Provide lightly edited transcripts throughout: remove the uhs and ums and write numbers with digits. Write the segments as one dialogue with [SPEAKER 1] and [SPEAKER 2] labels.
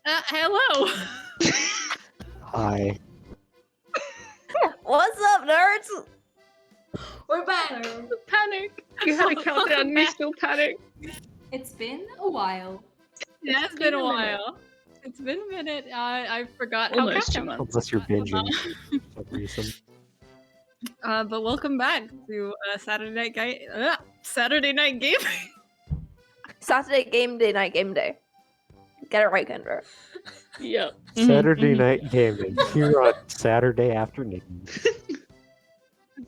[SPEAKER 1] Hello.
[SPEAKER 2] Hi.
[SPEAKER 3] What's up, nerds?
[SPEAKER 4] We're back.
[SPEAKER 1] Panic.
[SPEAKER 5] You had a countdown
[SPEAKER 1] Welcome
[SPEAKER 5] and you
[SPEAKER 1] back.
[SPEAKER 5] still panic.
[SPEAKER 4] It's been a while.
[SPEAKER 1] It has been a while. It's been a minute. I forgot
[SPEAKER 5] Almost
[SPEAKER 1] how
[SPEAKER 5] 2 months.
[SPEAKER 2] Unless you're binging for some reason.
[SPEAKER 1] But welcome back to Saturday Night Gaming.
[SPEAKER 3] Saturday game day. Get it right, Kendra.
[SPEAKER 5] Yep.
[SPEAKER 2] Saturday night gaming here on Saturday afternoon.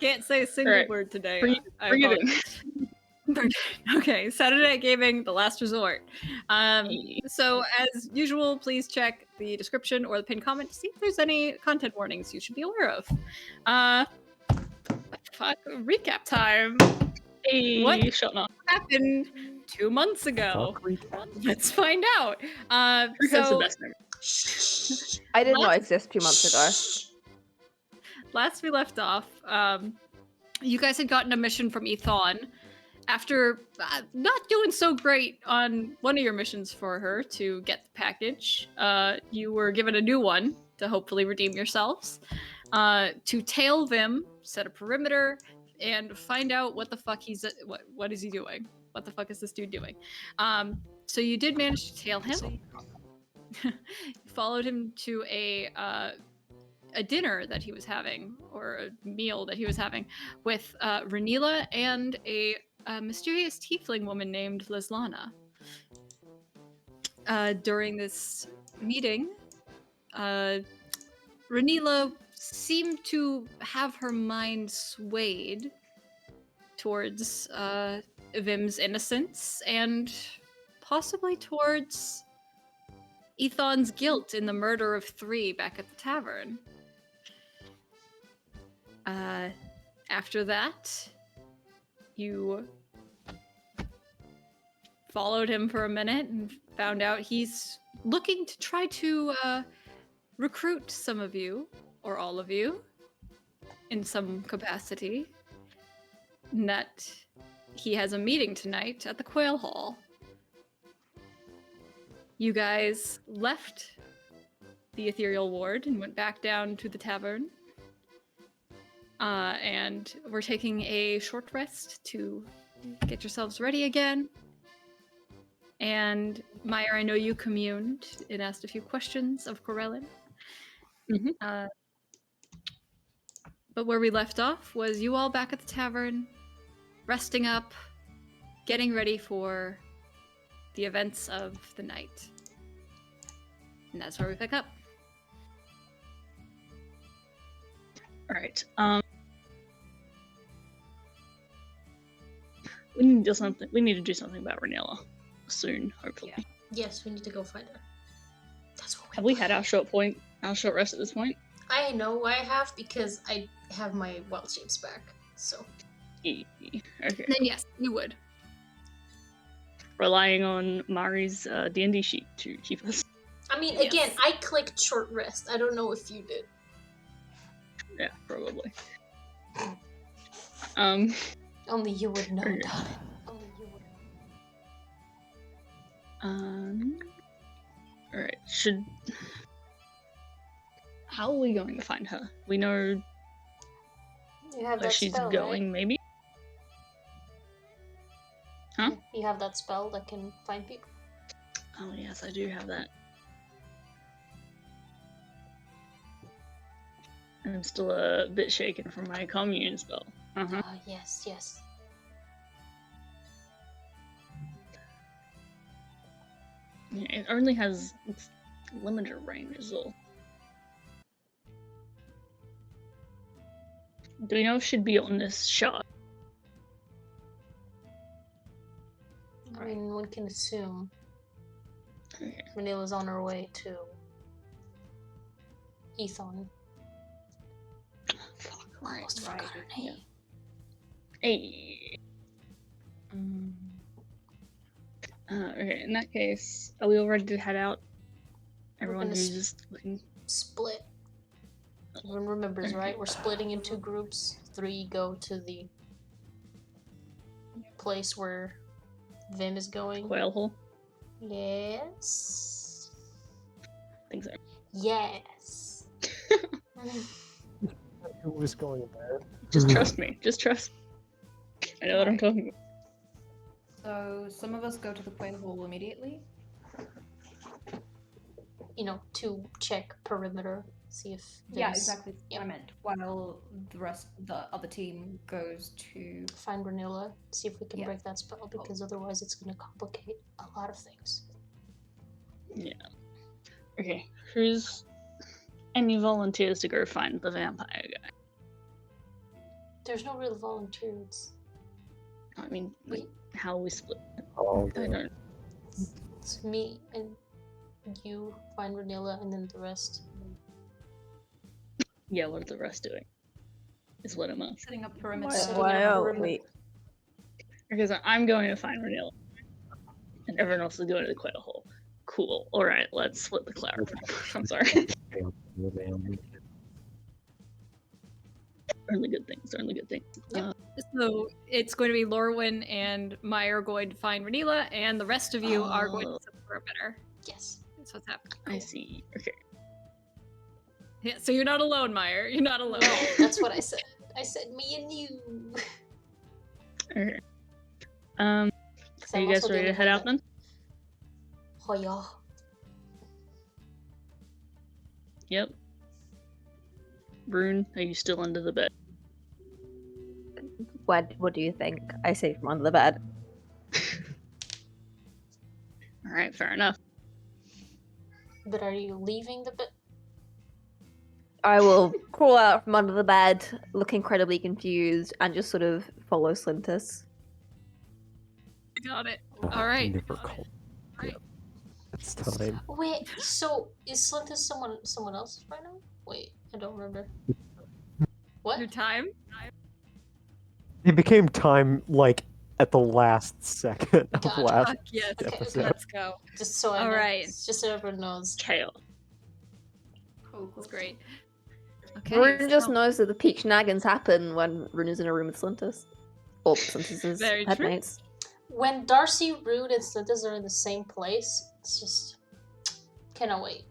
[SPEAKER 1] Can't say a single
[SPEAKER 5] Alright.
[SPEAKER 1] word today.
[SPEAKER 5] Bring
[SPEAKER 1] I
[SPEAKER 5] it in.
[SPEAKER 1] apologize. Okay, Saturday Night Gaming, the last resort. So as usual, please check the description or the pinned comment to see if there's any content warnings you should be aware of. Recap time.
[SPEAKER 5] Hey,
[SPEAKER 1] What?
[SPEAKER 5] shut up.
[SPEAKER 1] Happened 2 months ago.
[SPEAKER 2] Fuck recap.
[SPEAKER 1] Let's find out.
[SPEAKER 5] That's the
[SPEAKER 1] So
[SPEAKER 5] best name.
[SPEAKER 3] I did not exist 2 months ago.
[SPEAKER 1] last we left off, you guys had gotten a mission from Ethon. After not doing so great on one of your missions for her to get the package, you were given a new one to hopefully redeem yourselves. To tail Vim, set a perimeter, and find out what the fuck what is he doing? What the fuck is this dude doing? So you did manage to tail him. You followed him to a dinner that he was having, or a meal that he was having, with Ren'ila and a mysterious tiefling woman named Lislana. During this meeting, Ren'ila seemed to have her mind swayed towards Vim's innocence and possibly towards Ethon's guilt in the murder of 3 back at the tavern. After that, you followed him for a minute and found out he's looking to try to recruit some of you, or all of you, in some capacity. And that he has a meeting tonight at the Quail Hall. You guys left the Ethereal Ward and went back down to the tavern. And we're taking a short rest to get yourselves ready again. And Maiyr, I know you communed and asked a few questions of Corellin.
[SPEAKER 5] Mhm.
[SPEAKER 1] But where we left off was you all back at the tavern, resting up, getting ready for the events of the night. And that's where we pick up.
[SPEAKER 5] Alright. We need to do something. We need to do something about Ren'ila soon, hopefully.
[SPEAKER 4] Yeah. Yes, we need to go find her. That's what
[SPEAKER 5] Have we had our short rest at this point?
[SPEAKER 4] I know I have because I have my wild shapes back. So
[SPEAKER 5] Okay.
[SPEAKER 1] Then yes, you would.
[SPEAKER 5] Relying on Mari's D&D sheet to keep us.
[SPEAKER 4] I mean,
[SPEAKER 1] Yes.
[SPEAKER 4] again, I clicked short rest. I don't know if you did.
[SPEAKER 5] Yeah, probably.
[SPEAKER 4] Only you would know,
[SPEAKER 5] Okay.
[SPEAKER 4] darling. Only you would know.
[SPEAKER 5] Alright, how are we going to find her? We know
[SPEAKER 4] You have
[SPEAKER 5] where
[SPEAKER 4] that
[SPEAKER 5] she's
[SPEAKER 4] spell,
[SPEAKER 5] going, maybe? Huh?
[SPEAKER 4] right? You have that spell that can find people.
[SPEAKER 5] Oh yes, I do have that. I'm still a bit shaken from my commune spell.
[SPEAKER 4] Yes, yes.
[SPEAKER 5] Yeah, it only has limited range is all. Do we know if she'd be on this shot?
[SPEAKER 4] I mean, one can assume
[SPEAKER 5] Okay.
[SPEAKER 4] Renila's on her way to Ethon.
[SPEAKER 5] Fuck.
[SPEAKER 4] Almost forgot her name.
[SPEAKER 5] Hey. Okay, in that case, are we all ready to head out? Everyone
[SPEAKER 4] gonna
[SPEAKER 5] who's just looking.
[SPEAKER 4] Split. Everyone remembers,
[SPEAKER 5] Okay.
[SPEAKER 4] right? We're splitting into groups. 3 go to the place where Vim is going.
[SPEAKER 5] Quail Hall.
[SPEAKER 4] Yes.
[SPEAKER 5] things are.
[SPEAKER 4] Yes.
[SPEAKER 2] Who was going there?
[SPEAKER 5] Just trust me. Just trust. I know what I'm
[SPEAKER 6] Right.
[SPEAKER 5] talking about.
[SPEAKER 6] So some of us go to the Quail Hall immediately.
[SPEAKER 4] You know, to check perimeter, see if
[SPEAKER 6] Yeah,
[SPEAKER 4] there's
[SPEAKER 6] exactly what I meant. While the other team goes to
[SPEAKER 4] find Ren'ila, see if we can
[SPEAKER 6] Yeah.
[SPEAKER 4] break that spell, because otherwise it's gonna complicate a lot of things.
[SPEAKER 5] Okay, who's any volunteers to go find the vampire guy?
[SPEAKER 4] There's no real volunteers.
[SPEAKER 5] I mean, like, how we split?
[SPEAKER 2] Oh,
[SPEAKER 5] I don't.
[SPEAKER 4] It's me and you find Ren'ila, and then the rest.
[SPEAKER 5] Yeah, what are the rest doing? Is what I'm asking.
[SPEAKER 6] setting up perimeter.
[SPEAKER 3] Why are we?
[SPEAKER 5] Because I'm going to find Ren'ila, and everyone else is going to the Quail Hole. Cool. All right, let's split the cloud. I'm sorry. Only good things. Only good things.
[SPEAKER 1] Yep. So it's going to be Lorwyn and Maiyr going to find Ren'ila, and the rest of you are going to set the perimeter.
[SPEAKER 4] Yes.
[SPEAKER 1] That's what's happening.
[SPEAKER 5] I see. Okay.
[SPEAKER 1] Yeah, so you're not alone, Maiyr. You're not alone.
[SPEAKER 4] No, that's what I said. I said me and you.
[SPEAKER 5] Okay.
[SPEAKER 4] 'Cause
[SPEAKER 5] Are
[SPEAKER 4] I'm
[SPEAKER 5] you guys
[SPEAKER 4] also
[SPEAKER 5] ready to
[SPEAKER 4] dealing
[SPEAKER 5] head
[SPEAKER 4] with
[SPEAKER 5] out then?
[SPEAKER 4] Oh yeah.
[SPEAKER 5] Yep. Rune, are you still under the bed?
[SPEAKER 3] What do you think? I say from under the bed.
[SPEAKER 5] All right, fair enough.
[SPEAKER 4] But are you leaving the bit?
[SPEAKER 3] I will crawl out from under the bed, look incredibly confused, and just sort of follow Slintus.
[SPEAKER 1] Got it. All right.
[SPEAKER 2] Never called.
[SPEAKER 1] Right.
[SPEAKER 2] It's time.
[SPEAKER 4] Wait, so is Slintus someone else right now? Wait, I don't remember. What?
[SPEAKER 1] Your time?
[SPEAKER 2] It became time like at the last second of
[SPEAKER 4] Gotcha.
[SPEAKER 2] last
[SPEAKER 1] Fuck yes.
[SPEAKER 4] Okay,
[SPEAKER 2] episode.
[SPEAKER 1] Let's go.
[SPEAKER 4] Just so I
[SPEAKER 1] All
[SPEAKER 4] know.
[SPEAKER 1] right.
[SPEAKER 4] Just so everyone knows.
[SPEAKER 5] Chaos.
[SPEAKER 6] Cool.
[SPEAKER 1] That's great. Okay.
[SPEAKER 3] Rune just
[SPEAKER 1] so-
[SPEAKER 3] knows that the peak shenanigans happen when Rune is in a room with Slintus. Or Slintus's
[SPEAKER 1] Very true.
[SPEAKER 3] headmates.
[SPEAKER 4] When Darcy, Rune, and Slintus are in the same place, it's just cannot wait.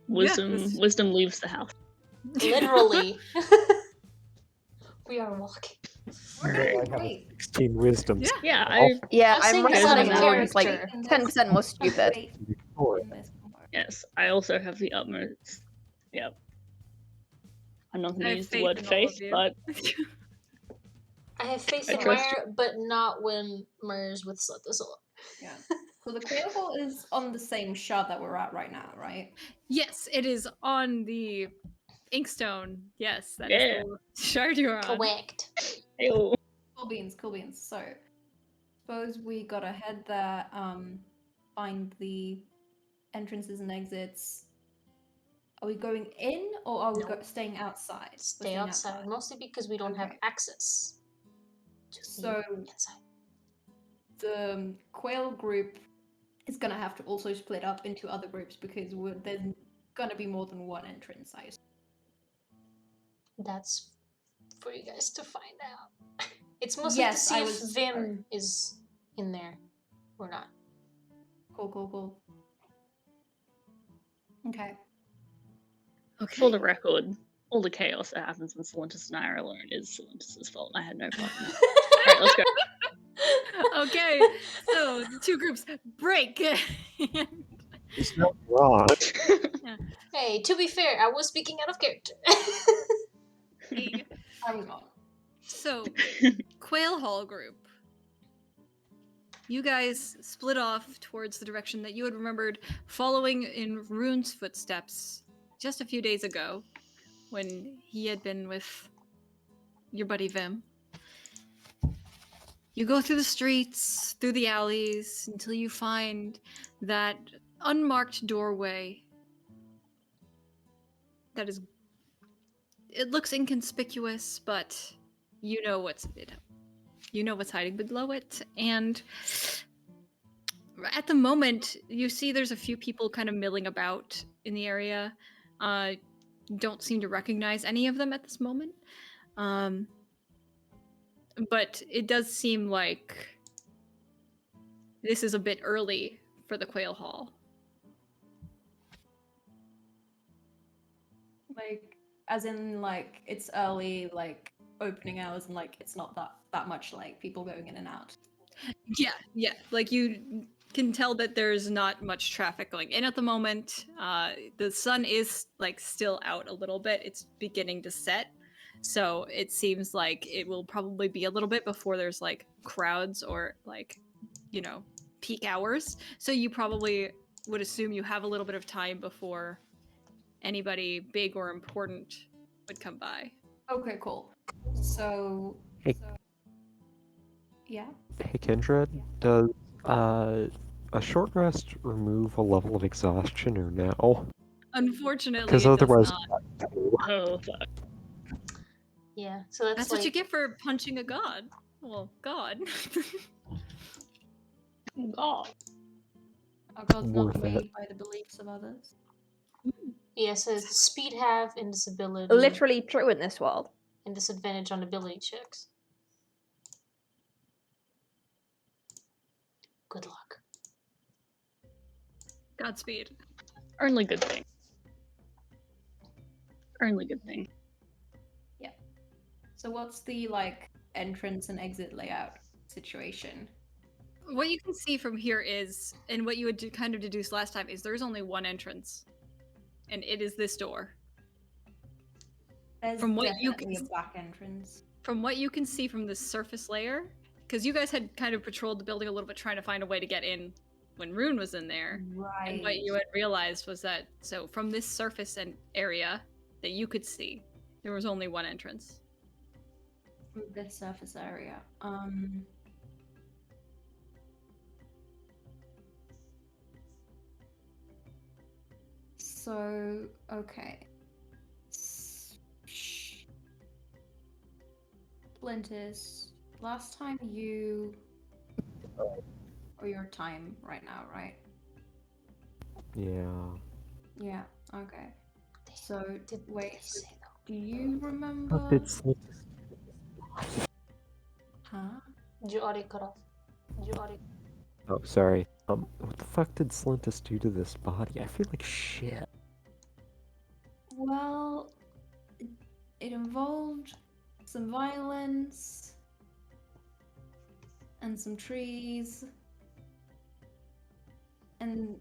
[SPEAKER 5] Wisdom leaves the house.
[SPEAKER 4] Literally. We are walking.
[SPEAKER 2] I have
[SPEAKER 6] Wait.
[SPEAKER 2] 16 wisdoms.
[SPEAKER 1] Yeah.
[SPEAKER 5] Yeah,
[SPEAKER 3] Yeah,
[SPEAKER 4] I'm
[SPEAKER 3] I'm
[SPEAKER 4] saying
[SPEAKER 5] this out of
[SPEAKER 3] running is like
[SPEAKER 4] character.
[SPEAKER 3] 10% more stupid.
[SPEAKER 6] Wait
[SPEAKER 2] Before.
[SPEAKER 6] in this part.
[SPEAKER 5] yes, I also have the utmost. Yep. I'm not
[SPEAKER 1] I
[SPEAKER 5] going to
[SPEAKER 1] have
[SPEAKER 5] use the
[SPEAKER 1] faith
[SPEAKER 5] word
[SPEAKER 1] in all
[SPEAKER 5] faith,
[SPEAKER 1] of you.
[SPEAKER 5] but
[SPEAKER 4] I have faith
[SPEAKER 5] I
[SPEAKER 4] in
[SPEAKER 5] trust
[SPEAKER 4] Maiyr, but not when Mayr's with Slintus.
[SPEAKER 6] Yeah. So the Quail Hall is on the same shard that we're at right now, right?
[SPEAKER 1] Yes, it is on the Inkstone. Yes, that is
[SPEAKER 5] Yeah.
[SPEAKER 1] the shard you're on.
[SPEAKER 4] Correct.
[SPEAKER 5] Ew.
[SPEAKER 6] Cool beans, cool beans. So suppose we gotta head there, find the entrances and exits. Are we going in or are we
[SPEAKER 4] No.
[SPEAKER 6] staying outside? We're
[SPEAKER 4] Stay
[SPEAKER 6] staying
[SPEAKER 4] outside, mostly because we don't have
[SPEAKER 6] Okay.
[SPEAKER 4] access to the
[SPEAKER 6] So
[SPEAKER 4] inside.
[SPEAKER 6] the Quail group is gonna have to also split up into other groups because there's gonna be more than one entrance, I assume.
[SPEAKER 4] That's for you guys to find out. It's mostly
[SPEAKER 6] Yes,
[SPEAKER 4] to see
[SPEAKER 6] I
[SPEAKER 4] if
[SPEAKER 6] was-
[SPEAKER 4] Vim is in there or not.
[SPEAKER 6] Cool. Okay.
[SPEAKER 1] Okay.
[SPEAKER 5] For the record, all the chaos that happens when Slintus and I are alone is Slintus's fault. I had no part in it. Alright, let's go.
[SPEAKER 1] Okay. So the two groups break.
[SPEAKER 2] It's not wrong.
[SPEAKER 4] Hey, to be fair, I was speaking out of character.
[SPEAKER 6] I was not.
[SPEAKER 1] So, Quail Hall group. You guys split off towards the direction that you had remembered following in Rune's footsteps just a few days ago when he had been with your buddy Vim. You go through the streets, through the alleys, until you find that unmarked doorway that is... It looks inconspicuous, but you know what's hiding below it. And at the moment, you see there's a few people kind of milling about in the area. Don't seem to recognize any of them at this moment. But it does seem like this is a bit early for the Quail Hall.
[SPEAKER 6] Like, as in, like, it's early, like, opening hours, and, like, it's not that much, like, people going in and out.
[SPEAKER 1] Yeah. Like you can tell that there's not much traffic going in at the moment. The sun is like still out a little bit. It's beginning to set. So it seems like it will probably be a little bit before there's like crowds or like, peak hours. So you probably would assume you have a little bit of time before anybody big or important would come by.
[SPEAKER 6] Okay, cool. So,
[SPEAKER 2] Hey.
[SPEAKER 6] Yeah.
[SPEAKER 2] Hey, Kindred, does a short rest remove a level of exhaustion or no?
[SPEAKER 1] Unfortunately,
[SPEAKER 2] Because
[SPEAKER 1] it does
[SPEAKER 2] otherwise,
[SPEAKER 1] not.
[SPEAKER 5] Oh fuck.
[SPEAKER 4] Yeah, so that's,
[SPEAKER 1] That's
[SPEAKER 4] like...
[SPEAKER 1] what you get for punching a god. Well, god.
[SPEAKER 5] God.
[SPEAKER 6] Our God's not
[SPEAKER 2] Worth it.
[SPEAKER 6] made by the beliefs of others.
[SPEAKER 4] Yeah, so it's speed half and disability.
[SPEAKER 3] Literally true in this world.
[SPEAKER 4] And disadvantage on ability checks. Good luck.
[SPEAKER 1] Godspeed.
[SPEAKER 5] Only good thing. Only good thing.
[SPEAKER 6] So what's the, like, entrance and exit layout situation?
[SPEAKER 1] What you can see from here is, and what you would kind of deduce last time, is there's only one entrance, and it is this door.
[SPEAKER 6] There's
[SPEAKER 1] From what you
[SPEAKER 6] definitely
[SPEAKER 1] can-
[SPEAKER 6] a back entrance.
[SPEAKER 1] From what you can see from the surface layer, because you guys had kind of patrolled the building a little bit trying to find a way to get in when Rune was in there.
[SPEAKER 6] Right.
[SPEAKER 1] And what you had realized was that, so from this surface and area that you could see, there was only one entrance.
[SPEAKER 6] From this surface area. So, okay. Splintis, last time you... Or your time right now, right?
[SPEAKER 2] Yeah.
[SPEAKER 6] Yeah, okay. So,
[SPEAKER 4] What did they say, though?
[SPEAKER 6] do you remember...
[SPEAKER 2] But it's
[SPEAKER 6] Huh?
[SPEAKER 4] Did your audio cut off?
[SPEAKER 2] Oh, sorry. What the fuck did Slintus do to this body? I feel like shit.
[SPEAKER 6] Well, it involved some violence and some trees and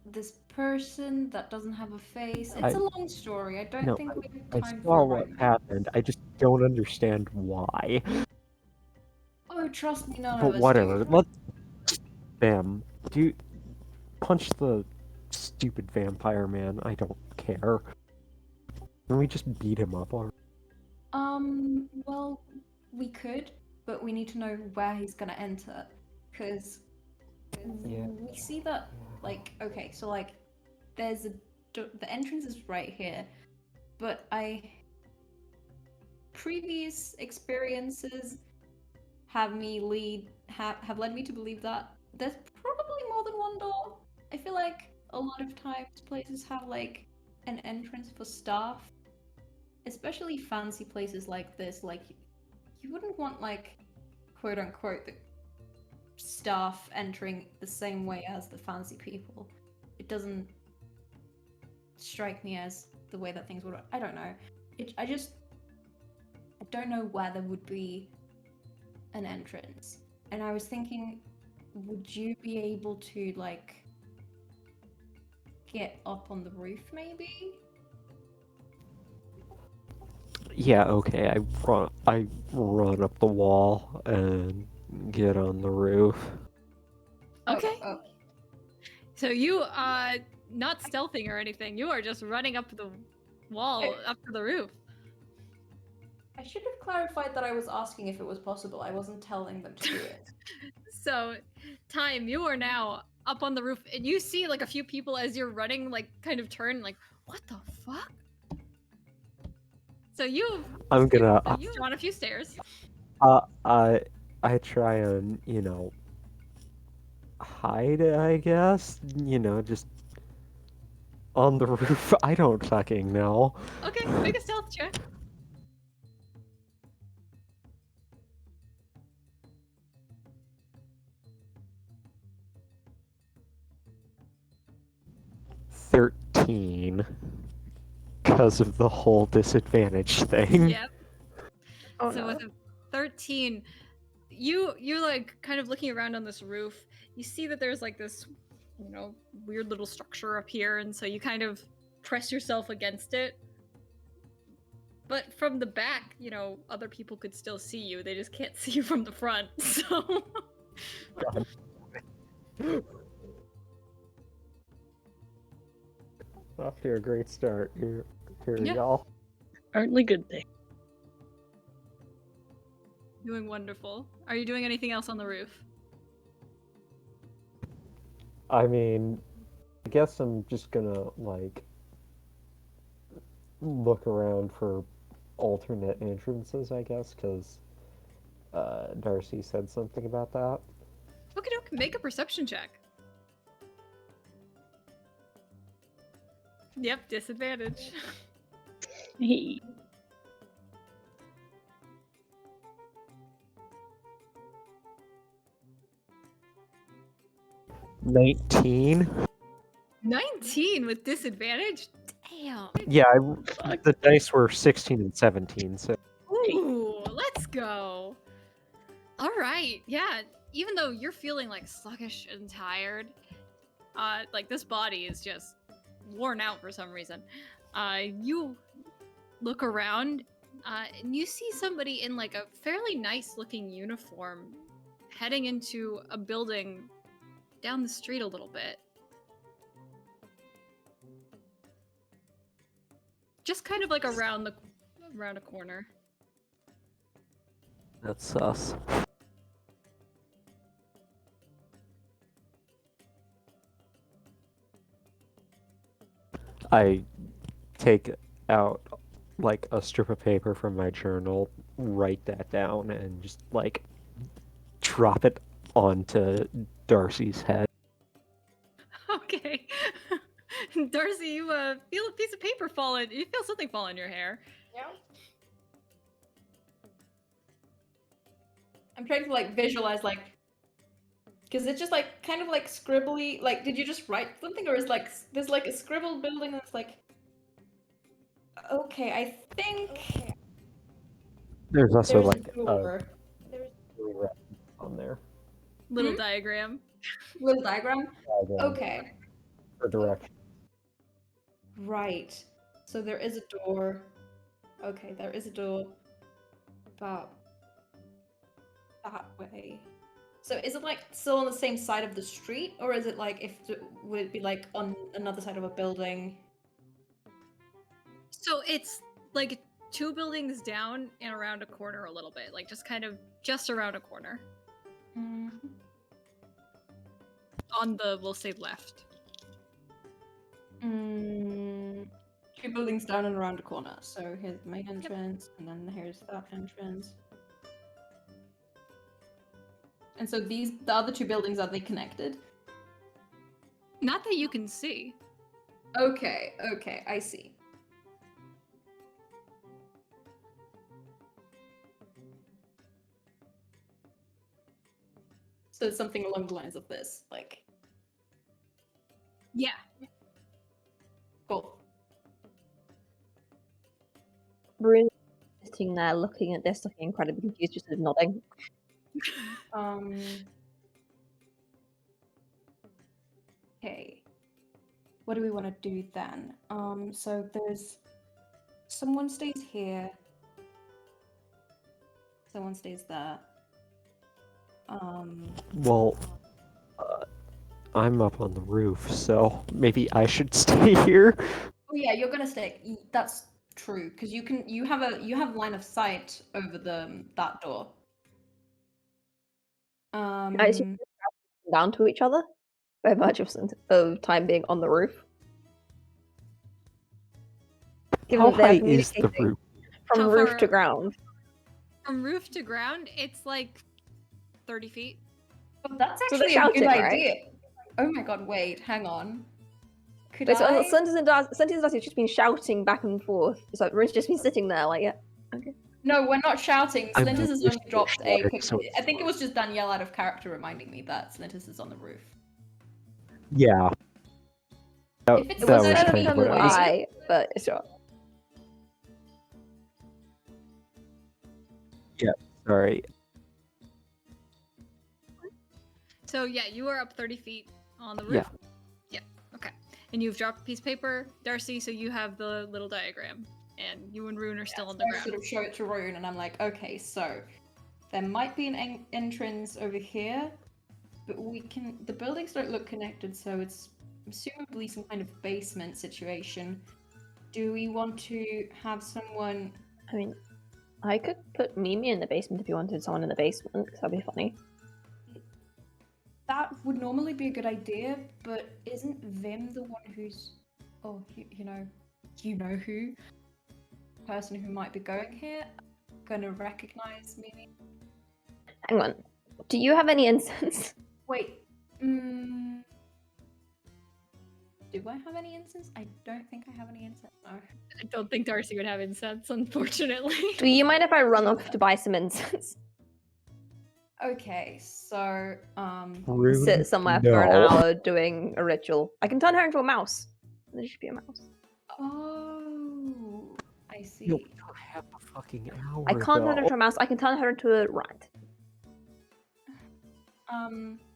[SPEAKER 6] this person that doesn't have a face. It's a long story. I don't think we have
[SPEAKER 2] I
[SPEAKER 6] time
[SPEAKER 2] saw
[SPEAKER 6] for it
[SPEAKER 2] what
[SPEAKER 6] right now.
[SPEAKER 2] happened. I just don't understand why.
[SPEAKER 6] Oh, trust me, none
[SPEAKER 2] But
[SPEAKER 6] of us
[SPEAKER 2] whatever.
[SPEAKER 6] do.
[SPEAKER 2] Let's bam. Punch the stupid vampire man. I don't care. Can we just beat him up already?
[SPEAKER 6] Well, we could, but we need to know where he's gonna enter, because
[SPEAKER 2] Yeah.
[SPEAKER 6] we see that, like, okay, so, like, there's the entrance is right here, but previous experiences have led me to believe that there's probably more than one door. I feel like a lot of times places have, like, an entrance for staff, especially fancy places like this. Like, you wouldn't want, like, quote unquote, the staff entering the same way as the fancy people. It doesn't strike me as the way that things would. I don't know. I don't know where there would be an entrance. And I was thinking, would you be able to, like, get up on the roof maybe?
[SPEAKER 2] Yeah, okay. I run up the wall and get on the roof.
[SPEAKER 1] Okay.
[SPEAKER 6] Oh,
[SPEAKER 1] So you not stealthing or anything. You are just running up the wall, up to the roof.
[SPEAKER 6] I should have clarified that I was asking if it was possible. I wasn't telling them to do it.
[SPEAKER 1] So, Time, you are now up on the roof, and you see like a few people as you're running, like kind of turn, like, what the fuck? So you've drawn a few stairs.
[SPEAKER 2] I try and, hide, I guess. Just on the roof. I don't fucking know.
[SPEAKER 1] Okay, make a stealth check.
[SPEAKER 2] $13. because of the whole disadvantage thing.
[SPEAKER 1] Yep.
[SPEAKER 3] Oh
[SPEAKER 1] So
[SPEAKER 3] no.
[SPEAKER 1] with a 13, you're like kind of looking around on this roof. You see that there's like this, weird little structure up here, and so you kind of press yourself against it. But from the back, other people could still see you. They just can't see you from the front. So
[SPEAKER 2] Off to a great start. Here
[SPEAKER 1] Yeah.
[SPEAKER 2] y'all.
[SPEAKER 5] Hardly good thing.
[SPEAKER 1] doing wonderful. Are you doing anything else on the roof?
[SPEAKER 2] I mean, I guess I'm just gonna, like, look around for alternate entrances, I guess, because Darcy said something about that.
[SPEAKER 1] Okay, make a perception check. Yep, disadvantage.
[SPEAKER 5] Hey.
[SPEAKER 2] $19?
[SPEAKER 1] 19 with disadvantage? Damn.
[SPEAKER 2] Yeah,
[SPEAKER 5] Fuck.
[SPEAKER 2] the dice were 16 and 17, so...
[SPEAKER 1] Ooh, let's go. All right, yeah. Even though you're feeling like sluggish and tired, like this body is just worn out for some reason. You look around, and you see somebody in like a fairly nice-looking uniform heading into a building down the street a little bit. Just kind of like around a corner.
[SPEAKER 2] That's sus. I take out, like, a strip of paper from my journal, write that down, and just, like, drop it onto Darcy's head.
[SPEAKER 1] Okay. Darcy, you feel a piece of paper fall in. You feel something fall in your hair.
[SPEAKER 6] Yeah. I'm trying to like visualize because it's just like kind of like scribbly. Like, did you just write something, or is like there's like a scribbled building that's like? Okay, I think
[SPEAKER 2] There's also,
[SPEAKER 6] there's
[SPEAKER 2] like,
[SPEAKER 6] a door.
[SPEAKER 2] on there.
[SPEAKER 1] Little diagram.
[SPEAKER 6] Little diagram. Okay.
[SPEAKER 2] For direction.
[SPEAKER 6] Right. So there is a door. Okay, there is a door. About that way. So is it like still on the same side of the street, or is it like would it be like on another side of a building?
[SPEAKER 1] So it's like 2 buildings down and around a corner a little bit, like just around a corner. On the, we'll say, left.
[SPEAKER 6] 2 buildings down and around a corner. So here's the main entrance, and then here's that entrance. And so the other 2 buildings, are they connected?
[SPEAKER 1] Not that you can see.
[SPEAKER 6] Okay, I see. So it's something along the lines of this, like.
[SPEAKER 1] Yeah.
[SPEAKER 6] Cool.
[SPEAKER 3] Rune sitting there looking at this, looking incredibly confused, just sort of nodding.
[SPEAKER 6] Okay. What do we want to do then? So there's someone stays here. Someone stays there.
[SPEAKER 2] Well, I'm up on the roof, so maybe I should stay here.
[SPEAKER 6] Oh yeah, you're gonna stay. That's true, because you have line of sight over that door.
[SPEAKER 3] I assume they're down to each other by virtue of time being on the roof. Given
[SPEAKER 2] How
[SPEAKER 3] that they're
[SPEAKER 2] high is the
[SPEAKER 3] communicating
[SPEAKER 2] roof?
[SPEAKER 3] from
[SPEAKER 1] How
[SPEAKER 3] roof
[SPEAKER 1] far-
[SPEAKER 3] to ground.
[SPEAKER 1] From roof to ground, it's like 30 feet.
[SPEAKER 6] Oh, that's
[SPEAKER 3] So they're
[SPEAKER 6] actually a good
[SPEAKER 3] shouting, right?
[SPEAKER 6] idea. Oh my god, wait, hang on. Could
[SPEAKER 3] Wait, so
[SPEAKER 6] I?
[SPEAKER 3] Sentence and Darcy have just been shouting back and forth. So Rune's just been sitting there like, yeah. Okay.
[SPEAKER 6] No, we're not shouting.
[SPEAKER 2] I'm
[SPEAKER 6] Slintus has
[SPEAKER 2] just
[SPEAKER 6] only dropped a.
[SPEAKER 2] shouting, so it's
[SPEAKER 6] I think it was just Danielle out of character reminding me that Slintus is on the roof.
[SPEAKER 2] Yeah.
[SPEAKER 6] If it's
[SPEAKER 2] That was
[SPEAKER 6] Slintus
[SPEAKER 2] kind of
[SPEAKER 6] and
[SPEAKER 2] what I was...
[SPEAKER 6] Louis-
[SPEAKER 3] I, but it's not.
[SPEAKER 2] Sorry.
[SPEAKER 1] So yeah, you are up 30 feet on the roof.
[SPEAKER 2] Yeah.
[SPEAKER 1] Yeah. Okay. And you've dropped a piece of paper, Darcy. So you have the little diagram, and you and Rune are still on the
[SPEAKER 6] I
[SPEAKER 1] ground.
[SPEAKER 6] sort of show it to Rune, and I'm like, okay, so there might be an entrance over here, but the buildings don't look connected, so it's presumably some kind of basement situation. Do we want to have someone?
[SPEAKER 3] I mean, I could put Mimi in the basement if you wanted someone in the basement, because that'd be funny.
[SPEAKER 6] That would normally be a good idea, but isn't Vim the one who's, oh, you know who, person who might be going here, gonna recognize Mimi?
[SPEAKER 3] Hang on. Do you have any incense?
[SPEAKER 6] Wait, do I have any incense? I don't think I have any incense. No.
[SPEAKER 1] I don't think Darcy would have incense, unfortunately.
[SPEAKER 3] Do you mind if I run off to buy some incense?
[SPEAKER 6] Okay, so
[SPEAKER 2] Rune,
[SPEAKER 3] Sit somewhere
[SPEAKER 2] no.
[SPEAKER 3] for an hour doing a ritual. I can turn her into a mouse. There should be a mouse.
[SPEAKER 6] oh, I see.
[SPEAKER 2] You don't have a fucking hour.
[SPEAKER 3] I can't turn her into a mouse. I can turn her into a rat.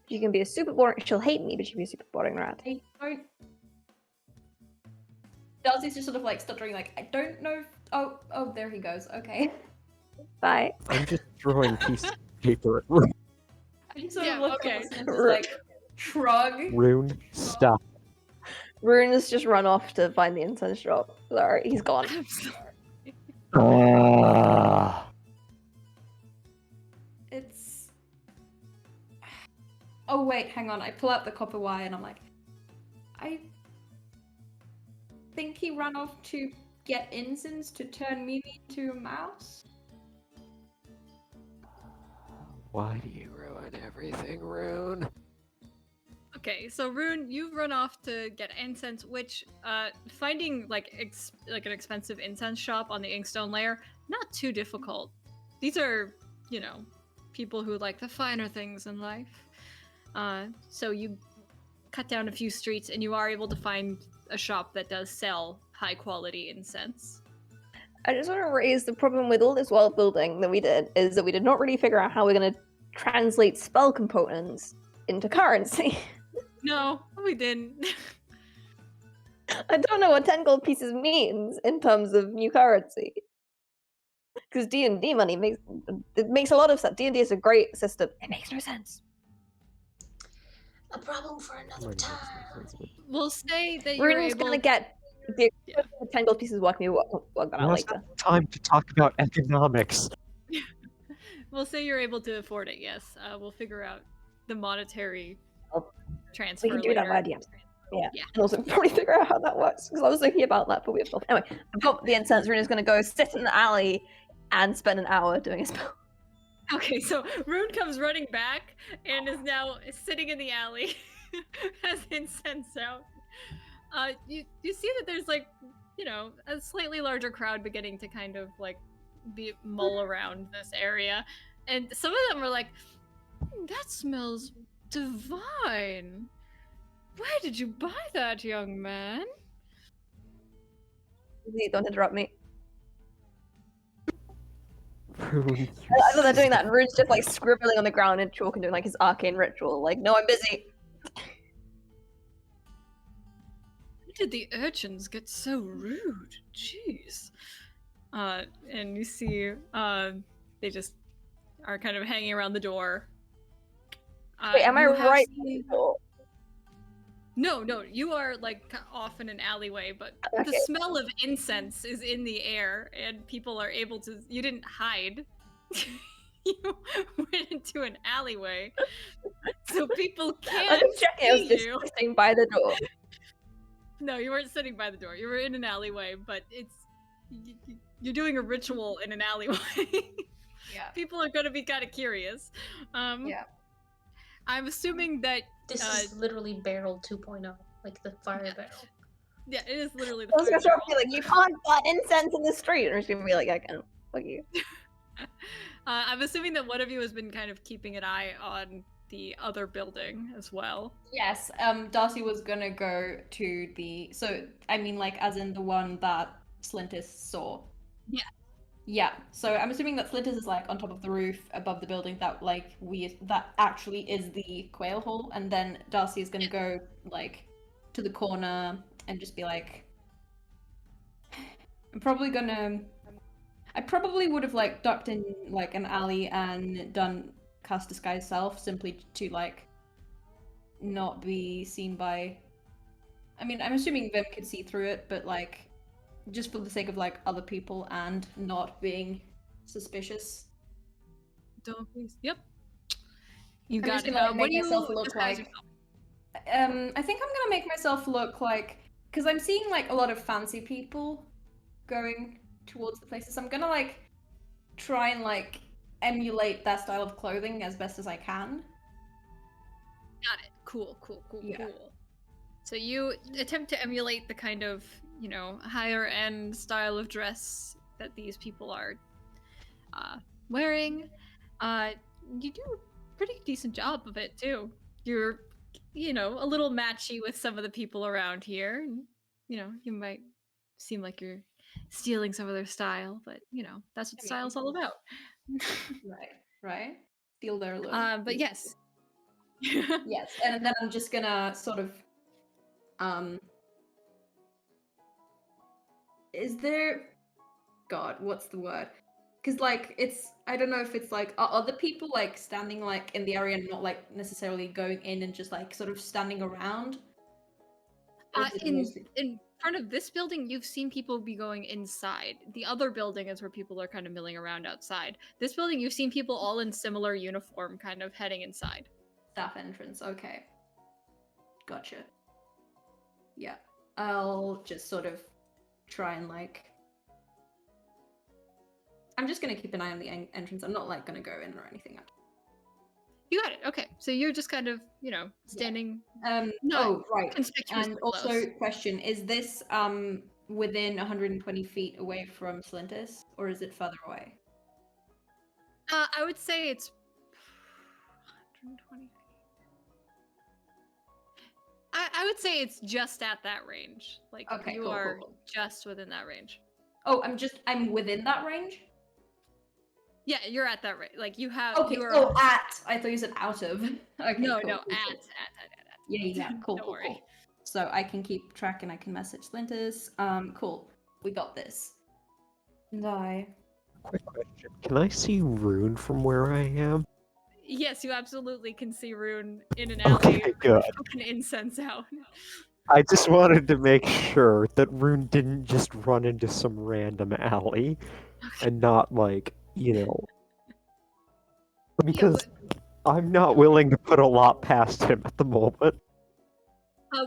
[SPEAKER 3] She can be a super boring. She'll hate me, but she can be a super boring rat.
[SPEAKER 6] I don't. Darcy's just sort of like stuttering, like I don't know. Oh, there he goes. Okay.
[SPEAKER 3] Bye.
[SPEAKER 2] I'm just throwing pieces of paper at Rune.
[SPEAKER 6] I just sort
[SPEAKER 1] Yeah,
[SPEAKER 6] of look
[SPEAKER 1] okay.
[SPEAKER 6] at and just like shrug.
[SPEAKER 2] Rune, stop.
[SPEAKER 3] Rune has just run off to find the incense shop. Sorry, he's gone.
[SPEAKER 1] I'm sorry.
[SPEAKER 6] It's. Oh wait, hang on. I pull out the copper wire and I'm like, I think he ran off to get incense to turn Mimi into a mouse.
[SPEAKER 2] Why do you ruin everything, Rune?
[SPEAKER 1] Okay, so Rune, you've run off to get incense, which finding like an expensive incense shop on the Inkstone layer, not too difficult. These are, people who like the finer things in life. So you cut down a few streets and you are able to find a shop that does sell high quality incense.
[SPEAKER 3] I just want to raise the problem with all this world building that we did is that we did not really figure out how we're going to translate spell components into currency.
[SPEAKER 1] No, we didn't.
[SPEAKER 3] I don't know what 10 gold pieces means in terms of new currency. Because D&D money makes a lot of sense. D&D is a great system. It makes no sense.
[SPEAKER 4] A problem for another time.
[SPEAKER 1] We'll say that you're
[SPEAKER 3] Rune's
[SPEAKER 1] able.
[SPEAKER 3] going to get the 10 gold pieces work me work that out
[SPEAKER 2] Now's
[SPEAKER 3] later.
[SPEAKER 2] not the time to talk about economics.
[SPEAKER 1] We'll say you're able to afford it. Yes, we'll figure out the monetary transfer.
[SPEAKER 3] We can do that
[SPEAKER 1] later.
[SPEAKER 3] via DMs. Yeah.
[SPEAKER 1] Yeah.
[SPEAKER 3] And also probably figure out how that works. Because I was thinking about that, but we have to. Anyway, I've got the incense. Rune is going to go sit in the alley and spend an hour doing a spell.
[SPEAKER 1] Okay, so Rune comes running back and is now sitting in the alley, has incense out. You see that there's a slightly larger crowd beginning to kind of mull around this area, and some of them are like, "That smells divine. Where did you buy that, young man?"
[SPEAKER 3] Please don't interrupt me.
[SPEAKER 2] Rune,
[SPEAKER 3] I thought they're doing that, and Rune's just scribbling on the ground in chalk and doing his arcane ritual. No, I'm busy.
[SPEAKER 1] When did the urchins get so rude? Jeez. And you see, they just are kind of hanging around the door.
[SPEAKER 3] Wait, am I
[SPEAKER 1] you have
[SPEAKER 3] right?
[SPEAKER 1] seen- No, you are off in an alleyway, but the
[SPEAKER 3] Okay.
[SPEAKER 1] smell of incense is in the air, and people are able to. You didn't hide. You went into an alleyway, so people
[SPEAKER 3] I'm
[SPEAKER 1] can't
[SPEAKER 3] just checking. I was
[SPEAKER 1] see
[SPEAKER 3] just
[SPEAKER 1] you.
[SPEAKER 3] sitting by the door.
[SPEAKER 1] No, you weren't sitting by the door. You were in an alleyway, but you're doing a ritual in an alleyway.
[SPEAKER 6] Yeah.
[SPEAKER 1] People are going to be kind of curious.
[SPEAKER 6] Yeah.
[SPEAKER 1] I'm assuming that
[SPEAKER 4] This is literally barrel 2.0, like the fire barrel.
[SPEAKER 1] yeah, it is literally the
[SPEAKER 3] I was
[SPEAKER 1] fire
[SPEAKER 3] gonna be
[SPEAKER 1] barrel.
[SPEAKER 3] you can't buy incense in the street. And she's gonna be I can. Fuck you.
[SPEAKER 1] I'm assuming that one of you has been kind of keeping an eye on the other building as well.
[SPEAKER 6] Yes. Darcy was gonna go to the. So I mean, as in the one that Slintis saw. Yeah, so I'm assuming that Slitters is like on top of the roof above the building that that actually is the Quail Hall, and then Darcy is gonna go like to the corner and just be like, I probably would have like ducked in like an alley and done cast disguise self simply to like not be seen by. I mean, I'm assuming Vim could see through it, but like just for the sake of like other people and not being suspicious.
[SPEAKER 1] Don't please. Yep. You
[SPEAKER 6] I'm
[SPEAKER 1] got
[SPEAKER 6] just
[SPEAKER 1] it.
[SPEAKER 6] gonna like,
[SPEAKER 1] What
[SPEAKER 6] make
[SPEAKER 1] do you
[SPEAKER 6] myself look
[SPEAKER 1] disguise
[SPEAKER 6] like.
[SPEAKER 1] yourself?
[SPEAKER 6] I think I'm gonna make myself look like, because I'm seeing like a lot of fancy people going towards the places. I'm gonna like try and like emulate that style of clothing as best as I can.
[SPEAKER 1] Got it. Cool.
[SPEAKER 6] Yeah.
[SPEAKER 1] Cool. So you attempt to emulate the kind of, higher end style of dress that these people are wearing. You do a pretty decent job of it too. You're, a little matchy with some of the people around here. And, you might seem like you're stealing some of their style, but that's what style's all about.
[SPEAKER 6] Right. Steal their look.
[SPEAKER 1] But yes.
[SPEAKER 6] Yes, and then I'm just gonna sort of is there, God, what's the word? Because like I don't know if it's like, are other people like standing like in the area and not like necessarily going in and just like sort of standing around? Or is it mostly-
[SPEAKER 1] In front of this building, you've seen people be going inside. The other building is where people are kind of milling around outside. This building, you've seen people all in similar uniform kind of heading inside.
[SPEAKER 6] Staff entrance, okay. Gotcha. Yeah. I'll just sort of try and like, I'm just gonna keep an eye on the entrance. I'm not like gonna go in or anything.
[SPEAKER 1] You got it. Okay. So you're just kind of, standing.
[SPEAKER 6] Oh, right.
[SPEAKER 1] Conspicuously
[SPEAKER 6] And also,
[SPEAKER 1] close.
[SPEAKER 6] question, is this within 120 feet away from Slintus, or is it further away?
[SPEAKER 1] I would say it's 120 feet. I would say it's just at that range. Like,
[SPEAKER 6] Okay,
[SPEAKER 1] you
[SPEAKER 6] cool,
[SPEAKER 1] are
[SPEAKER 6] cool.
[SPEAKER 1] just within that range.
[SPEAKER 6] Oh, I'm within that range?
[SPEAKER 1] Yeah, you're at that range. Like, you have.
[SPEAKER 6] Okay,
[SPEAKER 1] You are,
[SPEAKER 6] oh, at. I thought you said out of. Okay,
[SPEAKER 1] no,
[SPEAKER 6] cool,
[SPEAKER 1] no,
[SPEAKER 6] cool,
[SPEAKER 1] at.
[SPEAKER 6] cool. Yeah, cool,
[SPEAKER 1] Don't
[SPEAKER 6] cool,
[SPEAKER 1] worry.
[SPEAKER 6] cool. So I can keep track and I can message Slintus. Cool. We got this. And I...
[SPEAKER 2] Quick question. Can I see Rune from where I am?
[SPEAKER 1] Yes, you absolutely can see Rune in an alley
[SPEAKER 2] Okay, good.
[SPEAKER 1] with incense out.
[SPEAKER 2] I just wanted to make sure that Rune didn't just run into some random alley and not like, because I'm not willing to put a lot past him at the moment.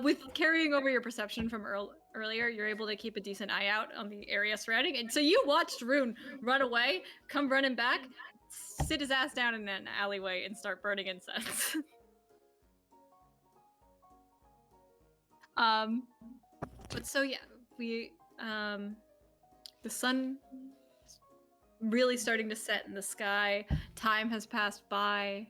[SPEAKER 1] With carrying over your perception from earlier, you're able to keep a decent eye out on the area surrounding. And so you watched Rune run away, come running back, sit his ass down in an alleyway, and start burning incense. But so yeah, we the sun really starting to set in the sky. Time has passed by.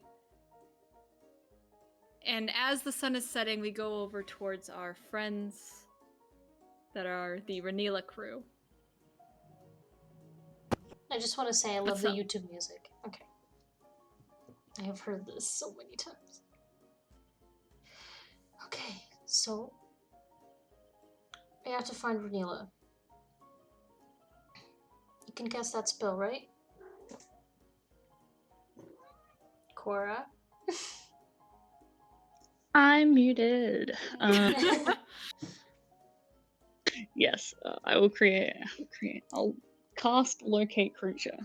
[SPEAKER 1] And as the sun is setting, we go over towards our friends that are the Ren'ila crew.
[SPEAKER 4] I just want to say I love
[SPEAKER 1] What's
[SPEAKER 4] the
[SPEAKER 1] up?
[SPEAKER 4] YouTube music. Okay. I have heard this so many times. Okay, so I have to find Ren'ila. You can cast that spell, right? Cora?
[SPEAKER 5] I'm muted. Yes, I will create. I'll cast locate creature.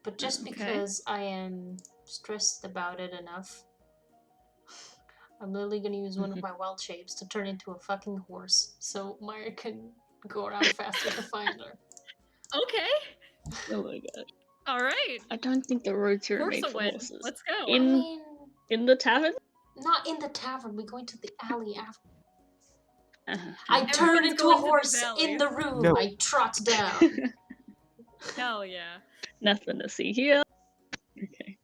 [SPEAKER 4] But just because I am stressed about it enough, I'm literally gonna use one of my wild shapes to turn into a fucking horse, so Maiyr can go around faster to find her.
[SPEAKER 1] Okay.
[SPEAKER 5] Oh my god.
[SPEAKER 1] All right.
[SPEAKER 5] I don't think the roads here are
[SPEAKER 1] Horse
[SPEAKER 5] made
[SPEAKER 1] a
[SPEAKER 5] for
[SPEAKER 1] win.
[SPEAKER 5] horses.
[SPEAKER 1] Let's go.
[SPEAKER 4] I mean,
[SPEAKER 5] In the tavern?
[SPEAKER 4] not in the tavern. We're going to the alley after.
[SPEAKER 5] Uh-huh.
[SPEAKER 4] I turn
[SPEAKER 1] Everyone's
[SPEAKER 4] into
[SPEAKER 1] going
[SPEAKER 4] a
[SPEAKER 1] to
[SPEAKER 4] horse
[SPEAKER 1] these
[SPEAKER 4] in the
[SPEAKER 1] alleys.
[SPEAKER 4] room.
[SPEAKER 2] No.
[SPEAKER 4] I trot down.
[SPEAKER 1] Hell yeah.
[SPEAKER 5] Nothing to see here. Okay.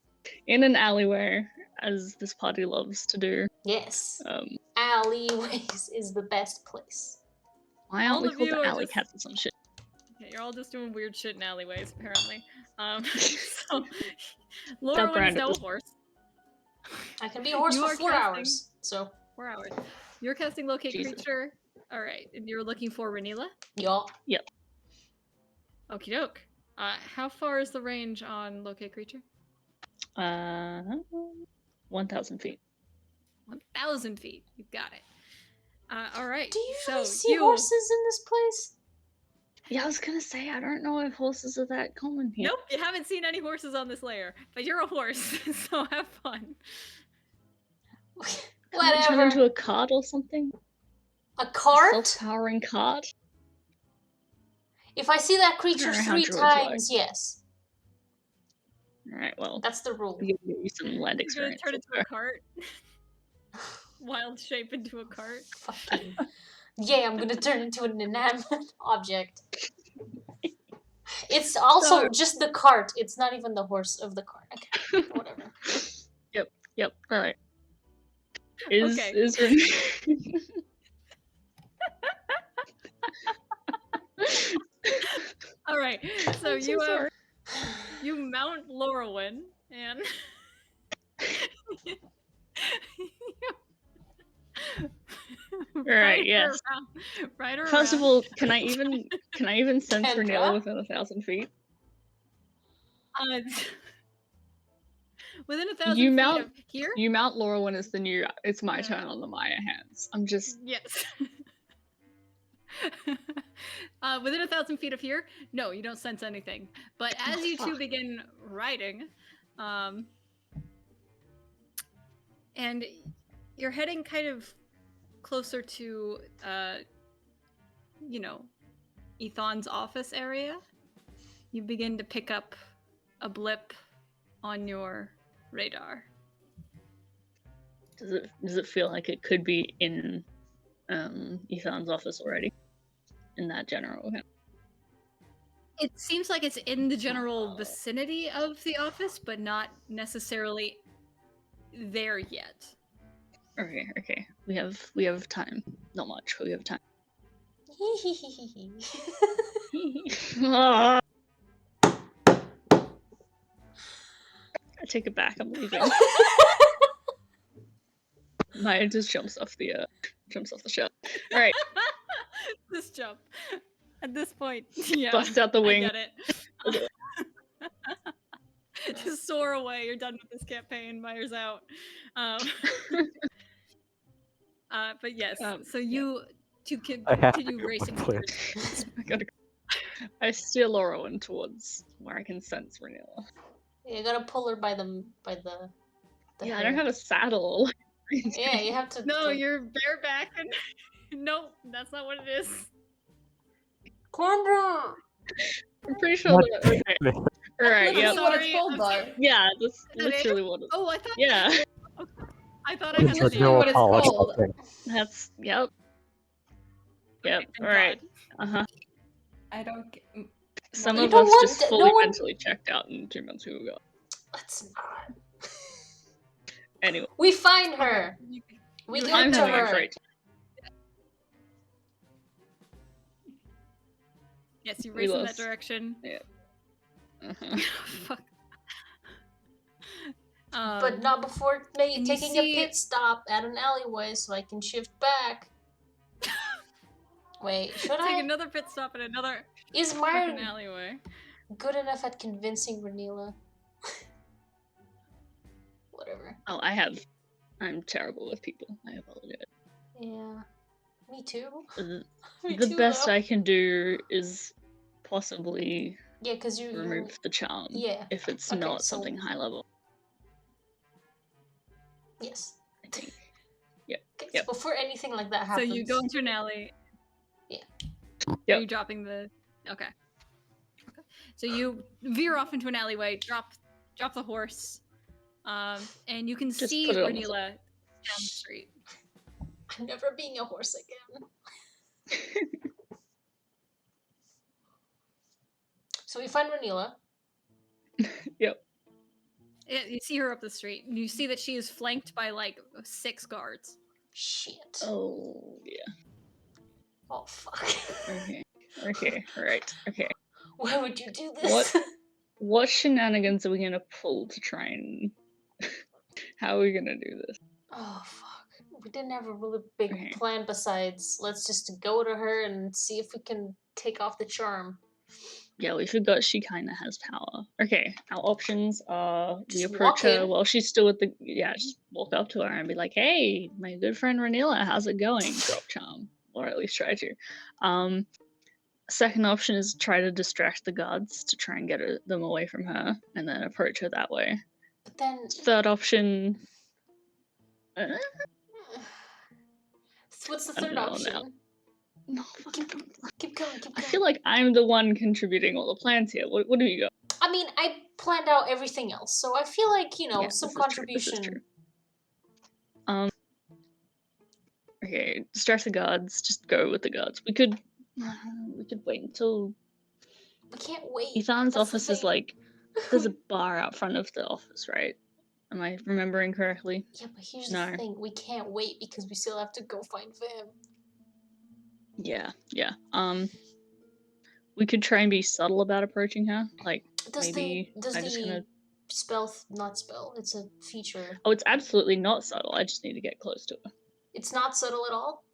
[SPEAKER 5] In an alleyway, as this party loves to do.
[SPEAKER 4] Yes.
[SPEAKER 5] Um,
[SPEAKER 4] Alleyways is the best place.
[SPEAKER 5] why aren't
[SPEAKER 1] All
[SPEAKER 5] we
[SPEAKER 1] of
[SPEAKER 5] called
[SPEAKER 1] you
[SPEAKER 5] the
[SPEAKER 1] are
[SPEAKER 5] alley
[SPEAKER 1] just-
[SPEAKER 5] cats or some shit?
[SPEAKER 1] Yeah, you're all just doing weird shit in alleyways, apparently. So Laura
[SPEAKER 5] brand
[SPEAKER 1] is now a
[SPEAKER 5] is-
[SPEAKER 1] horse.
[SPEAKER 4] I can be a horse
[SPEAKER 1] You
[SPEAKER 4] for
[SPEAKER 1] are
[SPEAKER 4] 4
[SPEAKER 1] casting-
[SPEAKER 4] hours. So
[SPEAKER 1] 4 hours. You're casting locate
[SPEAKER 5] Jesus.
[SPEAKER 1] creature. All right, and you're looking for Ren'ila.
[SPEAKER 4] y'all.
[SPEAKER 1] Okie doke. How far is the range on locate creature?
[SPEAKER 5] 1,000 feet.
[SPEAKER 1] 1,000 feet. You got it. All right.
[SPEAKER 4] Do you
[SPEAKER 1] so
[SPEAKER 4] usually see horses in this place?
[SPEAKER 5] Yeah, I was gonna say, I don't know if horses are that common here.
[SPEAKER 1] Nope, you haven't seen any horses on this layer, but you're a horse, so have fun.
[SPEAKER 5] Can I turn
[SPEAKER 4] Whatever.
[SPEAKER 5] into a cart or something?
[SPEAKER 4] A cart?
[SPEAKER 5] Self-powering cart?
[SPEAKER 4] If I see that creature
[SPEAKER 5] know how
[SPEAKER 4] 3
[SPEAKER 5] druids work.
[SPEAKER 4] times, yes.
[SPEAKER 5] Alright, well,
[SPEAKER 4] That's the rule.
[SPEAKER 5] we'll give you some land
[SPEAKER 1] You're gonna
[SPEAKER 5] experience.
[SPEAKER 1] turn into
[SPEAKER 5] there.
[SPEAKER 1] a cart. Wild shape into a cart.
[SPEAKER 4] Fucking. Yeah, I'm gonna turn into an inanimate object. It's also
[SPEAKER 1] So-
[SPEAKER 4] just the cart. It's not even the horse of the cart. Okay, whatever.
[SPEAKER 5] Yep, alright. Is
[SPEAKER 1] Okay. All right. So
[SPEAKER 5] I'm so
[SPEAKER 1] you
[SPEAKER 5] sorry.
[SPEAKER 1] you mount Laurelwyn and
[SPEAKER 5] Right,
[SPEAKER 1] ride
[SPEAKER 5] yes.
[SPEAKER 1] her around- ride her
[SPEAKER 5] First of
[SPEAKER 1] around.
[SPEAKER 5] all, can I even sense
[SPEAKER 4] Kendra?
[SPEAKER 5] Ren'ila within 1,000 feet?
[SPEAKER 1] Uh, within 1,000
[SPEAKER 5] You
[SPEAKER 1] feet
[SPEAKER 5] mount-
[SPEAKER 1] of here.
[SPEAKER 5] You mount Laura when it's it's my turn on the Maiyr hands. I'm just
[SPEAKER 1] Yes. Within 1,000 feet of here, no, you don't sense anything. But as you two
[SPEAKER 5] fuck.
[SPEAKER 1] begin riding, and you're heading kind of closer to, Ethon's office area, you begin to pick up a blip on your radar.
[SPEAKER 5] does it feel like it could be in Ethan's office already? In that general
[SPEAKER 1] It seems like it's in the general vicinity of the office, but not necessarily there yet.
[SPEAKER 5] Okay. We have time. Not much, but we have time. Ah. I take it back, I'm leaving. Maiyr just jumps off the shot. Alright,
[SPEAKER 1] This jump. At this point, yeah.
[SPEAKER 5] bust out the
[SPEAKER 1] I
[SPEAKER 5] wing.
[SPEAKER 1] get it. Just soar away. You're done with this campaign. Maiyer's out. But yes, so you to
[SPEAKER 2] I have to
[SPEAKER 1] continue
[SPEAKER 2] go
[SPEAKER 1] racing.
[SPEAKER 2] clear.
[SPEAKER 5] I gotta go. I steer Laura in towards where I can sense Ren'ila.
[SPEAKER 4] You gotta pull her by the
[SPEAKER 5] Yeah, I
[SPEAKER 4] hair.
[SPEAKER 5] don't have a saddle.
[SPEAKER 4] Yeah, you have to.
[SPEAKER 1] No, you're bareback and no, that's not what it is.
[SPEAKER 4] Kendra!
[SPEAKER 5] I'm pretty sure
[SPEAKER 2] God
[SPEAKER 5] that. Okay.
[SPEAKER 2] damn it.
[SPEAKER 5] Alright,
[SPEAKER 6] That's
[SPEAKER 5] yep.
[SPEAKER 6] what
[SPEAKER 1] Sorry,
[SPEAKER 6] it's called,
[SPEAKER 1] I'm
[SPEAKER 6] though.
[SPEAKER 1] sorry.
[SPEAKER 5] Yeah, that's
[SPEAKER 1] Is that it?
[SPEAKER 5] literally what it
[SPEAKER 1] Oh, I thought.
[SPEAKER 5] Yeah,
[SPEAKER 1] I thought I had
[SPEAKER 2] It's
[SPEAKER 1] the
[SPEAKER 2] a
[SPEAKER 6] literally
[SPEAKER 1] name.
[SPEAKER 2] no
[SPEAKER 6] what it's
[SPEAKER 2] apology
[SPEAKER 6] called.
[SPEAKER 2] thing.
[SPEAKER 5] that's. Yep. Yep,
[SPEAKER 1] Thank
[SPEAKER 5] alright.
[SPEAKER 1] God.
[SPEAKER 5] Uh huh.
[SPEAKER 6] I don't get.
[SPEAKER 5] Some
[SPEAKER 6] You
[SPEAKER 5] of
[SPEAKER 4] don't
[SPEAKER 5] us
[SPEAKER 4] want
[SPEAKER 5] just
[SPEAKER 4] to-
[SPEAKER 5] fully
[SPEAKER 4] no one-
[SPEAKER 5] mentally checked out in 2 months ago.
[SPEAKER 4] Let's not.
[SPEAKER 5] Anyway,
[SPEAKER 4] We find her. We
[SPEAKER 1] You
[SPEAKER 4] get
[SPEAKER 5] I'm
[SPEAKER 4] to
[SPEAKER 5] having a
[SPEAKER 4] her.
[SPEAKER 5] great
[SPEAKER 1] Yes, you
[SPEAKER 5] We
[SPEAKER 1] race in that
[SPEAKER 5] lost.
[SPEAKER 1] direction.
[SPEAKER 5] time. Uh-huh.
[SPEAKER 1] Fuck.
[SPEAKER 4] But not before
[SPEAKER 1] and you
[SPEAKER 4] taking
[SPEAKER 1] see-
[SPEAKER 4] a pit stop at an alleyway so I can shift back. Wait, should
[SPEAKER 1] take
[SPEAKER 4] I?
[SPEAKER 1] another pit stop in another
[SPEAKER 4] Is
[SPEAKER 1] fucking
[SPEAKER 4] Maiyr
[SPEAKER 1] alleyway.
[SPEAKER 4] good enough at convincing Ren'ila? Whatever.
[SPEAKER 5] Oh, I'm terrible with people. I apologize.
[SPEAKER 4] Yeah. Me too.
[SPEAKER 5] The,
[SPEAKER 4] Me
[SPEAKER 5] the
[SPEAKER 4] too,
[SPEAKER 5] best
[SPEAKER 4] though.
[SPEAKER 5] I can do is possibly
[SPEAKER 4] Yeah, because you
[SPEAKER 5] remove the charm
[SPEAKER 4] Yeah.
[SPEAKER 5] if it's
[SPEAKER 4] Okay,
[SPEAKER 5] not
[SPEAKER 4] so-
[SPEAKER 5] something high level.
[SPEAKER 4] Yes.
[SPEAKER 5] I think.
[SPEAKER 4] Okay,
[SPEAKER 5] Yep.
[SPEAKER 4] so before anything like that
[SPEAKER 1] So
[SPEAKER 4] happens.
[SPEAKER 1] you go into an alley.
[SPEAKER 4] Yeah.
[SPEAKER 1] Are
[SPEAKER 5] Yep.
[SPEAKER 1] you dropping the? Okay. So you veer off into an alleyway, drop the horse, and you can
[SPEAKER 5] Just
[SPEAKER 1] see
[SPEAKER 5] put it on the
[SPEAKER 1] Ren'ila down the street.
[SPEAKER 4] I'm never being a horse again. So we find Ren'ila.
[SPEAKER 5] Yep.
[SPEAKER 1] You see her up the street. And you see that she is flanked by like 6 guards.
[SPEAKER 4] Shit.
[SPEAKER 5] Oh yeah.
[SPEAKER 4] Oh fuck.
[SPEAKER 5] Okay. Okay, right. Okay.
[SPEAKER 4] Why would you do this?
[SPEAKER 5] What shenanigans are we gonna pull to try and... How are we gonna do this?
[SPEAKER 4] Oh fuck. We didn't have a really big
[SPEAKER 5] Okay.
[SPEAKER 4] plan besides let's just go to her and see if we can take off the charm.
[SPEAKER 5] Yeah, we forgot she kind of has power. Okay, our options are we
[SPEAKER 4] Just
[SPEAKER 5] approach
[SPEAKER 4] walk
[SPEAKER 5] her
[SPEAKER 4] in.
[SPEAKER 5] while she's still at the... Yeah, just walk up to her and be like, hey, my good friend Ren'ila, how's it going? Drop charm. Or at least try to. Second option is try to distract the guards to try and get them away from her, and then approach her that way.
[SPEAKER 4] But then
[SPEAKER 5] Third option...
[SPEAKER 4] so what's the
[SPEAKER 5] I don't
[SPEAKER 4] third
[SPEAKER 5] know
[SPEAKER 4] option?
[SPEAKER 5] now. No, fucking don't.
[SPEAKER 4] Keep going, keep
[SPEAKER 5] I
[SPEAKER 4] going.
[SPEAKER 5] feel like I'm the one contributing all the plans here. What do you got?
[SPEAKER 4] I mean, I planned out everything else, so I feel like, you know,
[SPEAKER 5] Yeah,
[SPEAKER 4] some
[SPEAKER 5] this is true,
[SPEAKER 4] contribution.
[SPEAKER 5] this is true. Okay, distract the guards. Just go with the guards. We could wait until
[SPEAKER 4] We can't wait.
[SPEAKER 5] Ethan's
[SPEAKER 4] That's the
[SPEAKER 5] office is
[SPEAKER 4] thing.
[SPEAKER 5] like there's a bar out front of the office, right? Am I remembering correctly?
[SPEAKER 4] Yeah, but here's
[SPEAKER 5] No.
[SPEAKER 4] the thing. We can't wait because we still have to go find Vim.
[SPEAKER 5] Yeah. We could try and be subtle about approaching her. Like
[SPEAKER 4] Does
[SPEAKER 5] maybe
[SPEAKER 4] the
[SPEAKER 5] I'm just gonna...
[SPEAKER 4] spell not spell? It's a feature.
[SPEAKER 5] Oh, it's absolutely not subtle. I just need to get close to her.
[SPEAKER 4] It's not subtle at all.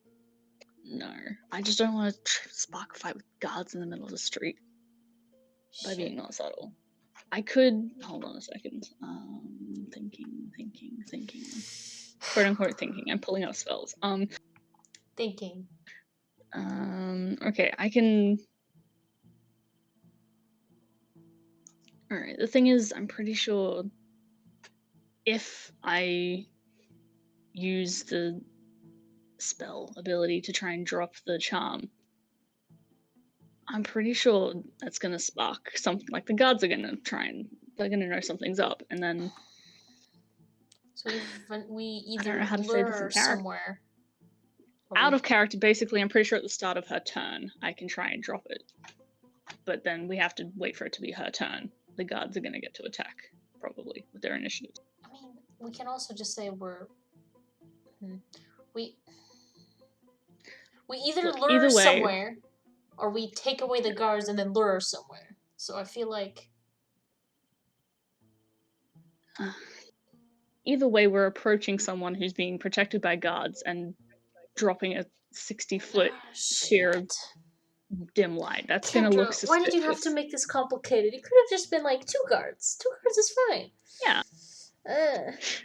[SPEAKER 5] No, I just don't want to spark a fight with guards in the middle of the street by
[SPEAKER 4] Shit.
[SPEAKER 5] being not subtle. I could... Hold on a second. Thinking. Quote unquote thinking. I'm pulling out spells.
[SPEAKER 4] Thinking.
[SPEAKER 5] Okay, I can... Alright, the thing is, I'm pretty sure if I use the spell ability to try and drop the charm, I'm pretty sure that's gonna spark something. Like, the guards are gonna they're gonna know something's up, and then...
[SPEAKER 4] So we
[SPEAKER 5] I don't
[SPEAKER 4] either
[SPEAKER 5] know how to say
[SPEAKER 4] lure
[SPEAKER 5] this in
[SPEAKER 4] her
[SPEAKER 5] character.
[SPEAKER 4] somewhere. or
[SPEAKER 5] Out
[SPEAKER 4] we-
[SPEAKER 5] of character, basically, I'm pretty sure at the start of her turn, I can try and drop it. But then we have to wait for it to be her turn. The guards are gonna get to attack, probably, with their initiative.
[SPEAKER 4] I mean, we can also just say we either
[SPEAKER 5] Look,
[SPEAKER 4] lure
[SPEAKER 5] either
[SPEAKER 4] her
[SPEAKER 5] way-
[SPEAKER 4] somewhere, or we take away the guards and then lure her somewhere. So I feel like
[SPEAKER 5] Either way, we're approaching someone who's being protected by guards and dropping a 60-foot sphere of dim light. That's gonna look
[SPEAKER 4] Kendra,
[SPEAKER 5] suspicious.
[SPEAKER 4] why did you have to make this complicated? It could have just been like 2 guards. 2 guards is fine.
[SPEAKER 5] Yeah.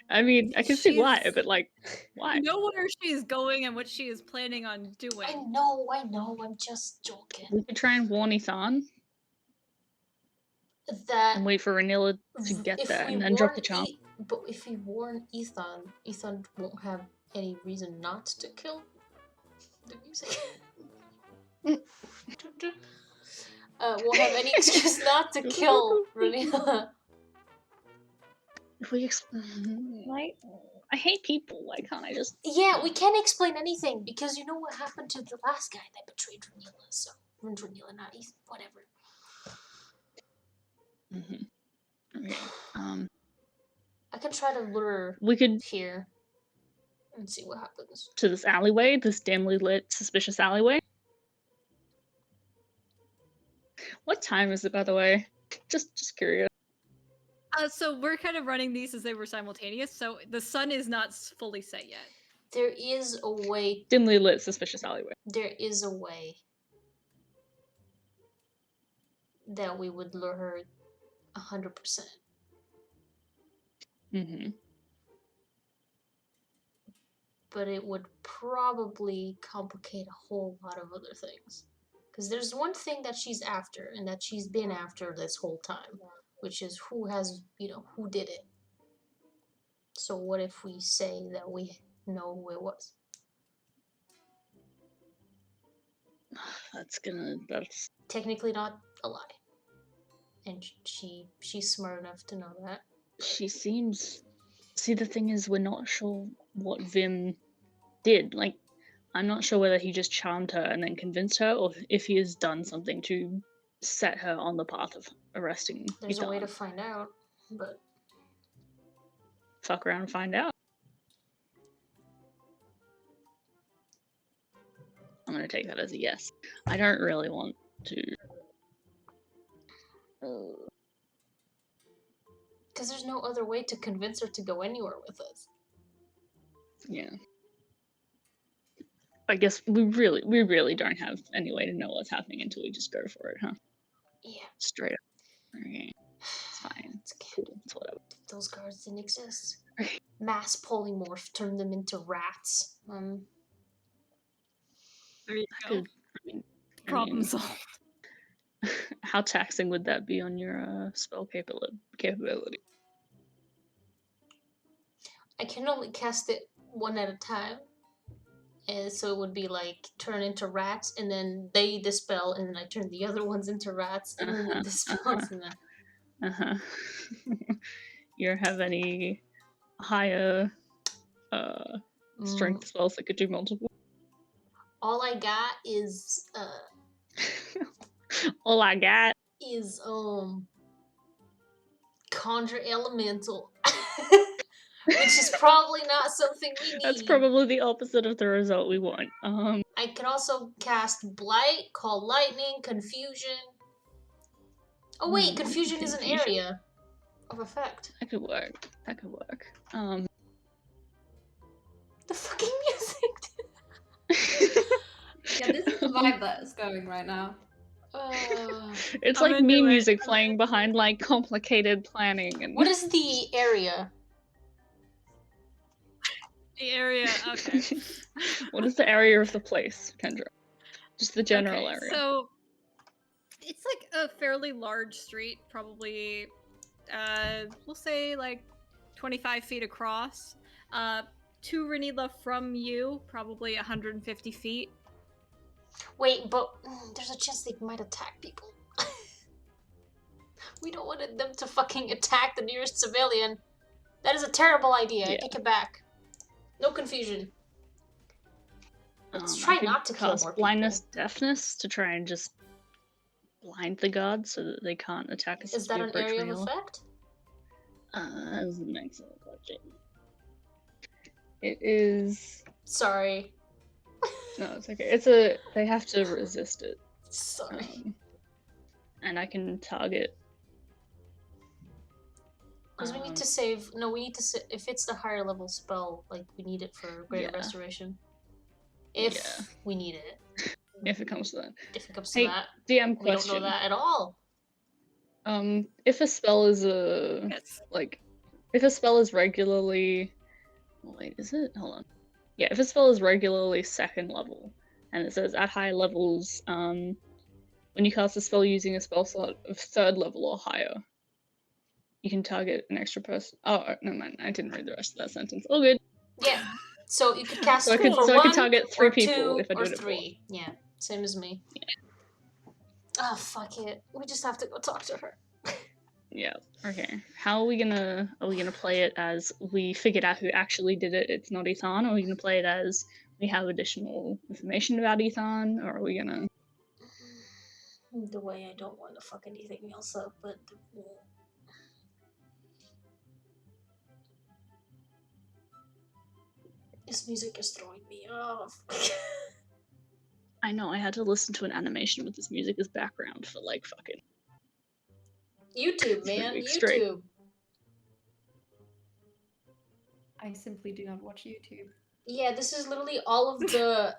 [SPEAKER 5] I mean, I can see why,
[SPEAKER 1] She's-
[SPEAKER 5] but like, why?
[SPEAKER 1] You know where she is going and what she is planning on
[SPEAKER 4] I
[SPEAKER 1] doing.
[SPEAKER 4] know, I'm just joking.
[SPEAKER 5] We could try and warn Ethan
[SPEAKER 4] That
[SPEAKER 5] and wait for Ren'ila to get
[SPEAKER 4] if
[SPEAKER 5] there
[SPEAKER 4] we
[SPEAKER 5] and then drop the
[SPEAKER 4] warn
[SPEAKER 5] charm.
[SPEAKER 4] but if we warn Ethan won't have any reason not to kill the music. Won't have any excuse not to kill Ren'ila.
[SPEAKER 5] If we I hate people. Why can't I just...
[SPEAKER 4] Yeah, we can't explain anything because you know what happened to the last guy that betrayed Ren'ila. So Ren'ila, not Ethan, whatever.
[SPEAKER 5] Okay.
[SPEAKER 4] I can try to lure
[SPEAKER 5] We could
[SPEAKER 4] here and see what happens.
[SPEAKER 5] to this alleyway, this dimly lit, suspicious alleyway. What time is it, by the way? Just curious.
[SPEAKER 1] So we're kind of running these as they were simultaneous, so the sun is not fully set yet.
[SPEAKER 4] There is a way.
[SPEAKER 5] Dimly lit, suspicious alleyway.
[SPEAKER 4] There is a way that we would lure her 100%. But it would probably complicate a whole lot of other things. Because there's one thing that she's after, and that she's been after this whole time, which is who did it. So what if we say that we know who it was?
[SPEAKER 5] That's
[SPEAKER 4] Technically not a lie. And she's smart enough to know that.
[SPEAKER 5] she seems... See, the thing is, we're not sure what Vim did. Like, I'm not sure whether he just charmed her and then convinced her, or if he has done something to set her on the path of arresting
[SPEAKER 4] There's
[SPEAKER 5] Ethan.
[SPEAKER 4] a way to find out, but
[SPEAKER 5] Fuck around and find out. I'm gonna take that as a yes. I don't really want to.
[SPEAKER 4] Because there's no other way to convince her to go anywhere with us.
[SPEAKER 5] Yeah. I guess we really don't have any way to know what's happening until we just go for it, huh?
[SPEAKER 4] Yeah.
[SPEAKER 5] Straight up. Okay. It's fine.
[SPEAKER 4] It's
[SPEAKER 5] Cool. It's whatever.
[SPEAKER 4] Those guards didn't exist. Mass polymorph turned them into rats.
[SPEAKER 1] There you
[SPEAKER 5] I
[SPEAKER 1] go.
[SPEAKER 5] could.
[SPEAKER 1] Problem solved.
[SPEAKER 5] How taxing would that be on your spell capability?
[SPEAKER 4] I can only cast it one at a time. And so it would be like turn into rats, and then they dispel, and then I turn the other ones into rats, and then it dispels, and then...
[SPEAKER 5] You have any higher strength spells that could do multiple?
[SPEAKER 4] All I got is
[SPEAKER 5] All I got
[SPEAKER 4] is conjure elemental. Which is probably not something we need.
[SPEAKER 5] That's probably the opposite of the result we want.
[SPEAKER 4] I can also cast Blight, Call Lightning, Confusion. Oh wait, Confusion is an area of effect.
[SPEAKER 5] That could work. That could work.
[SPEAKER 4] The fucking music!
[SPEAKER 6] Yeah, this is the vibe that is going right now.
[SPEAKER 5] It's
[SPEAKER 1] I'm
[SPEAKER 5] like
[SPEAKER 1] into
[SPEAKER 5] me
[SPEAKER 1] it.
[SPEAKER 5] music playing behind like complicated planning and
[SPEAKER 4] What is the area?
[SPEAKER 1] The area, okay.
[SPEAKER 5] What is the area of the place, Kendra? Just the general
[SPEAKER 1] Okay,
[SPEAKER 5] area.
[SPEAKER 1] So it's like a fairly large street, probably we'll say like 25 feet across. To Ren'ila from you, probably 150 feet.
[SPEAKER 4] Wait, but there's a chance they might attack people. We don't want them to fucking attack the nearest civilian. That is a terrible idea. I take it back. No confusion. Let's try not to kill more
[SPEAKER 5] blindness,
[SPEAKER 4] people.
[SPEAKER 5] deafness to try and just blind the gods so that they can't attack us.
[SPEAKER 4] Is that an area of effect?
[SPEAKER 5] That's an excellent question. It is.
[SPEAKER 4] Sorry.
[SPEAKER 5] No, it's okay. They have to resist it.
[SPEAKER 4] Sorry.
[SPEAKER 5] And I can target.
[SPEAKER 4] Because we need to save. No, we need to. If it's the higher level spell, like we need it for greater restoration. If we need it.
[SPEAKER 5] If it comes to that.
[SPEAKER 4] If it comes to that.
[SPEAKER 5] DM question.
[SPEAKER 4] We don't know that at all.
[SPEAKER 5] If a spell is if a spell is regularly. Wait, is it? Hold on. Yeah, if a spell is regularly 2nd level, and it says at high levels, when you cast a spell using a spell slot of 3rd level or higher, you can target an extra person. Oh, no man, I didn't read the rest of that sentence. All good.
[SPEAKER 4] Yeah. So you could cast
[SPEAKER 5] I can target 3 people if I do it.
[SPEAKER 4] 3. Yeah, same as me.
[SPEAKER 5] Yeah.
[SPEAKER 4] Oh fuck it. We just have to go talk to her.
[SPEAKER 5] Yeah. Okay. How are we gonna play it as we figured out who actually did it? It's not Ethan, or are we gonna play it as we have additional information about Ethan, or are we gonna?
[SPEAKER 4] The way I don't want to fuck anything else up, but. This music is throwing me off.
[SPEAKER 5] I know. I had to listen to an animation with this music as background for like fucking.
[SPEAKER 4] YouTube, man, YouTube.
[SPEAKER 6] I simply do not watch YouTube.
[SPEAKER 4] Yeah, this is literally all of the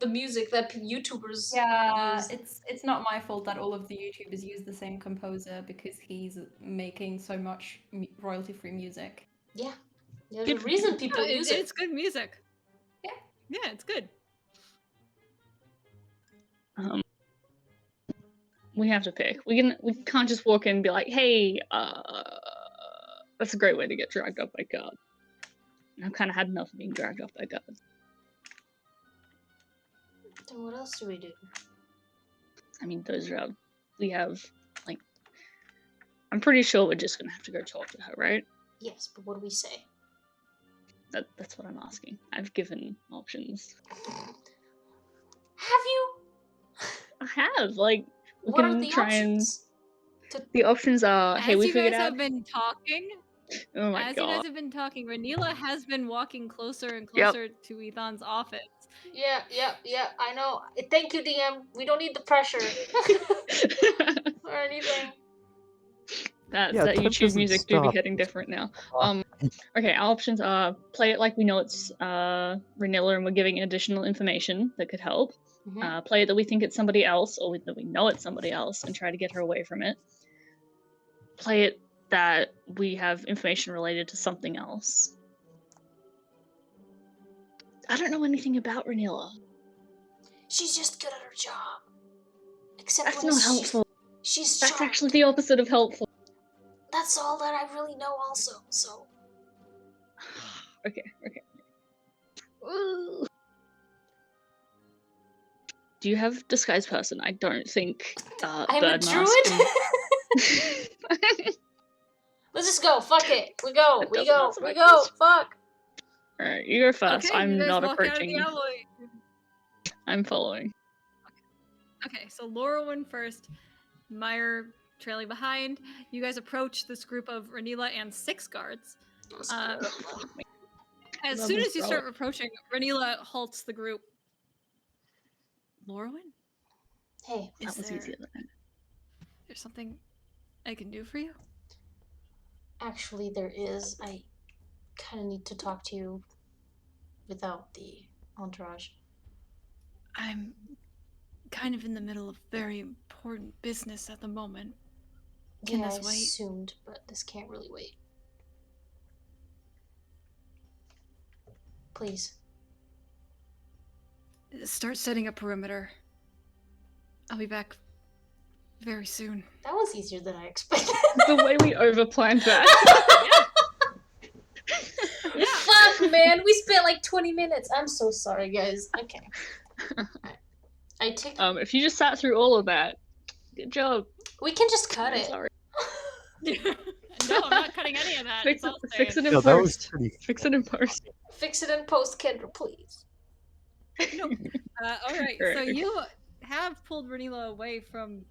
[SPEAKER 4] music that YouTubers use.
[SPEAKER 6] It's not my fault that all of the YouTubers use the same composer because he's making so much royalty-free music.
[SPEAKER 4] Yeah. There's a reason people use it.
[SPEAKER 1] It's good music.
[SPEAKER 6] Yeah.
[SPEAKER 1] Yeah, it's good.
[SPEAKER 5] We have to pick. We can't just walk in and be like, hey, that's a great way to get dragged up by God. I've kind of had enough of being dragged up by God.
[SPEAKER 4] Then what else do we do?
[SPEAKER 5] I mean, we have, like, I'm pretty sure we're just gonna have to go talk to her, right?
[SPEAKER 4] Yes, but what do we say?
[SPEAKER 5] That's what I'm asking. I've given options.
[SPEAKER 4] Have you?
[SPEAKER 5] I have, like, we
[SPEAKER 4] what
[SPEAKER 5] can
[SPEAKER 4] are the
[SPEAKER 5] try
[SPEAKER 4] options?
[SPEAKER 5] and... The options are, hey, we figured out...
[SPEAKER 1] As you guys have been talking,
[SPEAKER 5] Oh my
[SPEAKER 1] As you guys
[SPEAKER 5] god.
[SPEAKER 1] have been talking, Ren'ila has been walking closer and
[SPEAKER 5] Yep.
[SPEAKER 1] closer to Ethan's office.
[SPEAKER 4] Yeah, I know. Thank you, DM. We don't need the pressure or anything.
[SPEAKER 5] that
[SPEAKER 2] Yeah,
[SPEAKER 5] that
[SPEAKER 2] temp
[SPEAKER 5] YouTube
[SPEAKER 2] doesn't
[SPEAKER 5] music do be
[SPEAKER 2] stop.
[SPEAKER 5] hitting different now. Okay, our options are play it like we know it's Ren'ila and we're giving additional information that could help.
[SPEAKER 4] Mhm.
[SPEAKER 5] Play it that we think it's somebody else or that we know it's somebody else and try to get her away from it. Play it that we have information related to something else. I don't know anything about Ren'ila.
[SPEAKER 4] She's just good at her job. Except
[SPEAKER 5] That's
[SPEAKER 4] when
[SPEAKER 5] not helpful.
[SPEAKER 4] she's
[SPEAKER 5] That's
[SPEAKER 4] charmed.
[SPEAKER 5] actually the opposite of helpful.
[SPEAKER 4] That's all that I really know also, so...
[SPEAKER 5] Okay. Ooh. Do you have disguise person? I don't think
[SPEAKER 4] I'm a
[SPEAKER 5] Bird
[SPEAKER 4] druid?
[SPEAKER 5] Mask.
[SPEAKER 4] Let's just go, fuck it. We go,
[SPEAKER 5] That
[SPEAKER 4] we
[SPEAKER 5] doesn't
[SPEAKER 4] go,
[SPEAKER 5] answer my
[SPEAKER 4] we go, fuck!
[SPEAKER 5] Alright, you go first.
[SPEAKER 1] Okay, you
[SPEAKER 5] I'm
[SPEAKER 1] guys
[SPEAKER 5] not
[SPEAKER 1] walk
[SPEAKER 5] approaching.
[SPEAKER 1] out of the alleyway.
[SPEAKER 5] I'm following.
[SPEAKER 1] Okay, so Laura went first, Maiyr trailing behind. You guys approach this group of Ren'ila and 6 guards. As
[SPEAKER 5] Love
[SPEAKER 1] soon
[SPEAKER 5] this
[SPEAKER 1] as you start approaching, Ren'ila halts the group. Lorwyn,
[SPEAKER 4] Hey,
[SPEAKER 5] That was easier than
[SPEAKER 1] there's something I can do for you?
[SPEAKER 4] actually there is. I kind of need to talk to you without the entourage.
[SPEAKER 1] I'm kind of in the middle of very important business at the moment. Can
[SPEAKER 4] Yeah,
[SPEAKER 1] this
[SPEAKER 4] I
[SPEAKER 1] wait?
[SPEAKER 4] assumed, but this can't really wait. Please.
[SPEAKER 1] Start setting a perimeter. I'll be back very soon.
[SPEAKER 4] That was easier than I expected.
[SPEAKER 5] the way we overplanned that.
[SPEAKER 1] Yeah.
[SPEAKER 4] Fuck, man. We spent like 20 minutes. I'm so sorry, guys. Okay. I take...
[SPEAKER 5] If you just sat through all of that, good job.
[SPEAKER 4] We can just cut
[SPEAKER 5] I'm
[SPEAKER 4] it.
[SPEAKER 5] sorry.
[SPEAKER 1] No, I'm not cutting any of that.
[SPEAKER 5] Fix
[SPEAKER 1] It's all
[SPEAKER 5] it
[SPEAKER 1] staying.
[SPEAKER 5] in
[SPEAKER 2] No, that was
[SPEAKER 5] post.
[SPEAKER 2] pretty.
[SPEAKER 5] Fix it in post.
[SPEAKER 4] Fix it in post, Kendra, please.
[SPEAKER 1] Nope. All right, so
[SPEAKER 5] Right.
[SPEAKER 1] you have pulled Ren'ila away from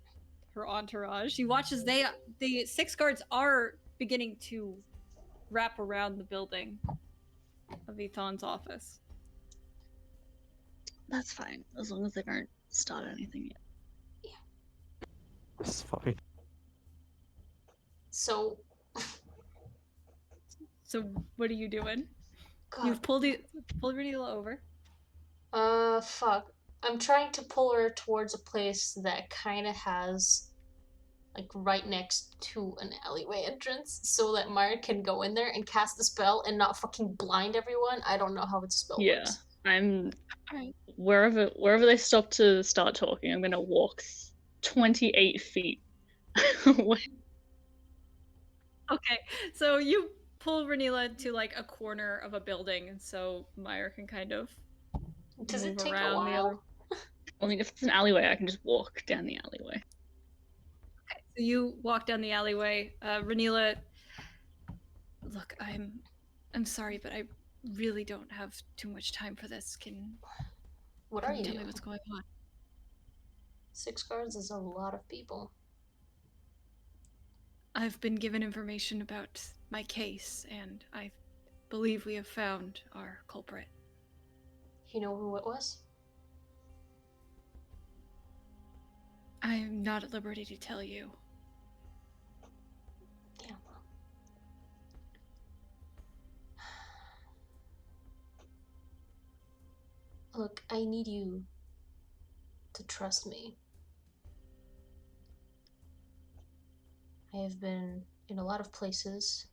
[SPEAKER 1] her entourage. You watch as the 6 guards are beginning to wrap around the building of Ethan's office.
[SPEAKER 5] That's fine, as long as they don't start anything yet.
[SPEAKER 2] It's fine.
[SPEAKER 4] So...
[SPEAKER 1] So what are you doing?
[SPEAKER 4] God.
[SPEAKER 1] You've pulled Ren'ila over.
[SPEAKER 4] Fuck. I'm trying to pull her towards a place that kind of has, like, right next to an alleyway entrance, so that Maiyr can go in there and cast the spell and not fucking blind everyone. I don't know how its spell
[SPEAKER 5] Yeah,
[SPEAKER 4] works.
[SPEAKER 5] I'm
[SPEAKER 1] Alright.
[SPEAKER 5] wherever they stop to start talking. I'm gonna walk 28 feet away.
[SPEAKER 1] Okay, so you pull Ren'ila to like a corner of a building, so Maiyr can kind of
[SPEAKER 4] Does it
[SPEAKER 1] move
[SPEAKER 4] take a
[SPEAKER 1] around the other.
[SPEAKER 4] while?
[SPEAKER 5] I mean, if it's an alleyway, I can just walk down the alleyway.
[SPEAKER 1] Okay, so you walk down the alleyway. Ren'ila, look, I'm sorry, but I really don't have too much time for this. Can
[SPEAKER 4] What are you
[SPEAKER 1] tell me
[SPEAKER 4] doing?
[SPEAKER 1] what's going on?
[SPEAKER 4] 6 guards is a lot of people.
[SPEAKER 1] I've been given information about my case, and I believe we have found our culprit.
[SPEAKER 4] You know who it was?
[SPEAKER 1] I'm not at liberty to tell you.
[SPEAKER 4] Yeah. Look, I need you to trust me. I have been in a lot of places.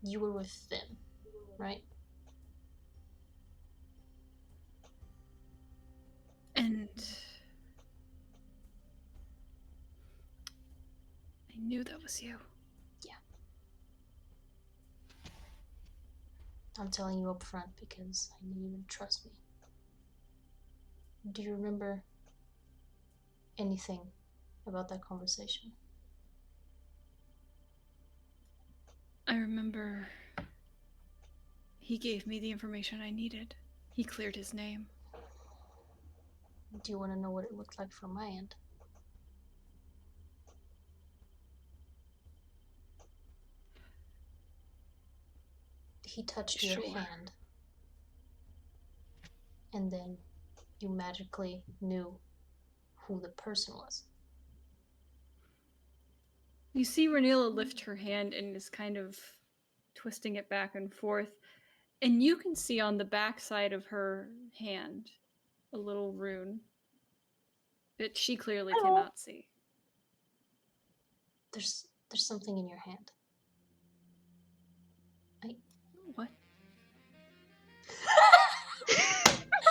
[SPEAKER 4] You were with them, right?
[SPEAKER 1] And I knew that was you.
[SPEAKER 4] I'm telling you up front because I need you to trust me. Do you remember anything about that conversation?
[SPEAKER 1] I remember he gave me the information I needed. He cleared his name.
[SPEAKER 4] Do you want to know what it looked like from my end? He touched your
[SPEAKER 5] Sure.
[SPEAKER 4] hand. And then you magically knew who the person was.
[SPEAKER 1] You see Ren'ila lift her hand and is kind of twisting it back and forth. And you can see on the back side of her hand a little rune that she clearly
[SPEAKER 3] Hello.
[SPEAKER 1] cannot see.
[SPEAKER 4] There's something in your hand.
[SPEAKER 1] What?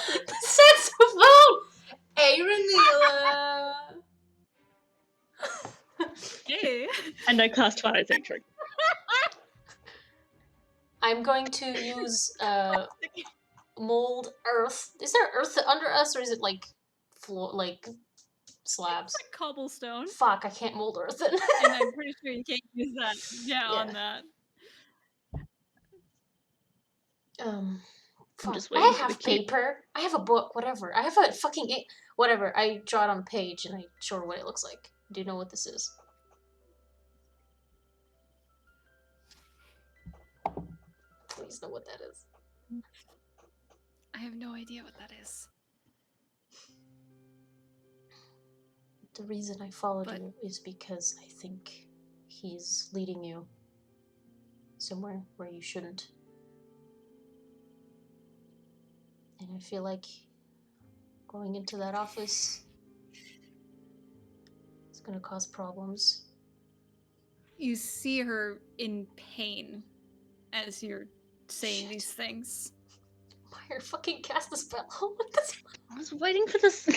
[SPEAKER 4] The saxophone! Hey, Ren'ila!
[SPEAKER 1] Hey!
[SPEAKER 5] And I cast Twilight Sanctuary.
[SPEAKER 4] I'm going to use mold earth. Is there earth under us, or is it like floor, like slabs?
[SPEAKER 1] It's like cobblestone.
[SPEAKER 4] Fuck, I can't mold earth.
[SPEAKER 1] And I'm pretty sure you can't use that. Yeah, on that.
[SPEAKER 5] I'm
[SPEAKER 4] Fuck.
[SPEAKER 5] just waiting
[SPEAKER 4] I
[SPEAKER 5] for the
[SPEAKER 4] have
[SPEAKER 5] cue.
[SPEAKER 4] paper. I have a book. Whatever. I have a fucking whatever. I draw it on a page and I show her what it looks like. Do you know what this is? Please know what that is.
[SPEAKER 1] I have no idea what that is.
[SPEAKER 4] The reason I followed
[SPEAKER 1] But-
[SPEAKER 4] you is because I think he's leading you somewhere where you shouldn't. And I feel like going into that office is gonna cause problems.
[SPEAKER 1] You see her in pain as you're saying
[SPEAKER 4] Shit.
[SPEAKER 1] these things.
[SPEAKER 4] Maiyr, fucking cast the spell. What the
[SPEAKER 5] I was waiting for this.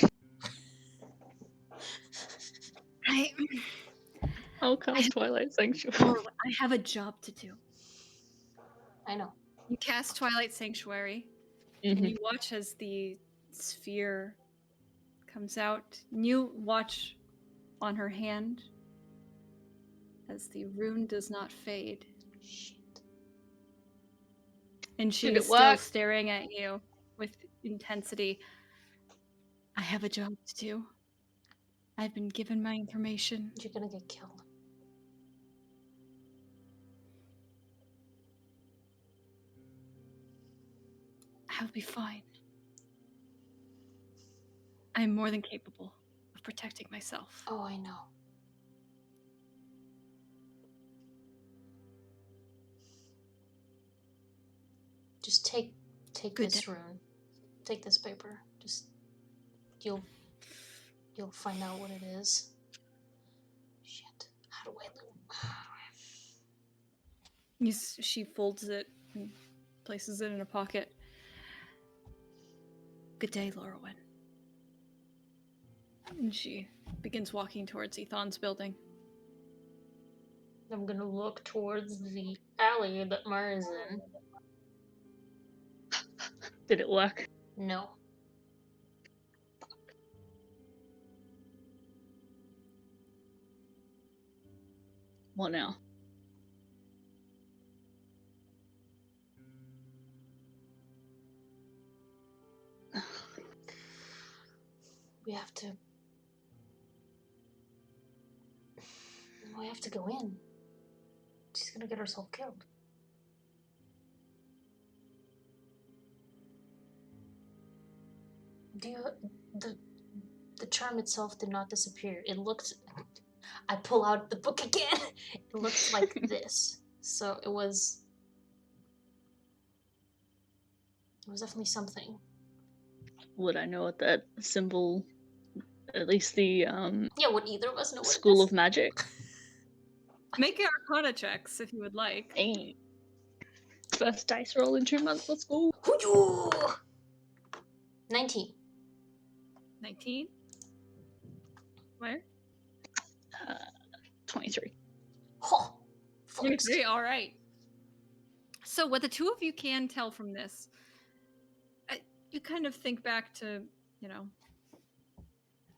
[SPEAKER 5] I'll cast Twilight Sanctuary.
[SPEAKER 1] I have a job to do.
[SPEAKER 4] I know.
[SPEAKER 1] You cast Twilight Sanctuary, and you watch as the sphere comes out. And you watch on her hand as the rune does not fade.
[SPEAKER 4] Shit.
[SPEAKER 1] And she
[SPEAKER 5] Did
[SPEAKER 1] is
[SPEAKER 5] it
[SPEAKER 1] still
[SPEAKER 5] work?
[SPEAKER 1] staring at you with intensity. I have a job to do. I've been given my information.
[SPEAKER 4] You're gonna get killed.
[SPEAKER 1] I'll be fine. I am more than capable of protecting myself.
[SPEAKER 4] Oh, I know. Just take
[SPEAKER 1] Good
[SPEAKER 4] this
[SPEAKER 1] day.
[SPEAKER 4] rune. Take this paper. Just you'll find out what it is. Shit. How do I
[SPEAKER 1] She folds it and places it in a pocket. Good day, Laurelwyn. And she begins walking towards Ethon's building.
[SPEAKER 4] I'm gonna look towards the alley that Maiyr is in.
[SPEAKER 5] Did it work?
[SPEAKER 4] No.
[SPEAKER 5] What now?
[SPEAKER 4] We have to go in. She's gonna get herself killed. The charm itself did not disappear. It looked. I pull out the book again. It looked like this. So it was definitely something.
[SPEAKER 5] Would I know what that symbol? At least the
[SPEAKER 4] Yeah, would either of us know what
[SPEAKER 5] School
[SPEAKER 4] it
[SPEAKER 5] of Magic.
[SPEAKER 1] Make Arcana checks if you would like.
[SPEAKER 5] Hey. First dice roll in 2 months. Let's go.
[SPEAKER 4] is? 19.
[SPEAKER 1] 19? Where?
[SPEAKER 5] 23.
[SPEAKER 4] Huh. Flexed.
[SPEAKER 1] 23, alright. So what the two of you can tell from this, you kind of think back to,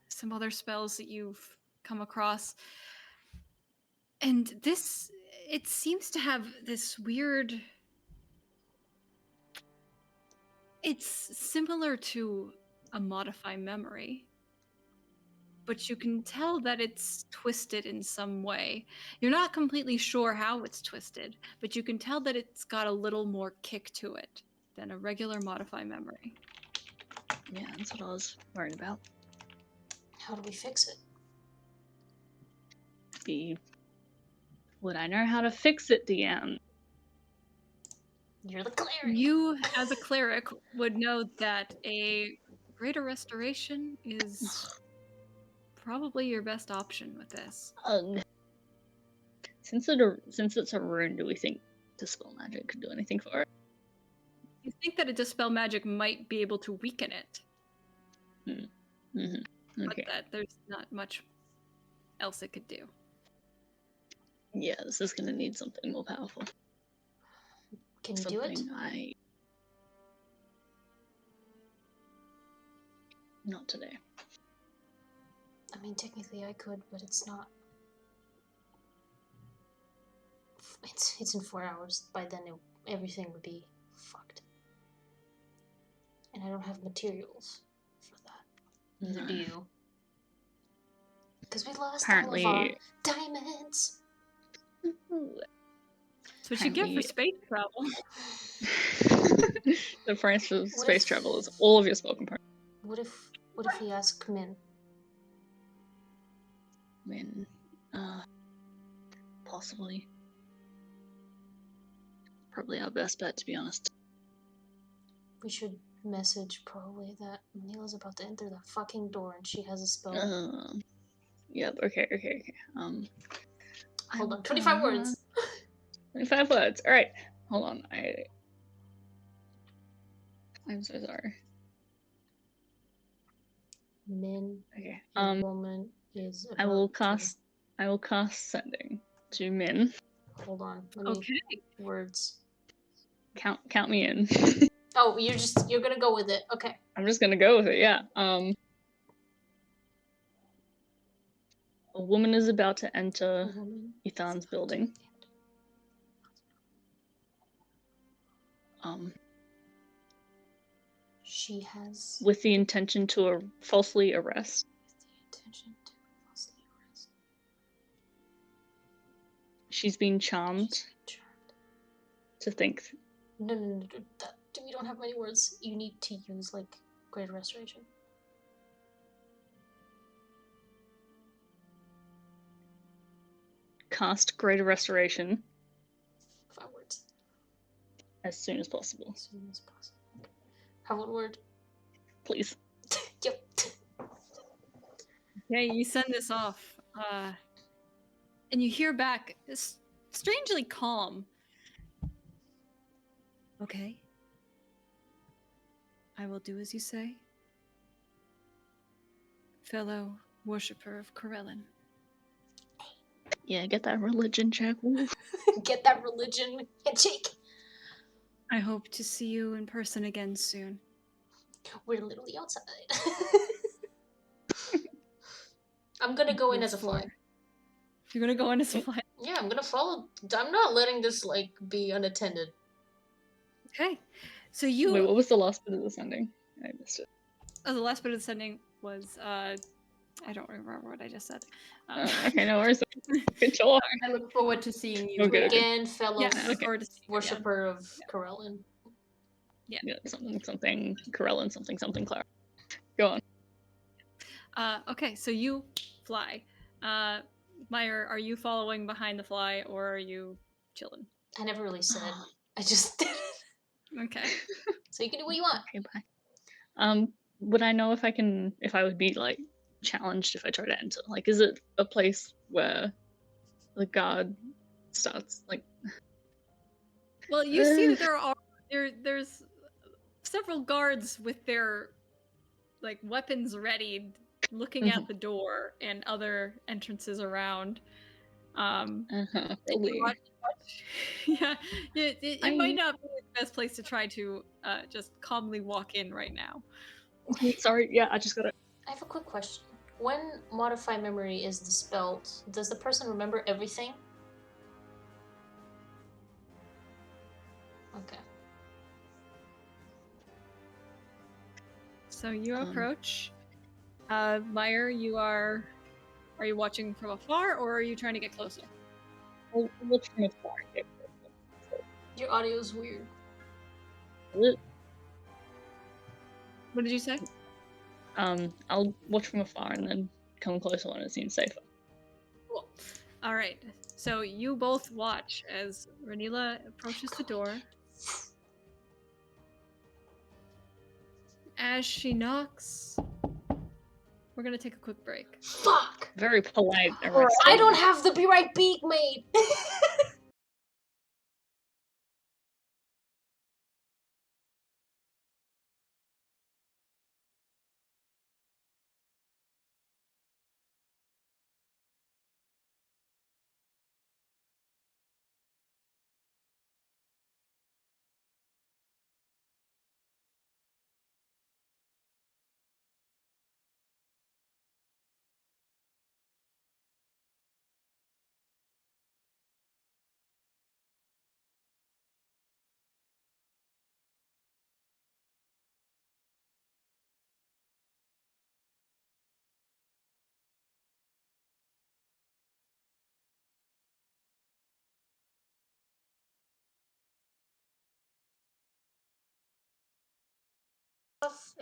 [SPEAKER 1] some other spells that you've come across. And this, it seems to have this weird... It's similar to a modify memory. But you can tell that it's twisted in some way. You're not completely sure how it's twisted, but you can tell that it's got a little more kick to it than a regular modify memory.
[SPEAKER 5] Yeah, that's what I was worried about.
[SPEAKER 4] How do we fix it?
[SPEAKER 5] Would I know how to fix it, DM?
[SPEAKER 4] You're the cleric.
[SPEAKER 1] You, as a cleric, would know that a greater restoration is probably your best option with this.
[SPEAKER 5] Since it's a rune, do we think Dispel Magic could do anything for it?
[SPEAKER 1] You think that a dispel magic might be able to weaken it,
[SPEAKER 5] Mm-hmm. Okay.
[SPEAKER 1] but that there's not much else it could do.
[SPEAKER 5] Yeah, this is gonna need something more powerful.
[SPEAKER 4] Can you do it?
[SPEAKER 5] Not today.
[SPEAKER 4] I mean, technically I could, but it's not. It's in 4 hours. By then, everything would be fucked. And I don't have materials for that. Neither do you. Because we lost
[SPEAKER 5] Apparently...
[SPEAKER 4] all of our diamonds.
[SPEAKER 1] That's what you get for space travel.
[SPEAKER 5] The price for space travel is all of your spell components.
[SPEAKER 4] What if we ask Min?
[SPEAKER 5] Min, possibly. Probably our best bet, to be honest.
[SPEAKER 4] We should message probably that Neela's about to enter that fucking door and she has a spell.
[SPEAKER 5] Yep. Okay.
[SPEAKER 4] Hold on. 25 words.
[SPEAKER 5] 25 words. All right. Hold on. I'm so sorry.
[SPEAKER 4] Min.
[SPEAKER 5] Okay.
[SPEAKER 4] Woman is.
[SPEAKER 5] I will cast sending to Min.
[SPEAKER 4] Hold on.
[SPEAKER 1] Okay.
[SPEAKER 4] Words.
[SPEAKER 5] Count me in.
[SPEAKER 4] Oh, you're gonna go with it. Okay.
[SPEAKER 5] I'm just gonna go with it. Yeah. A woman is about to enter Ethan's building.
[SPEAKER 4] She has.
[SPEAKER 5] With the intention to falsely arrest. She's been charmed to think.
[SPEAKER 4] No. We don't have many words. You need to use, like, Greater Restoration.
[SPEAKER 5] Cast Greater Restoration.
[SPEAKER 4] 5 words.
[SPEAKER 5] As soon as possible.
[SPEAKER 4] As soon as possible. Okay. Have one word.
[SPEAKER 5] Please.
[SPEAKER 4] Yep.
[SPEAKER 1] Okay, you send this off. And you hear back, strangely calm. Okay. I will do as you say. Fellow worshipper of Corellin.
[SPEAKER 5] Yeah, get that religion check.
[SPEAKER 4] Get that religion handshake.
[SPEAKER 1] I hope to see you in person again soon.
[SPEAKER 4] We're literally outside. I'm gonna go in as a fly.
[SPEAKER 1] You're gonna go in as a fly?
[SPEAKER 4] Yeah, I'm gonna follow. I'm not letting this, like, be unattended.
[SPEAKER 1] Okay. So you...
[SPEAKER 5] Wait, what was the last bit of the sending? I missed it.
[SPEAKER 1] Oh, the last bit of the sending was, I don't remember what I just said.
[SPEAKER 5] Okay, no worries. Good job.
[SPEAKER 6] I look forward to seeing you
[SPEAKER 5] Okay.
[SPEAKER 4] Again, fellow
[SPEAKER 1] forward to seeing you
[SPEAKER 4] worshipper of Corellin.
[SPEAKER 5] Yeah, something Corellin, something Clara. Go on.
[SPEAKER 1] Okay, so you fly. Maiyr, are you following behind the fly, or are you chilling?
[SPEAKER 4] I never really said. I just did it.
[SPEAKER 1] Okay.
[SPEAKER 4] So you can do what you want.
[SPEAKER 5] Okay, bye. Would I know if I would be, like, challenged if I try to enter? Like, is it a place where the guard starts, like...
[SPEAKER 1] Well, you see that there's several guards with their, like, weapons ready, looking at the door and other entrances around.
[SPEAKER 5] Probably.
[SPEAKER 1] Yeah, it might not be the best place to try to just calmly walk in right now.
[SPEAKER 5] Sorry, yeah, I just gotta...
[SPEAKER 4] I have a quick question. When Modify Memory is dispelled, does the person remember everything? Okay.
[SPEAKER 1] So you approach. Maiyr, are you watching from afar or are you trying to get closer?
[SPEAKER 5] I'll look from afar.
[SPEAKER 4] Your audio is weird.
[SPEAKER 5] Is it?
[SPEAKER 1] What did you say?
[SPEAKER 5] I'll watch from afar and then come closer when it seems safer.
[SPEAKER 1] Cool. All right. So you both watch as Ren'ila approaches the door. As she knocks, we're gonna take a quick break.
[SPEAKER 4] Fuck!
[SPEAKER 5] Very polite.
[SPEAKER 4] I don't have the be right beak made!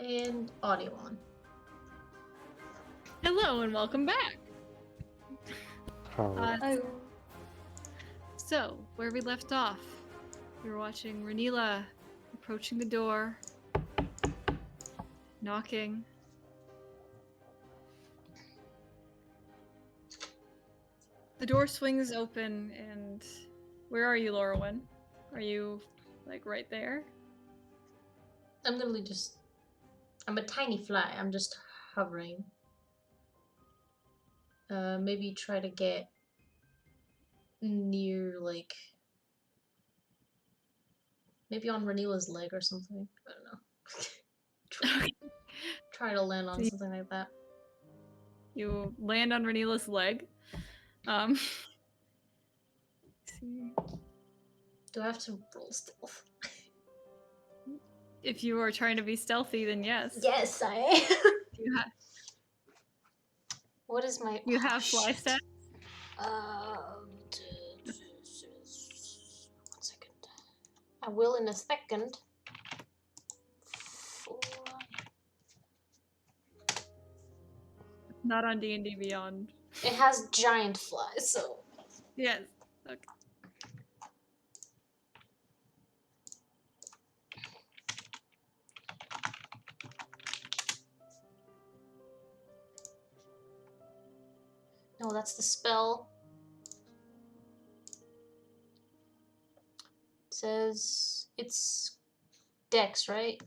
[SPEAKER 4] And audio on.
[SPEAKER 1] Hello and welcome back.
[SPEAKER 2] Oh,
[SPEAKER 1] So, where we left off, we were watching Ren'ila approaching the door, knocking. The door swings open, and where are you, Laurelwyn? Are you, like, right there?
[SPEAKER 4] I'm literally just... I'm a tiny fly. I'm just hovering. Maybe try to get near, like... Maybe on Renila's leg or something. I don't know. Try to land on something like that.
[SPEAKER 1] You land on Renila's leg. Let's see.
[SPEAKER 4] Do I have to roll stealth?
[SPEAKER 1] If you are trying to be stealthy, then yes.
[SPEAKER 4] Yes, I am. What is my...
[SPEAKER 1] You have fly stats?
[SPEAKER 4] 1 second. I will in a second. 4.
[SPEAKER 1] Not on D&D Beyond.
[SPEAKER 4] It has giant flies, so...
[SPEAKER 1] Yes. Okay.
[SPEAKER 4] No, that's the spell. It says it's Dex, right?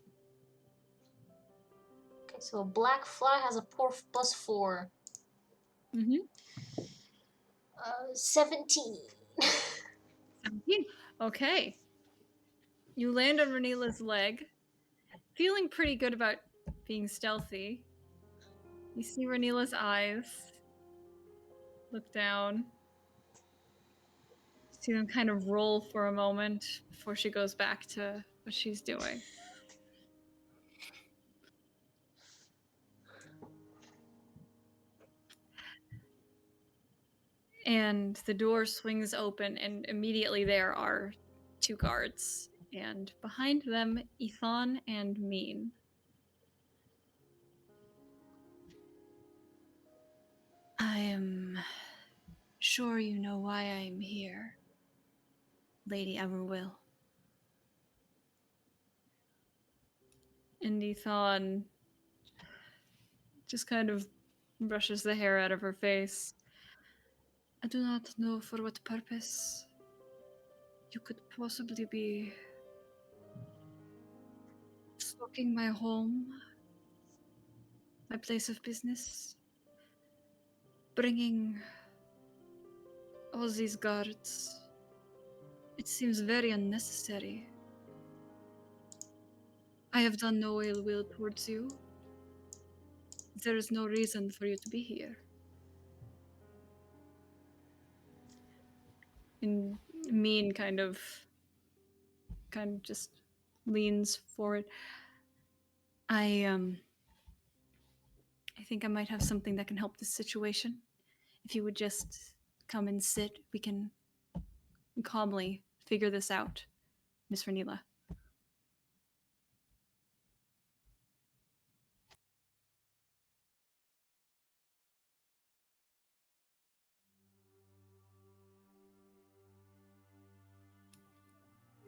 [SPEAKER 4] Okay, so a black fly has a +4.
[SPEAKER 1] Mm-hmm.
[SPEAKER 4] 17.
[SPEAKER 1] 17. Okay. You land on Renila's leg, feeling pretty good about being stealthy. You see Renila's eyes. Look down. See them kind of roll for a moment before she goes back to what she's doing. And the door swings open, and immediately there are 2 guards. And behind them, Ethan and Mean. I am sure you know why I am here, Lady Everwill. And Ethan just kind of brushes the hair out of her face. I do not know for what purpose you could possibly be stalking my home, my place of business, bringing all these guards. It seems very unnecessary. I have done no ill will towards you. There is no reason for you to be here. And Mean kind of just leans forward. I I think I might have something that can help this situation. If you would just come and sit, we can calmly figure this out, Miss Ren'ila.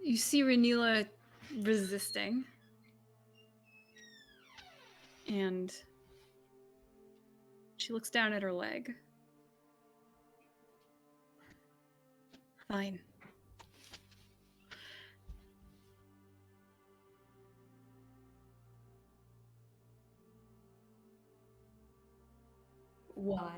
[SPEAKER 1] You see Ren'ila resisting. And she looks down at her leg. Fine.
[SPEAKER 6] Why?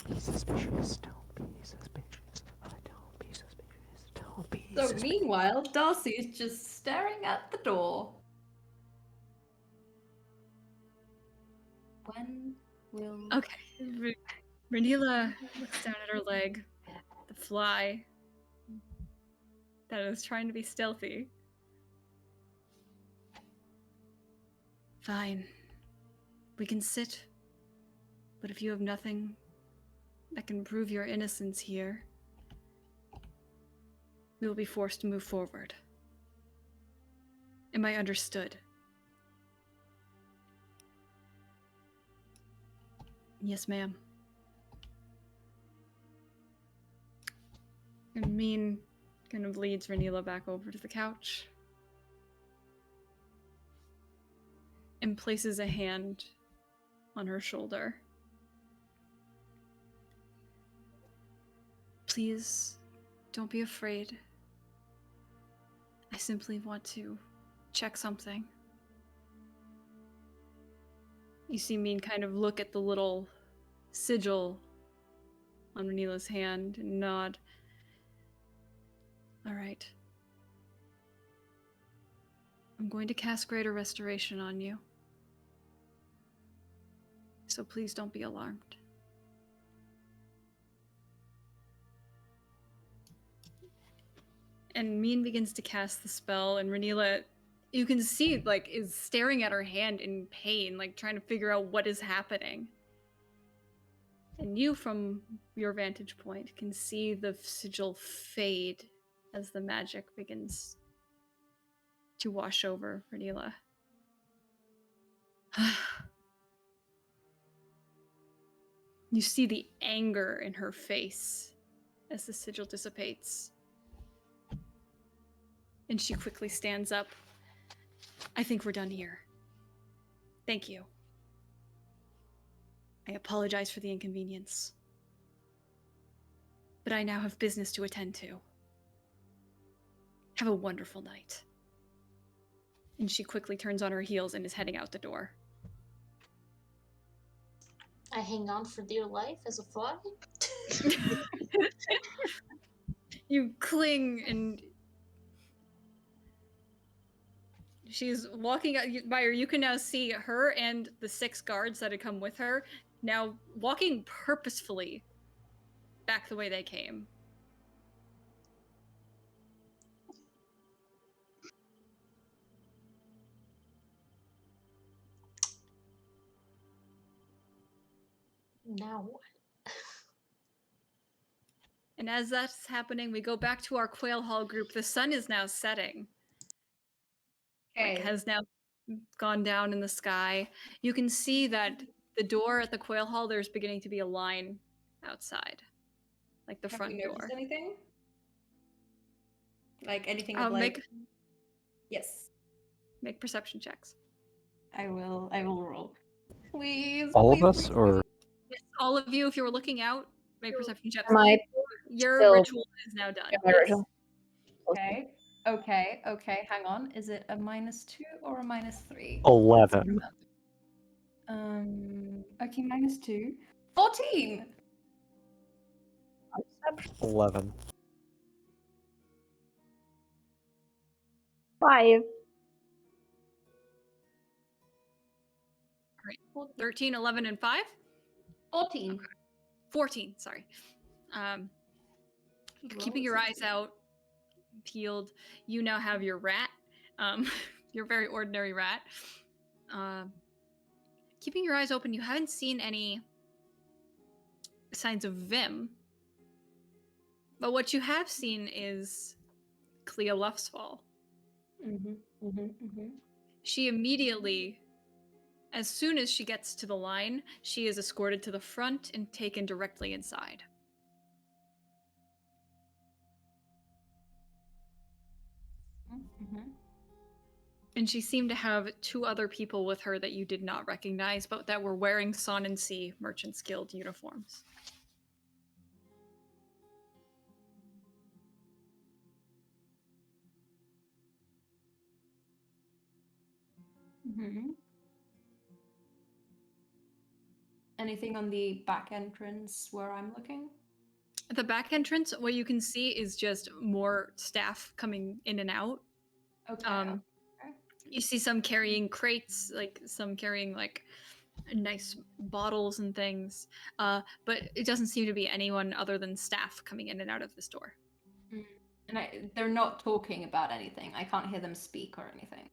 [SPEAKER 2] Be suspicious. Don't be suspicious. Don't be suspicious. Don't be
[SPEAKER 6] So
[SPEAKER 2] suspicious.
[SPEAKER 6] meanwhile, Darcy is just staring at the door. When will...
[SPEAKER 1] Okay. Ren'ila looks down at her leg. The fly that is trying to be stealthy. Fine. We can sit. But if you have nothing that can prove your innocence here, we will be forced to move forward. Am I understood? Yes, ma'am. And Mean kind of leads Ren'ila back over to the couch and places a hand on her shoulder. Please, don't be afraid. I simply want to check something. You see Mean kind of look at the little sigil on Ren'ila's hand and nod. All right. I'm going to cast Greater Restoration on you. So please don't be alarmed. And Mean begins to cast the spell, and Ren'ila, you can see, like, is staring at her hand in pain, like, trying to figure out what is happening. And you, from your vantage point, can see the sigil fade as the magic begins to wash over Ren'ila. You see the anger in her face as the sigil dissipates. And she quickly stands up. I think we're done here. Thank you. I apologize for the inconvenience. But I now have business to attend to. Have a wonderful night. And she quickly turns on her heels and is heading out the door.
[SPEAKER 4] I hang on for dear life as a fly.
[SPEAKER 1] You cling, and she's walking out. Maiyr, you can now see her and the 6 guards that had come with her now walking purposefully back the way they came.
[SPEAKER 4] Now what?
[SPEAKER 1] And as that's happening, we go back to our Quail Hall group. The sun is now setting.
[SPEAKER 6] Okay.
[SPEAKER 1] Like, has now gone down in the sky. You can see that the door at the Quail Hall, there's beginning to be a line outside. Like the
[SPEAKER 6] Have
[SPEAKER 1] front
[SPEAKER 6] we noticed
[SPEAKER 1] door.
[SPEAKER 6] anything? Like anything of like... Yes.
[SPEAKER 1] Make perception checks.
[SPEAKER 6] I will roll. Please.
[SPEAKER 2] All of
[SPEAKER 6] please,
[SPEAKER 2] us,
[SPEAKER 6] please,
[SPEAKER 2] or
[SPEAKER 1] Yes, all of you, if you were looking out, make perception checks.
[SPEAKER 3] Am I
[SPEAKER 1] Your
[SPEAKER 3] still-
[SPEAKER 1] ritual is now done.
[SPEAKER 3] my
[SPEAKER 1] Yes.
[SPEAKER 3] ritual?
[SPEAKER 6] Okay. Hang on. Is it a -2 or a -3?
[SPEAKER 2] 11.
[SPEAKER 6] Okay, -2. 14!
[SPEAKER 2] 11.
[SPEAKER 3] 5.
[SPEAKER 1] Great. 13, 11, and 5?
[SPEAKER 6] 14.
[SPEAKER 1] 14, sorry. Keeping your eyes out, peeled. You now have your rat You're a very ordinary rat. Keeping your eyes open, you haven't seen any signs of Vim. But what you have seen is Clea Luffsfall. She immediately, as soon as she gets to the line, she is escorted to the front and taken directly inside. And she seemed to have 2 other people with her that you did not recognize, but that were wearing Son and Sea Merchants Guild uniforms.
[SPEAKER 6] Anything on the back entrance where I'm looking?
[SPEAKER 1] At the back entrance, what you can see is just more staff coming in and out.
[SPEAKER 6] Okay.
[SPEAKER 1] You see some carrying crates, like some carrying like nice bottles and things, but it doesn't seem to be anyone other than staff coming in and out of this door.
[SPEAKER 6] And they're not talking about anything. I can't hear them speak or anything.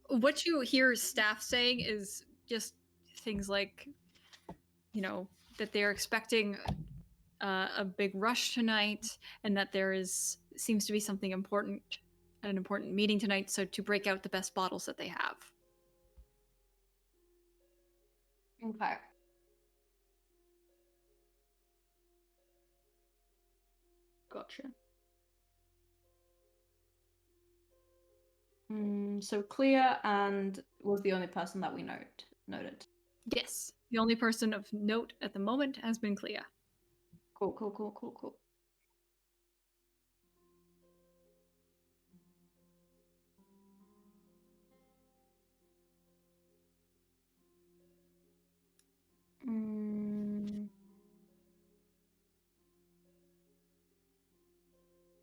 [SPEAKER 1] What you hear staff saying is just things like, you know, that they're expecting a big rush tonight, and that there seems to be something important, an important meeting tonight, so to break out the best bottles that they have.
[SPEAKER 6] Okay. Gotcha. So Clea and was the only person that we noted.
[SPEAKER 1] Yes, the only person of note at the moment has been Clea.
[SPEAKER 6] Cool.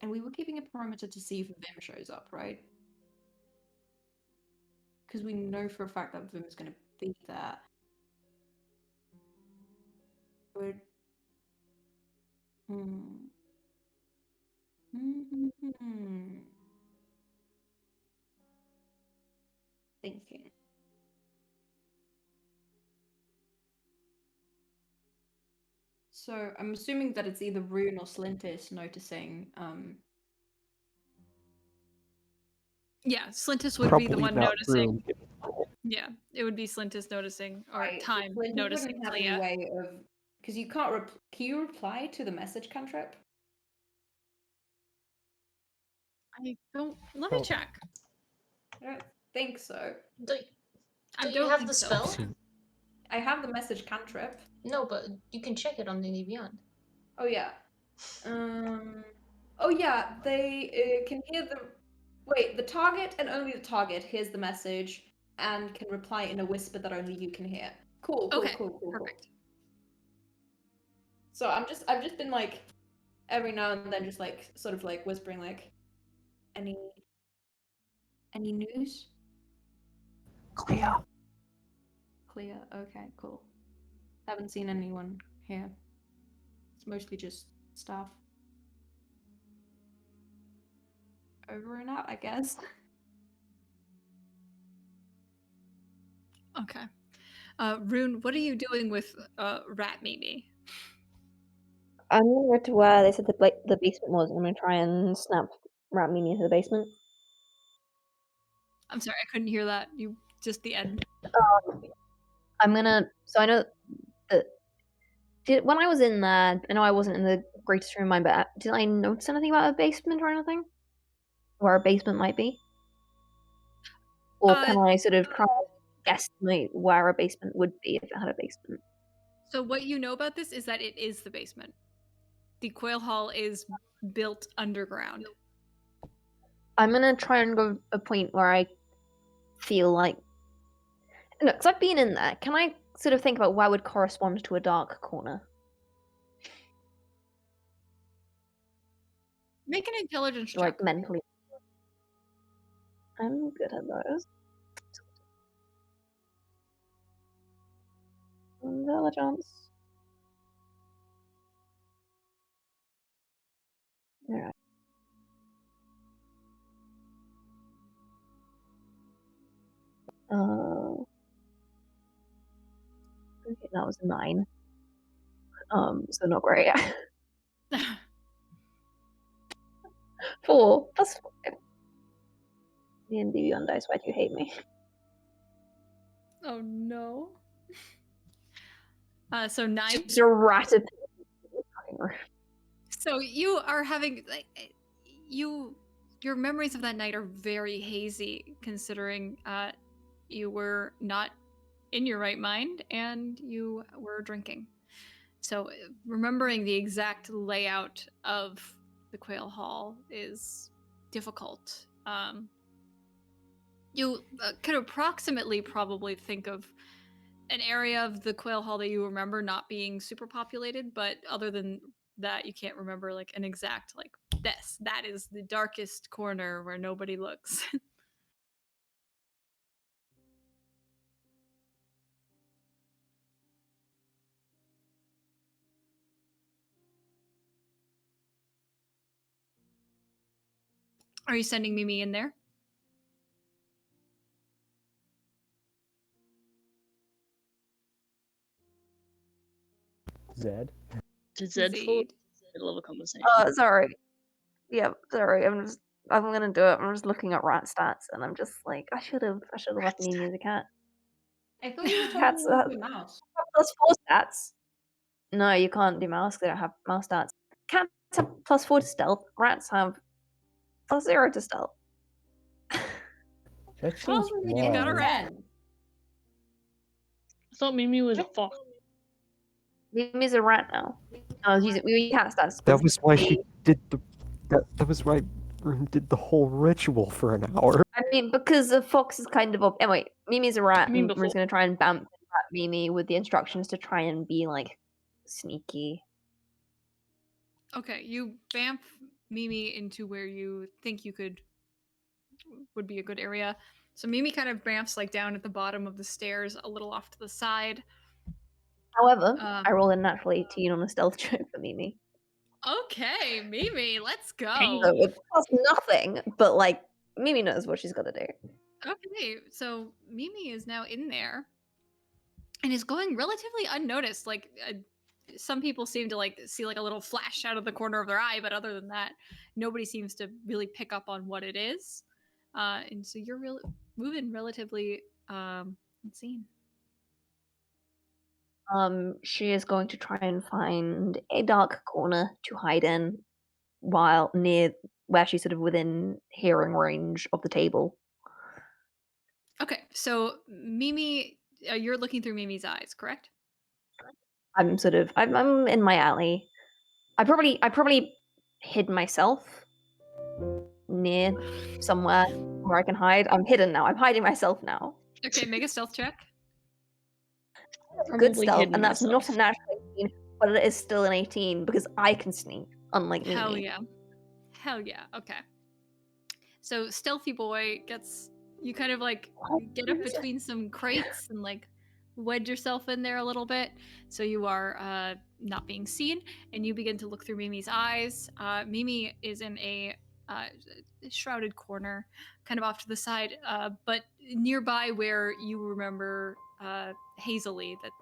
[SPEAKER 6] And we were keeping a perimeter to see if Vim shows up, right? Because we know for a fact that Vim is going to be there. Would... Thinking. So I'm assuming that it's either Rune or Slintis noticing.
[SPEAKER 1] Yeah, Slintis would
[SPEAKER 2] Probably
[SPEAKER 1] be the one
[SPEAKER 2] not
[SPEAKER 1] noticing.
[SPEAKER 2] Rune.
[SPEAKER 1] Yeah, it would be Slintis noticing, or
[SPEAKER 6] Right,
[SPEAKER 1] Time
[SPEAKER 6] Slintis
[SPEAKER 1] noticing
[SPEAKER 6] wouldn't have
[SPEAKER 1] Clea.
[SPEAKER 6] any way of, because you can't. Can you reply to the message cantrip?
[SPEAKER 1] I don't. Let me check.
[SPEAKER 6] I don't think so.
[SPEAKER 4] Do
[SPEAKER 1] I
[SPEAKER 4] you
[SPEAKER 1] don't
[SPEAKER 4] have
[SPEAKER 1] think
[SPEAKER 4] the
[SPEAKER 1] so.
[SPEAKER 4] spell?
[SPEAKER 6] I have the message cantrip.
[SPEAKER 4] No, but you can check it on the Beyond.
[SPEAKER 6] Oh yeah. Oh yeah. They can hear the. Wait, the target and only the target hears the message and can reply in a whisper that only you can hear. Cool.
[SPEAKER 1] Okay,
[SPEAKER 6] Cool.
[SPEAKER 1] perfect.
[SPEAKER 6] So I've just been like, every now and then, just like sort of like whispering like, any news?
[SPEAKER 2] Clea.
[SPEAKER 6] Okay, cool. Haven't seen anyone here. It's mostly just staff. Over and out, I guess.
[SPEAKER 1] Okay. Rune, what are you doing with Rat Mimi?
[SPEAKER 3] I'm gonna go to where they said the basement was. I'm gonna try and snap Rat Mimi into the basement.
[SPEAKER 1] I'm sorry, I couldn't hear that. You just the end.
[SPEAKER 3] I'm gonna. So I know that when I was in there, I know I wasn't in the greatest room of mine, but did I notice anything about a basement or anything? Where a basement might be? Or can I sort of try and guesstimate where a basement would be if it had a basement?
[SPEAKER 1] So what you know about this is that it is the basement. The Quail Hall is built underground.
[SPEAKER 3] I'm gonna try and go a point where I feel like, no, because I've been in there. Can I sort of think about where would correspond to a dark corner?
[SPEAKER 1] Make an intelligence check.
[SPEAKER 3] Like mentally. I'm good at those. Intelligence. Alright. That was a 9. So not great. 4 plus 5. D&D on dice, why do you hate me?
[SPEAKER 1] Oh no. So 9.
[SPEAKER 3] Just a rat of
[SPEAKER 1] So you are having like your memories of that night are very hazy, considering you were not in your right mind and you were drinking. So remembering the exact layout of the Quail Hall is difficult. You could approximately probably think of an area of the Quail Hall that you remember not being super populated, but other than that, you can't remember like an exact like this. That is the darkest corner where nobody looks. Are you sending Mimi in there?
[SPEAKER 2] Zed.
[SPEAKER 5] Did Zed fall
[SPEAKER 1] Zed.
[SPEAKER 5] middle of a conversation?
[SPEAKER 3] sorry. Yeah, sorry. I'm gonna do it. I'm just looking at rat stats, and I'm just like, I should have left Mimi as a cat.
[SPEAKER 6] I thought you were talking
[SPEAKER 3] Cats
[SPEAKER 6] about the mouse.
[SPEAKER 3] plus 4 stats. No, you can't do mouse. They don't have mouse stats. Cats have plus 4 to stealth. Rats have plus 0 to stealth.
[SPEAKER 2] That
[SPEAKER 6] That
[SPEAKER 2] seems
[SPEAKER 6] doesn't make
[SPEAKER 1] You've got a
[SPEAKER 2] wrong.
[SPEAKER 1] rat.
[SPEAKER 6] sense.
[SPEAKER 5] I thought Mimi was a fox.
[SPEAKER 3] Mimi's a rat now. No, we cat stats.
[SPEAKER 2] That was why she did the. That was why Rune did the whole ritual for an hour.
[SPEAKER 3] I mean, because the fox is kind of. Anyway, Mimi's a rat.
[SPEAKER 5] I mean,
[SPEAKER 3] And Rune's
[SPEAKER 5] before.
[SPEAKER 3] gonna try and bamf rat Mimi with the instructions to try and be like sneaky.
[SPEAKER 1] Okay, you bamf Mimi into where you think you would be a good area. So Mimi kind of bamfs like down at the bottom of the stairs, a little off to the side.
[SPEAKER 3] However,
[SPEAKER 1] Um,
[SPEAKER 3] I rolled a natural 18 on a stealth check for Mimi.
[SPEAKER 1] Okay, Mimi, let's go.
[SPEAKER 3] So it costs nothing, but like Mimi knows what she's got to do.
[SPEAKER 1] Okay, so Mimi is now in there and is going relatively unnoticed. Like some people seem to like see like a little flash out of the corner of their eye, but other than that, nobody seems to really pick up on what it is. And so you're moving relatively unseen.
[SPEAKER 3] She is going to try and find a dark corner to hide in while near where she's sort of within hearing range of the table.
[SPEAKER 1] Okay, so Mimi, you're looking through Mimi's eyes, correct?
[SPEAKER 3] I'm in my alley. I probably hid myself near somewhere where I can hide. I'm hidden now. I'm hiding myself now.
[SPEAKER 1] Okay, make a stealth check.
[SPEAKER 3] Good
[SPEAKER 5] Probably
[SPEAKER 3] stealth,
[SPEAKER 5] hidden
[SPEAKER 3] and that's not
[SPEAKER 5] myself.
[SPEAKER 3] a natural 18, but it is still an 18 because I can sneak, unlike Mimi.
[SPEAKER 1] Hell yeah. Hell yeah. Okay. So stealthy boy gets you kind of like get up between some crates and like wedge yourself in there a little bit so you are not being seen, and you begin to look through Mimi's eyes. Mimi is in a shrouded corner kind of off to the side, but nearby where you remember hazily that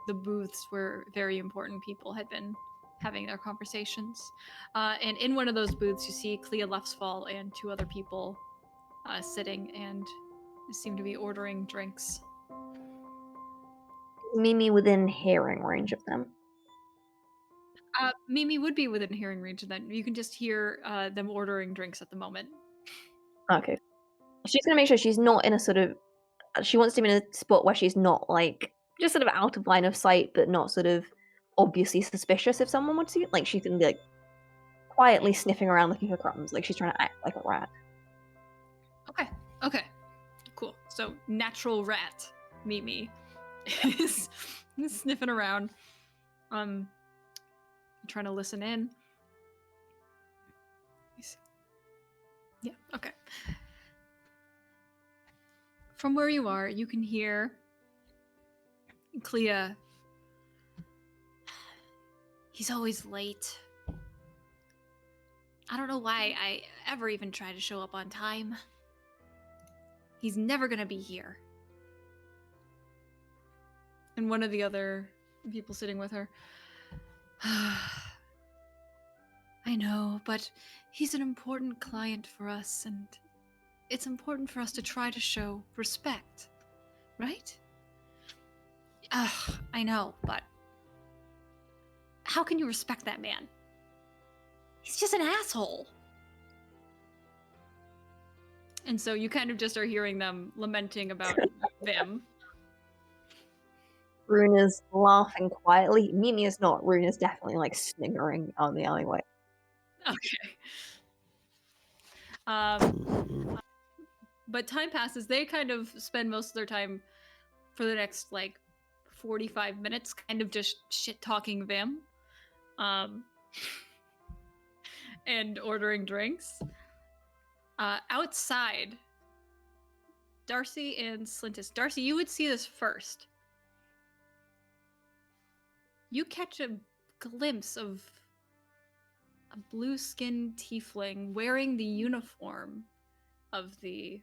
[SPEAKER 1] the booths where very important people had been having their conversations. And in one of those booths, you see Clea Lefsfall and 2 other people sitting and seem to be ordering drinks.
[SPEAKER 3] Mimi within hearing range of them.
[SPEAKER 1] Mimi would be within hearing range of them. You can just hear them ordering drinks at the moment.
[SPEAKER 3] Okay. She's gonna make sure she's not in a sort of. She wants to be in a spot where she's not like just sort of out of line of sight, but not sort of obviously suspicious if someone wants to. Like she can be like quietly sniffing around looking for crumbs, like she's trying to act like a rat.
[SPEAKER 1] Okay. Cool. So natural rat Mimi is sniffing around. Trying to listen in. Yeah, okay. From where you are, you can hear Clea. He's always late. I don't know why I ever even try to show up on time. He's never gonna be here. And one of the other people sitting with her. I know, but he's an important client for us, and it's important for us to try to show respect, right? I know, but how can you respect that man? He's just an asshole. And so you kind of just are hearing them lamenting about them.
[SPEAKER 3] Rune is laughing quietly. Mimi is not. Rune is definitely like sniggering out in the alleyway.
[SPEAKER 1] Okay. But time passes. They kind of spend most of their time for the next like 45 minutes kind of just shit talking Vim. And ordering drinks. Outside, Darcy and Slintus. Darcy, you would see this first. You catch a glimpse of a blue-skinned tiefling wearing the uniform of the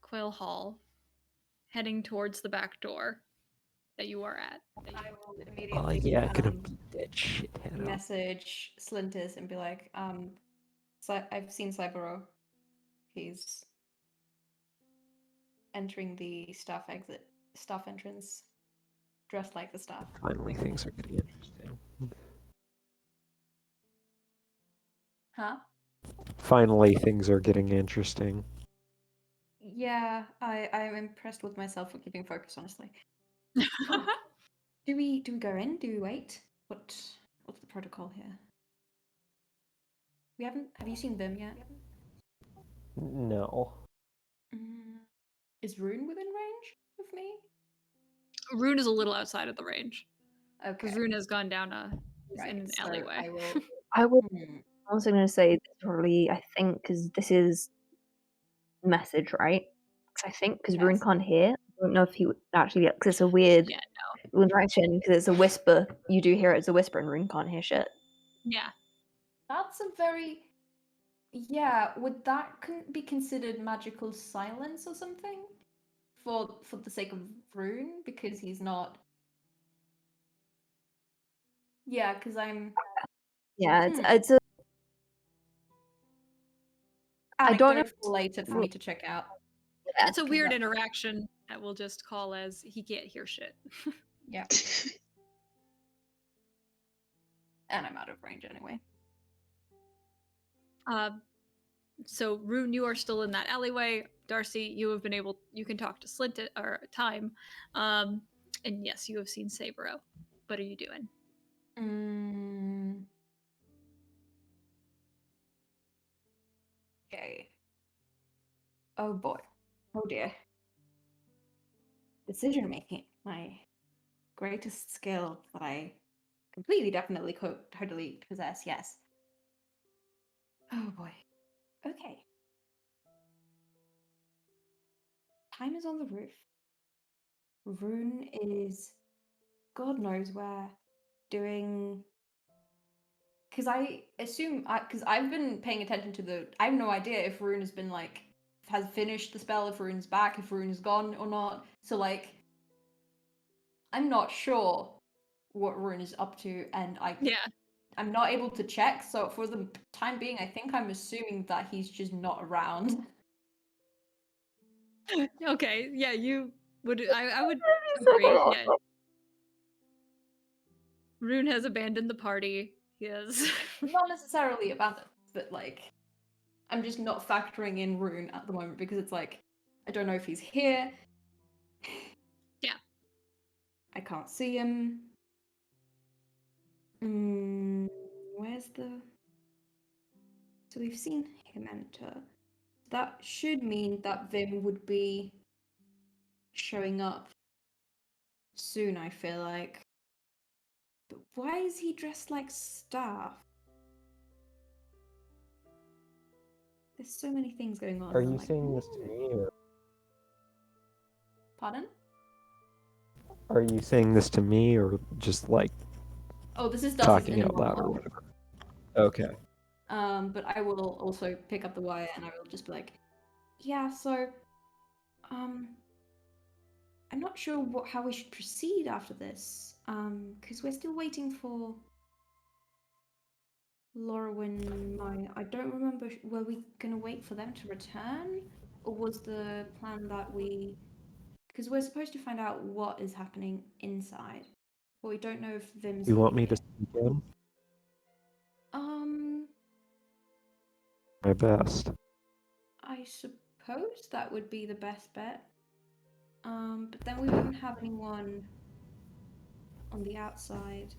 [SPEAKER 1] Quail Hall, heading towards the back door that you are at.
[SPEAKER 6] I will
[SPEAKER 2] Oh
[SPEAKER 6] immediately
[SPEAKER 2] yeah, gonna beat that shithead up.
[SPEAKER 6] message Slintus and be like, so I've seen Cybero. He's entering the staff entrance, dressed like the staff.
[SPEAKER 2] Finally, things are getting interesting.
[SPEAKER 6] Huh?
[SPEAKER 2] Finally, things are getting interesting.
[SPEAKER 6] Yeah, I'm impressed with myself for keeping focus, honestly. Do we go in? Do we wait? What's the protocol here? We haven't. Have you seen them yet?
[SPEAKER 2] No.
[SPEAKER 6] Is Rune within range of me?
[SPEAKER 1] Rune is a little outside of the range.
[SPEAKER 6] Okay.
[SPEAKER 1] Because Rune has gone down is
[SPEAKER 6] Right,
[SPEAKER 1] in an
[SPEAKER 6] so
[SPEAKER 1] alleyway.
[SPEAKER 6] I will.
[SPEAKER 3] I was
[SPEAKER 6] Hmm.
[SPEAKER 3] also going to say this probably, I think, because this is message, right? Because Rune
[SPEAKER 6] Yes.
[SPEAKER 3] can't hear. I don't know if he would actually, because it's a weird
[SPEAKER 1] Yeah,
[SPEAKER 3] interaction, because it's a whisper. You do hear it as a whisper, and Rune can't hear shit.
[SPEAKER 1] Yeah.
[SPEAKER 6] That's a very. Yeah, would that be considered magical silence or something? For the sake of Rune, because he's not. Yeah, because I'm.
[SPEAKER 3] Yeah, it's a. I don't know.
[SPEAKER 6] Anecdote for later for me to check out.
[SPEAKER 3] Yeah,
[SPEAKER 1] It's a weird interaction that we'll just call as he can't hear shit.
[SPEAKER 6] Yeah. And I'm out of range anyway.
[SPEAKER 1] So Rune, you are still in that alleyway. Darcy, you can talk to Slint or Time. And yes, you have seen Sabro. What are you doing?
[SPEAKER 6] Okay. Oh boy. Oh dear. Decision making. My greatest skill that I completely, definitely, totally possess. Yes. Oh boy. Okay. Time is on the roof. Rune is, God knows where, doing. Because I assume, because I've been paying attention to I have no idea if Rune has been like, has finished the spell, if Rune's back, if Rune's gone or not. So like, I'm not sure what Rune is up to, and I'm not able to check. So for the time being, I think I'm assuming that he's just not around.
[SPEAKER 1] Okay, yeah, you would. I would agree. Yeah. Rune has abandoned the party. He has.
[SPEAKER 6] Not necessarily abandoned, but like, I'm just not factoring in Rune at the moment because it's like, I don't know if he's here.
[SPEAKER 1] Yeah.
[SPEAKER 6] I can't see him. Where's the... So we've seen him enter. That should mean that Vim would be showing up soon, I feel like. But why is he dressed like staff? There's so many things going on.
[SPEAKER 2] Are
[SPEAKER 6] and I'm
[SPEAKER 2] you
[SPEAKER 6] like,
[SPEAKER 2] saying this to me, or
[SPEAKER 6] Pardon?
[SPEAKER 2] are you saying this to me, or just like
[SPEAKER 6] Oh, this is Darcy's
[SPEAKER 2] talking
[SPEAKER 6] in a
[SPEAKER 2] out loud or
[SPEAKER 6] monologue.
[SPEAKER 2] whatever? Okay.
[SPEAKER 6] But I will also pick up the wire and I will just be like, yeah, so, I'm not sure how we should proceed after this. Because we're still waiting for Lorwyn and Maiyr. I don't remember. Were we gonna wait for them to return, or was the plan that we? Because we're supposed to find out what is happening inside, but we don't know if Vim's
[SPEAKER 2] You want me
[SPEAKER 6] here.
[SPEAKER 2] to sneak in? My best.
[SPEAKER 6] I suppose that would be the best bet. But then we wouldn't have anyone on the outside.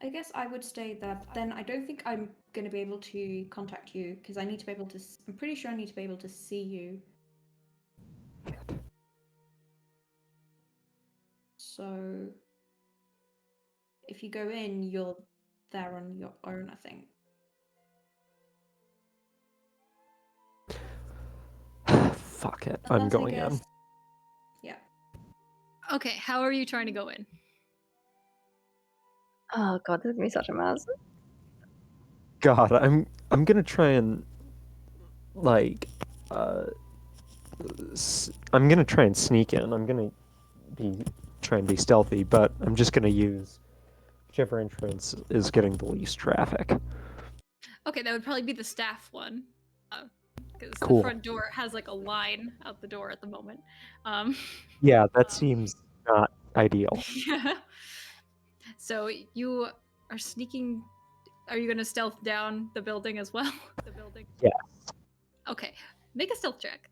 [SPEAKER 6] I guess I would stay there, but then I don't think I'm going to be able to contact you because I need to be able to. I'm pretty sure I need to be able to see you. So if you go in, you're there on your own, I think.
[SPEAKER 2] Fuck it. I'm
[SPEAKER 6] Unless, I
[SPEAKER 2] going in.
[SPEAKER 6] guess- Yeah.
[SPEAKER 1] Okay, how are you trying to go in?
[SPEAKER 3] Oh god, this is gonna be such a mess.
[SPEAKER 2] God, I'm gonna try and like I'm gonna try and sneak in. I'm gonna try and be stealthy, but I'm just gonna use whichever entrance is getting the least traffic.
[SPEAKER 1] Okay, that would probably be the staff one. Because
[SPEAKER 2] Cool.
[SPEAKER 1] the front door has like a line out the door at the moment.
[SPEAKER 2] Yeah, that seems not ideal.
[SPEAKER 1] Yeah. So you are sneaking. Are you going to stealth down the building as well? The building?
[SPEAKER 2] Yes.
[SPEAKER 1] Okay, make a stealth check.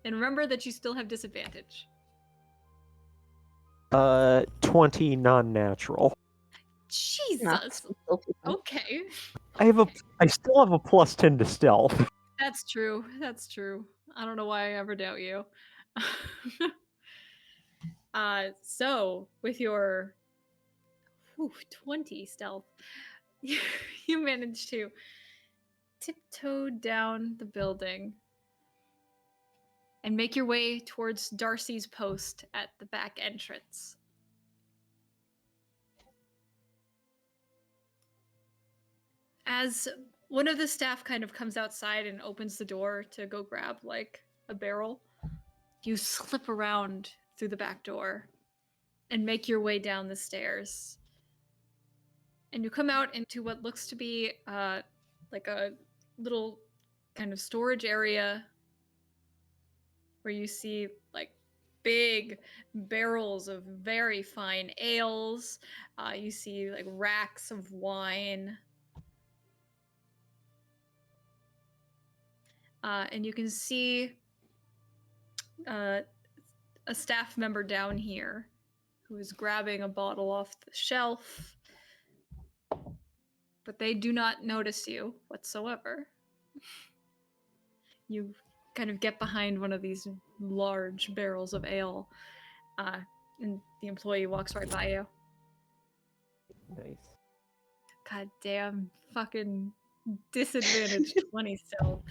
[SPEAKER 1] And remember that you still have disadvantage.
[SPEAKER 2] 20 non-natural.
[SPEAKER 1] Jesus. Okay.
[SPEAKER 2] I still have a plus 10 to stealth.
[SPEAKER 1] That's true. That's true. I don't know why I ever doubt you. So with your 20 stealth, you managed to tiptoe down the building and make your way towards Darcy's post at the back entrance. As one of the staff kind of comes outside and opens the door to go grab like a barrel, you slip around through the back door and make your way down the stairs. And you come out into what looks to be like a little kind of storage area where you see like big barrels of very fine ales. You see like racks of wine. And you can see a staff member down here who is grabbing a bottle off the shelf. But they do not notice you whatsoever. You kind of get behind one of these large barrels of ale, and the employee walks right by you.
[SPEAKER 2] Nice.
[SPEAKER 1] God damn, fucking disadvantage 20 still.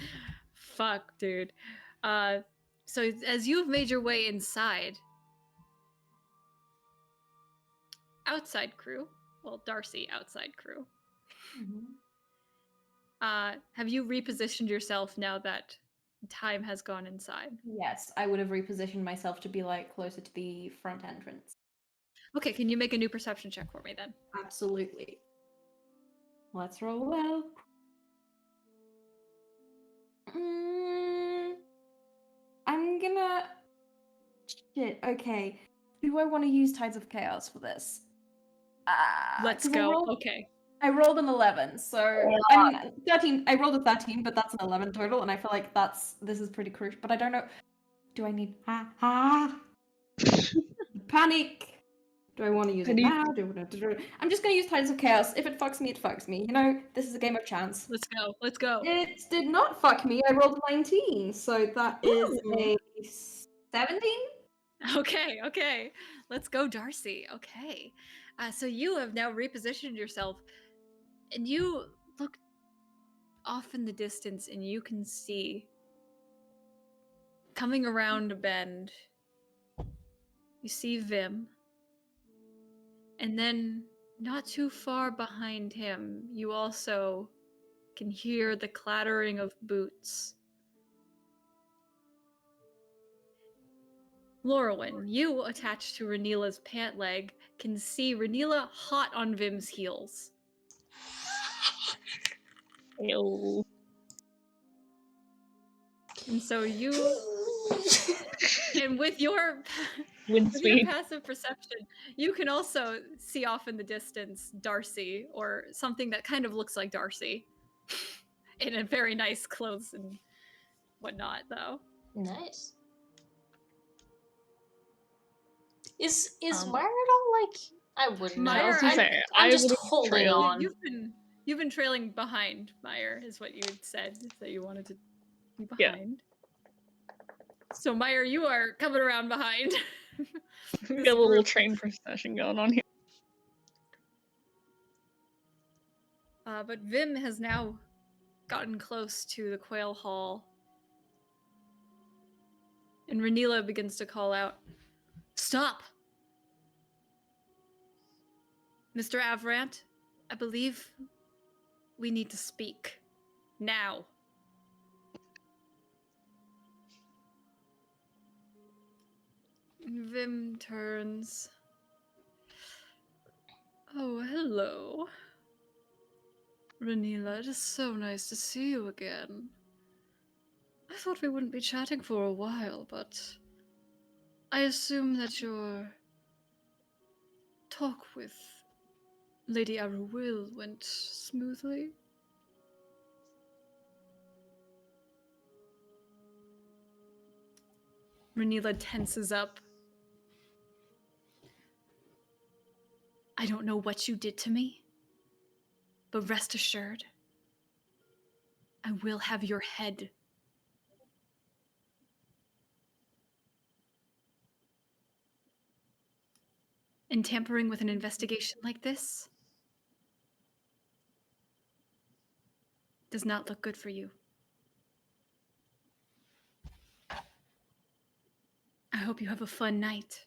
[SPEAKER 1] Fuck, dude. So as you've made your way inside, outside crew, well, Darcy, outside crew, have you repositioned yourself now that time has gone inside?
[SPEAKER 6] Yes, I would have repositioned myself to be like closer to the front entrance.
[SPEAKER 1] Okay, can you make a new perception check for me then?
[SPEAKER 6] Absolutely. Let's roll well. I'm gonna. Shit. Okay. Do I want to use Tides of Chaos for this?
[SPEAKER 1] Let's
[SPEAKER 6] 'Cause
[SPEAKER 1] go. Okay.
[SPEAKER 6] I rolled an 11, so I mean 13. I rolled a 13, but that's an 11 total, and I feel like this is pretty crucial. But I don't know. Do I need panic? Do I want to use it now? I'm just gonna use Tides of Chaos. If it fucks me, it fucks me. You know, this is a game of chance.
[SPEAKER 1] Let's go. Let's go.
[SPEAKER 6] It did not fuck me. I rolled a 19, so that is a 17.
[SPEAKER 1] Okay. Let's go, Darcy. Okay. So you have now repositioned yourself, and you look off in the distance, and you can see coming around a bend. You see Vim, and then not too far behind him, you also can hear the clattering of boots. Lorwyn, you attached to Ren'ila's pant leg can see Ren'ila hot on Vim's heels.
[SPEAKER 5] Ew.
[SPEAKER 1] And so you, and with your
[SPEAKER 5] Wind
[SPEAKER 1] with your
[SPEAKER 5] speed.
[SPEAKER 1] passive perception, you can also see off in the distance Darcy, or something that kind of looks like Darcy, in a very nice clothes and whatnot, though.
[SPEAKER 4] Nice. Is
[SPEAKER 5] Um,
[SPEAKER 4] Maiyr at all like? I wouldn't know.
[SPEAKER 1] Maiyr,
[SPEAKER 5] to say,
[SPEAKER 4] I'm
[SPEAKER 5] I
[SPEAKER 4] just
[SPEAKER 5] would've
[SPEAKER 4] holding
[SPEAKER 5] trailed.
[SPEAKER 4] on.
[SPEAKER 1] You've been trailing behind Maiyr, is what you had said that you wanted to be
[SPEAKER 5] Yeah.
[SPEAKER 1] behind. So Maiyr, you are coming around behind.
[SPEAKER 5] We
[SPEAKER 1] This
[SPEAKER 5] got a little
[SPEAKER 1] group.
[SPEAKER 5] train procession going on here.
[SPEAKER 1] But Vim has now gotten close to the Quail Hall. And Ren'ila begins to call out, "Stop! Mr. Avrant, I believe we need to speak. Now." And Vim turns. "Oh, hello. Ren'ila, it is so nice to see you again. I thought we wouldn't be chatting for a while, but I assume that your talk with Lady Aruil went smoothly?" Ren'ila tenses up. "I don't know what you did to me, but rest assured, I will have your head." And tampering with an investigation like this does not look good for you. I hope you have a fun night.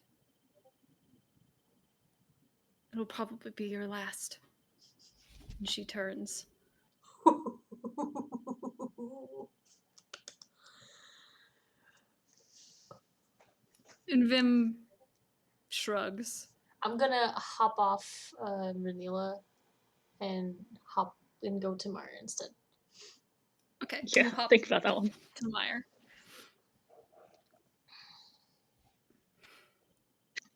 [SPEAKER 1] It'll probably be your last. And she turns. And Vim shrugs.
[SPEAKER 4] I'm gonna hop off Ren'ila and hop and go to Maiyr instead.
[SPEAKER 1] Okay,
[SPEAKER 5] Yeah,
[SPEAKER 1] you hop
[SPEAKER 5] think about that one.
[SPEAKER 1] to Maiyr.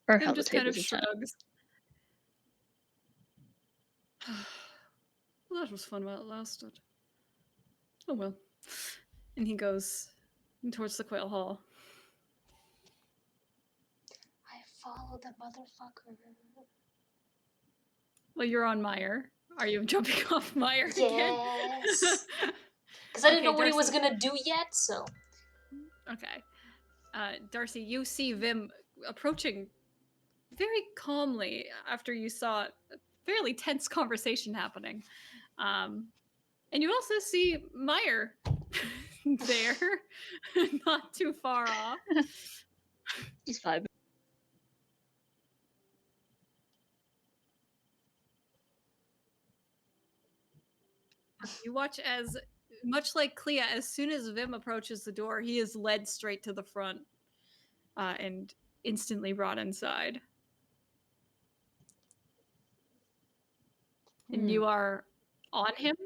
[SPEAKER 5] Or
[SPEAKER 1] Vim
[SPEAKER 5] how the
[SPEAKER 1] just kind of
[SPEAKER 5] tables are set.
[SPEAKER 1] shrugs. Well, that was fun while it lasted. Oh well. And he goes towards the Quail Hall.
[SPEAKER 4] I followed the motherfucker.
[SPEAKER 1] Well, you're on Maiyr. Are you jumping off Maiyr again?
[SPEAKER 4] Yes. Because I didn't know what he was
[SPEAKER 1] Darcy.
[SPEAKER 4] gonna do yet, so.
[SPEAKER 1] Okay. Darcy, you see Vim approaching very calmly after you saw a fairly tense conversation happening. And you also see Maiyr there, not too far off.
[SPEAKER 5] Just vibing.
[SPEAKER 1] You watch as, much like Clea, as soon as Vim approaches the door, he is led straight to the front and instantly brought inside. And you are on him?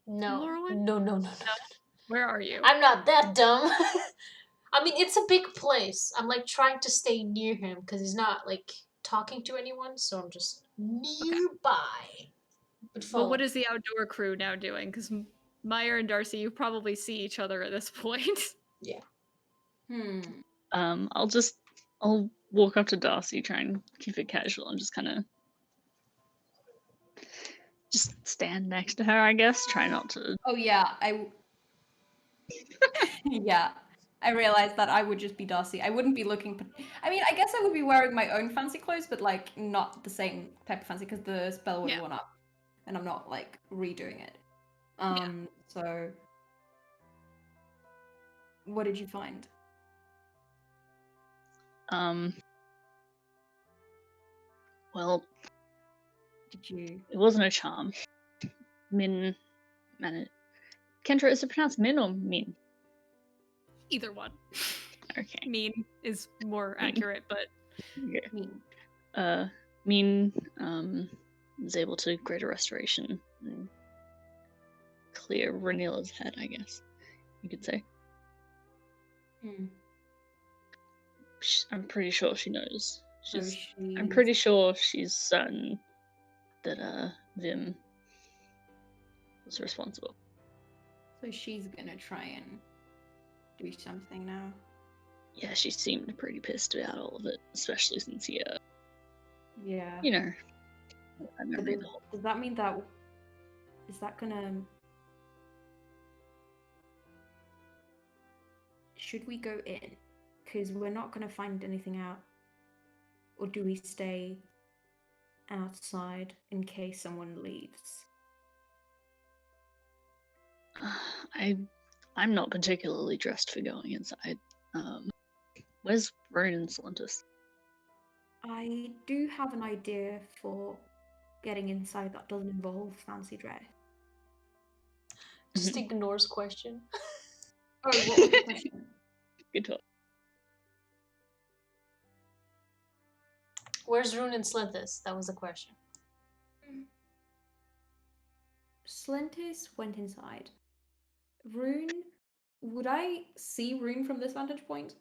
[SPEAKER 4] No.
[SPEAKER 1] Lorwyn?
[SPEAKER 4] No.
[SPEAKER 1] Where are you?
[SPEAKER 4] I'm not that dumb. I mean, it's a big place. I'm like trying to stay near him because he's not like talking to anyone, so I'm just nearby.
[SPEAKER 1] But what is the outdoor crew now doing? Because Maiyr and Darcy, you probably see each other at this point.
[SPEAKER 4] Yeah.
[SPEAKER 5] I'll walk up to Darcy, try and keep it casual, and just kind of just stand next to her, I guess. Try not to.
[SPEAKER 6] Oh yeah, yeah. I realized that I would just be Darcy. I wouldn't be looking. I mean, I guess I would be wearing my own fancy clothes, but like not the same type of fancy because the spell would have worn up, and I'm not like redoing it. So, what did you find?
[SPEAKER 5] Well,
[SPEAKER 6] Did you?
[SPEAKER 5] it wasn't a charm. Min, Kendra, is it pronounced Min or Min?
[SPEAKER 1] Either one.
[SPEAKER 5] Okay.
[SPEAKER 1] Mean is more
[SPEAKER 5] Mean.
[SPEAKER 1] accurate, but
[SPEAKER 5] Yeah.
[SPEAKER 6] Mean.
[SPEAKER 5] Mean is able to greater restoration and clear Renila's head, I guess you could say.
[SPEAKER 6] Hmm.
[SPEAKER 5] I'm pretty sure she knows.
[SPEAKER 6] So
[SPEAKER 5] I'm
[SPEAKER 6] she's-
[SPEAKER 5] pretty sure she's certain that Vim was responsible.
[SPEAKER 6] So she's gonna try and do something now.
[SPEAKER 5] Yeah, she seemed pretty pissed about all of it, especially since he,
[SPEAKER 6] Yeah.
[SPEAKER 5] you know, I
[SPEAKER 6] But
[SPEAKER 5] memory
[SPEAKER 6] does,
[SPEAKER 5] the whole.
[SPEAKER 6] does that mean that is that gonna? Should we go in? Because we're not gonna find anything out. Or do we stay outside in case someone leaves?
[SPEAKER 5] I'm not particularly dressed for going inside. Where's Rune and Salentus?
[SPEAKER 6] I do have an idea for getting inside that doesn't involve fancy dress.
[SPEAKER 4] Just ignores question.
[SPEAKER 6] Oh, what was the question?
[SPEAKER 5] Good talk.
[SPEAKER 4] Where's Rune and Slinthus? That was the question.
[SPEAKER 6] Slintis went inside. Rune, would I see Rune from this vantage point?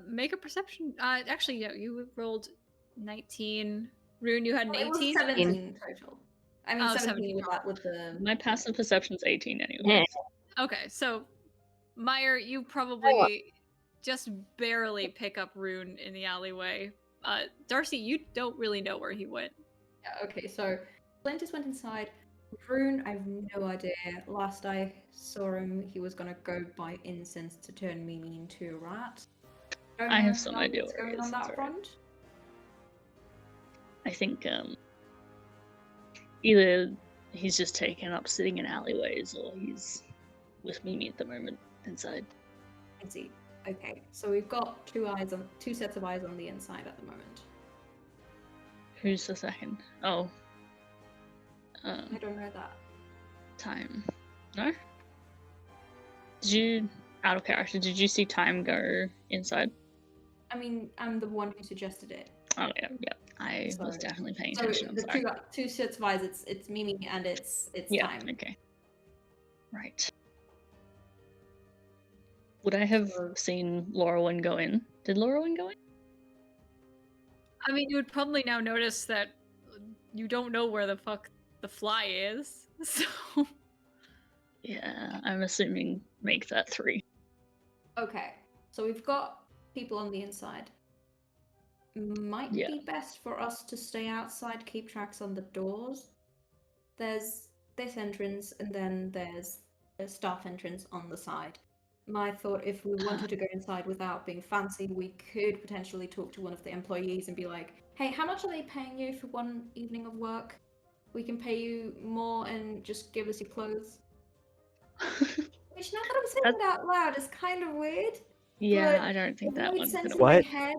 [SPEAKER 1] make a perception. Actually, yeah, you rolled 19. Rune, you had an
[SPEAKER 6] It was
[SPEAKER 1] 18.
[SPEAKER 6] 17 total. I mean,
[SPEAKER 1] Oh,
[SPEAKER 6] 17 with
[SPEAKER 1] 17.
[SPEAKER 6] that with the.
[SPEAKER 5] My passive perception's 18 anyway.
[SPEAKER 3] Yeah.
[SPEAKER 1] Okay, so Maiyr, you probably just barely pick up Rune in the alleyway. Darcy, you don't really know where he went.
[SPEAKER 6] Yeah, okay, so Slintis went inside. Rune, I have no idea. Last I saw him, he was gonna go buy incense to turn Mimi into a rat. Don't
[SPEAKER 5] I
[SPEAKER 6] know
[SPEAKER 5] have some
[SPEAKER 6] how
[SPEAKER 5] idea
[SPEAKER 6] it's
[SPEAKER 5] where he
[SPEAKER 6] going
[SPEAKER 5] is,
[SPEAKER 6] on
[SPEAKER 5] it's
[SPEAKER 6] that
[SPEAKER 5] alright.
[SPEAKER 6] front.
[SPEAKER 5] I think either he's just taken up sitting in alleyways or he's with Mimi at the moment inside.
[SPEAKER 6] I see. Okay, so we've got two sets of eyes on the inside at the moment.
[SPEAKER 5] Who's the second? Oh.
[SPEAKER 6] I don't know that.
[SPEAKER 5] Time. No? Did you, out of character, did you see Time go inside?
[SPEAKER 6] I mean, I'm the one who suggested it.
[SPEAKER 5] Oh, yeah. I was
[SPEAKER 6] So-
[SPEAKER 5] definitely paying
[SPEAKER 6] So
[SPEAKER 5] attention. I'm
[SPEAKER 6] the
[SPEAKER 5] sorry.
[SPEAKER 6] two sets of eyes, it's Mimi and it's
[SPEAKER 5] Yeah,
[SPEAKER 6] Time.
[SPEAKER 5] okay. Right. Would I have
[SPEAKER 6] So-
[SPEAKER 5] seen Laurelwyn go in? Did Laurelwyn go in?
[SPEAKER 1] I mean, you would probably now notice that you don't know where the fuck the fly is. So
[SPEAKER 5] Yeah, I'm assuming make that 3.
[SPEAKER 6] Okay, so we've got people on the inside. Might
[SPEAKER 5] Yeah.
[SPEAKER 6] be best for us to stay outside, keep tracks on the doors. There's this entrance, and then there's a staff entrance on the side. My thought, if we wanted to go inside without being fancy, we could potentially talk to one of the employees and be like, hey, how much are they paying you for one evening of work? We can pay you more and just give us your clothes. Which, now that I'm saying it out loud, is kind of weird.
[SPEAKER 5] Yeah,
[SPEAKER 6] But
[SPEAKER 5] I don't think
[SPEAKER 6] It
[SPEAKER 5] that
[SPEAKER 6] made
[SPEAKER 5] one's
[SPEAKER 6] sense
[SPEAKER 5] gonna
[SPEAKER 6] in
[SPEAKER 5] work.
[SPEAKER 6] my
[SPEAKER 2] What?
[SPEAKER 6] head.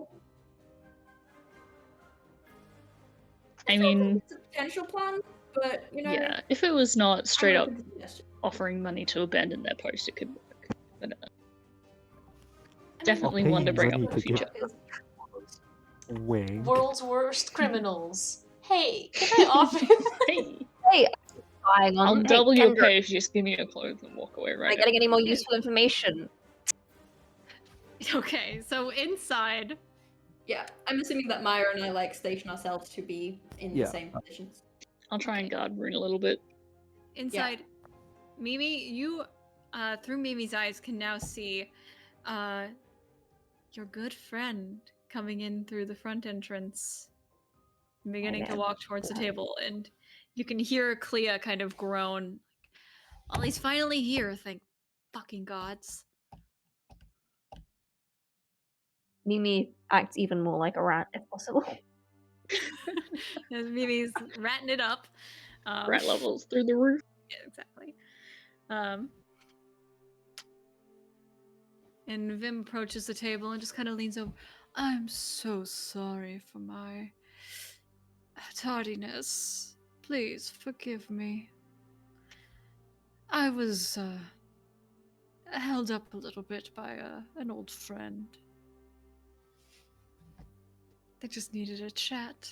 [SPEAKER 5] I mean,
[SPEAKER 6] It's a potential plan, but you know,
[SPEAKER 5] yeah, if it was not straight
[SPEAKER 6] I'm
[SPEAKER 5] up
[SPEAKER 6] open to suggestions.
[SPEAKER 5] offering money to abandon their post, it could work. But
[SPEAKER 6] I mean,
[SPEAKER 5] definitely
[SPEAKER 2] I'll pay
[SPEAKER 5] one to
[SPEAKER 2] you
[SPEAKER 5] bring up
[SPEAKER 2] money
[SPEAKER 5] in the
[SPEAKER 2] to get-
[SPEAKER 5] future.
[SPEAKER 2] Wink.
[SPEAKER 4] World's worst criminals. Hey, can I offer?
[SPEAKER 5] Hey,
[SPEAKER 3] Hey, hang on.
[SPEAKER 5] I'll
[SPEAKER 3] Hey,
[SPEAKER 5] double your
[SPEAKER 3] Kendra,
[SPEAKER 5] pay if you just give me your clothes and walk away
[SPEAKER 3] am
[SPEAKER 5] right
[SPEAKER 3] I
[SPEAKER 5] now.
[SPEAKER 3] getting any more useful information?
[SPEAKER 1] okay, so inside,
[SPEAKER 6] Yeah, I'm assuming that Maiyr and I like station ourselves to be in
[SPEAKER 2] Yeah.
[SPEAKER 6] the same positions.
[SPEAKER 5] I'll try and guard Rune a little bit.
[SPEAKER 1] inside, Mimi, you through Mimi's eyes can now see your good friend coming in through the front entrance, beginning to
[SPEAKER 3] Hello.
[SPEAKER 1] walk towards the table, and you can hear Clea kind of groan. Well, he's finally here, thank fucking gods.
[SPEAKER 3] Mimi acts even more like a rat if possible.
[SPEAKER 1] And Mimi's ratting it up.
[SPEAKER 5] Rat levels through the roof.
[SPEAKER 1] Yeah, exactly. And Vim approaches the table and just kind of leans over. I'm so sorry for my tardiness. Please forgive me. I was held up a little bit by an old friend. They just needed a chat.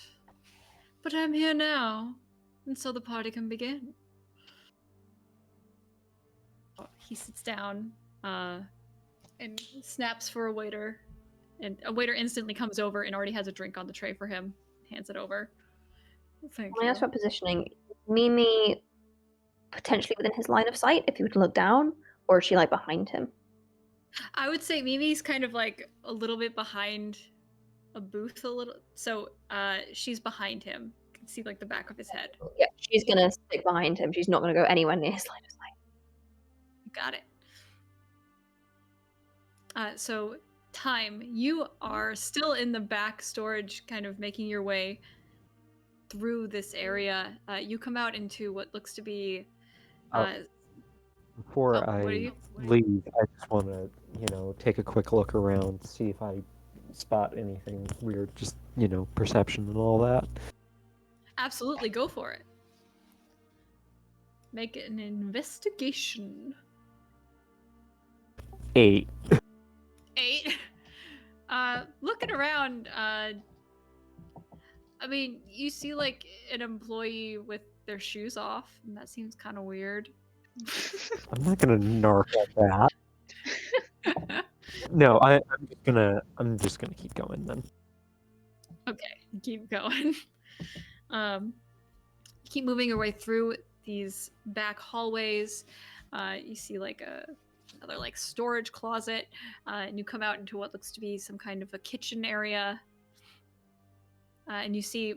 [SPEAKER 1] But I'm here now, and so the party can begin. He sits down and snaps for a waiter. And a waiter instantly comes over and already has a drink on the tray for him. Hands it over. Thank
[SPEAKER 3] Can I
[SPEAKER 1] you.
[SPEAKER 3] ask for positioning? Is Mimi potentially within his line of sight if he were to look down, or is she like behind him?
[SPEAKER 1] I would say Mimi's kind of like a little bit behind a booth a little. So she's behind him. You can see like the back of his head.
[SPEAKER 3] Yeah, she's gonna stick behind him. She's not gonna go anywhere near his line of sight.
[SPEAKER 1] Got it. So Time, you are still in the back storage, kind of making your way through this area. You come out into what looks to be
[SPEAKER 2] Before
[SPEAKER 1] what are
[SPEAKER 2] I
[SPEAKER 1] you?
[SPEAKER 2] leave, I just want to, take a quick look around, see if I spot anything weird, just, perception and all that.
[SPEAKER 1] Absolutely, go for it. Make an investigation.
[SPEAKER 2] 8.
[SPEAKER 1] 8. Looking around, I mean, you see like an employee with their shoes off, and that seems kind of weird.
[SPEAKER 2] I'm not gonna narc at that. No, I'm just gonna keep going then.
[SPEAKER 1] Okay, keep going. Keep moving your way through these back hallways. You see like another like storage closet, and you come out into what looks to be some kind of a kitchen area. And you see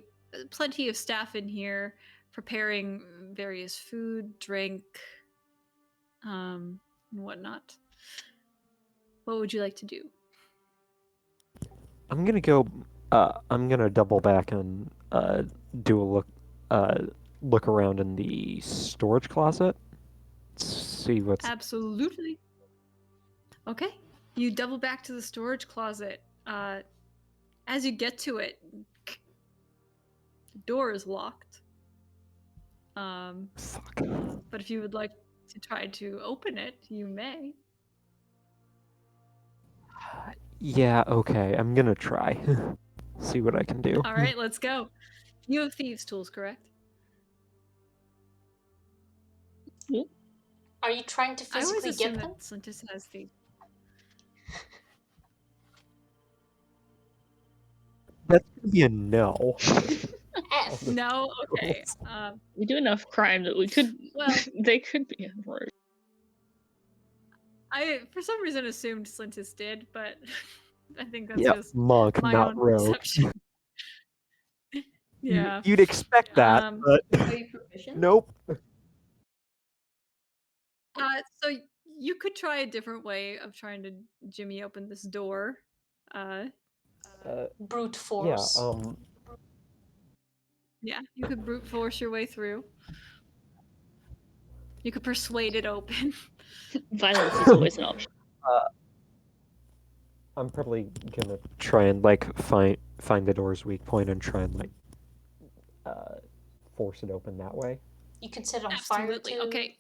[SPEAKER 1] plenty of staff in here preparing various food, drink, and whatnot. What would you like to do?
[SPEAKER 2] I'm gonna go. I'm gonna double back and do a look around in the storage closet. See what's.
[SPEAKER 1] Absolutely. Okay. You double back to the storage closet. As you get to it, the door is locked.
[SPEAKER 2] Fuck.
[SPEAKER 1] But if you would like to try to open it, you may.
[SPEAKER 2] Yeah. Okay. I'm gonna try. See what I can do.
[SPEAKER 1] All right, let's go. You have thieves' tools, correct?
[SPEAKER 4] Are you trying to
[SPEAKER 1] I always
[SPEAKER 4] physically
[SPEAKER 1] assume
[SPEAKER 4] get them?
[SPEAKER 1] that Slintus has thieves.
[SPEAKER 2] That's gonna be a no.
[SPEAKER 4] F.
[SPEAKER 1] No, okay.
[SPEAKER 5] We do enough crime that we could.
[SPEAKER 1] Well,
[SPEAKER 5] they could be in rogue.
[SPEAKER 1] I for some reason assumed Slintus did, but I think that's
[SPEAKER 2] Yep,
[SPEAKER 1] just
[SPEAKER 2] monk,
[SPEAKER 1] my
[SPEAKER 2] not
[SPEAKER 1] own
[SPEAKER 2] rogue.
[SPEAKER 1] perception. Yeah.
[SPEAKER 2] You'd expect that, but
[SPEAKER 6] Are you proficient?
[SPEAKER 2] nope.
[SPEAKER 1] So you could try a different way of trying to jimmy open this door.
[SPEAKER 4] Brute
[SPEAKER 2] Yeah.
[SPEAKER 4] force.
[SPEAKER 1] Yeah, you could brute force your way through. You could persuade it open.
[SPEAKER 5] Violence is always an option.
[SPEAKER 2] I'm probably gonna try and find the door's weak point and try and force it open that way.
[SPEAKER 4] You can set it on
[SPEAKER 1] Absolutely.
[SPEAKER 4] fire too.
[SPEAKER 1] Okay.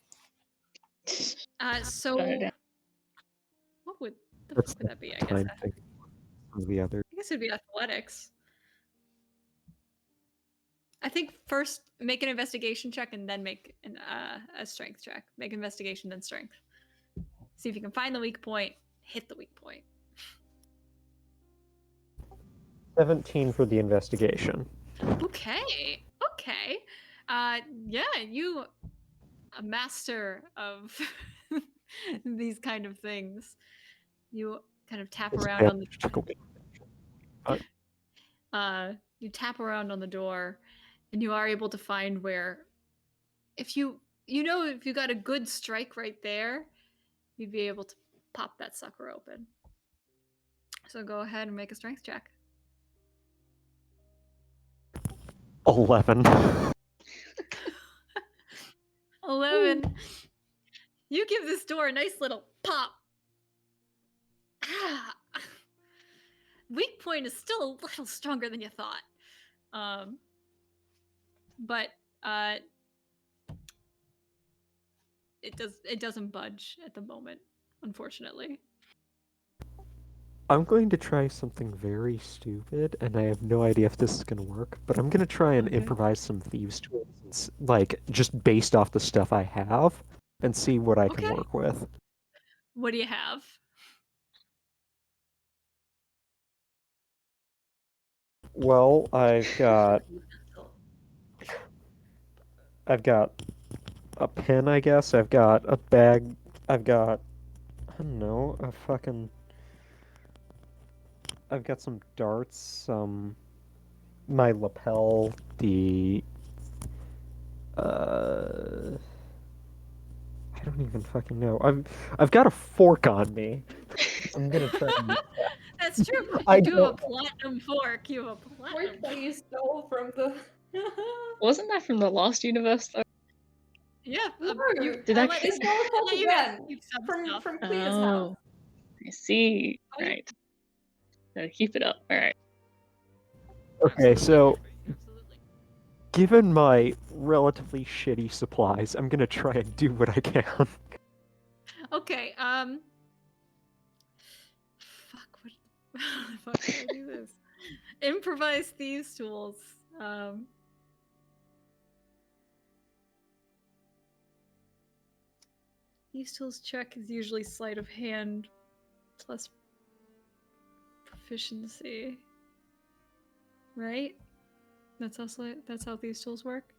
[SPEAKER 5] Burn it
[SPEAKER 1] So
[SPEAKER 5] down.
[SPEAKER 1] what would the
[SPEAKER 2] That's
[SPEAKER 1] fuck would that be? I guess.
[SPEAKER 2] Time thing from the other.
[SPEAKER 1] I guess it'd be athletics. I think first make an investigation check and then make a strength check. Make investigation, then strength. See if you can find the weak point, hit the weak point.
[SPEAKER 2] 17 for the investigation.
[SPEAKER 1] Okay. Okay. Yeah, you a master of these kind of things. You kind of tap around on the you tap around on the door and you are able to find where if you got a good strike right there, you'd be able to pop that sucker open. So go ahead and make a strength check.
[SPEAKER 2] 11.
[SPEAKER 1] 11. You give this door a nice little pop. Ah. Weak point is still a little stronger than you thought. But it doesn't budge at the moment. unfortunately.
[SPEAKER 2] I'm going to try something very stupid, and I have no idea if this is going to work, but I'm going to try and
[SPEAKER 1] Okay.
[SPEAKER 2] improvise some thieves' tools, like, just based off the stuff I have, and see what I can
[SPEAKER 1] Okay.
[SPEAKER 2] work with.
[SPEAKER 1] What do you have?
[SPEAKER 2] Well, I've got a pen, I guess. I've got a bag. I've got, I don't know, I've got some darts, my lapel, I don't even fucking know. I've got a fork on me. I'm gonna try and use that.
[SPEAKER 1] That's true.
[SPEAKER 2] I
[SPEAKER 1] You do have a
[SPEAKER 2] don't-
[SPEAKER 1] platinum fork. You have a platinum
[SPEAKER 6] Fork that
[SPEAKER 1] fork.
[SPEAKER 6] you stole from the.
[SPEAKER 5] Wasn't that from the last universe though?
[SPEAKER 1] Yeah.
[SPEAKER 6] No,
[SPEAKER 5] Did
[SPEAKER 1] I
[SPEAKER 5] I
[SPEAKER 1] let
[SPEAKER 6] they
[SPEAKER 1] you,
[SPEAKER 6] stole a
[SPEAKER 1] I
[SPEAKER 6] fork
[SPEAKER 1] let you guys
[SPEAKER 6] again
[SPEAKER 1] keep some
[SPEAKER 6] from
[SPEAKER 1] stuff.
[SPEAKER 6] Clea's house.
[SPEAKER 5] Oh, I see.
[SPEAKER 6] Oh, you-
[SPEAKER 5] Right. Gotta keep it up. All right.
[SPEAKER 2] Okay, so
[SPEAKER 1] Absolutely.
[SPEAKER 2] given my relatively shitty supplies, I'm gonna try and do what I can.
[SPEAKER 1] Okay. Fuck. What? How the fuck do I do this? Improvise thieves' tools. Thieves' tools check is usually sleight of hand plus proficiency. Right? That's how these tools work.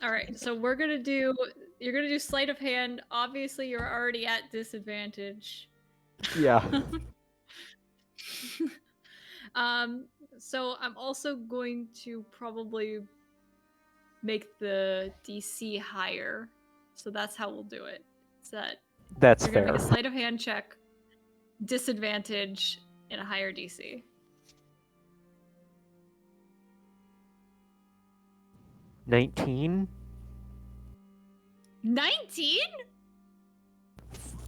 [SPEAKER 1] All right, so you're gonna do sleight of hand. Obviously, you're already at disadvantage.
[SPEAKER 2] Yeah.
[SPEAKER 1] So I'm also going to probably make the DC higher. So that's how we'll do it. It's that
[SPEAKER 2] That's
[SPEAKER 1] you're gonna
[SPEAKER 2] fair.
[SPEAKER 1] make a sleight of hand check, disadvantage, and a higher DC.
[SPEAKER 2] 19?
[SPEAKER 1] 19?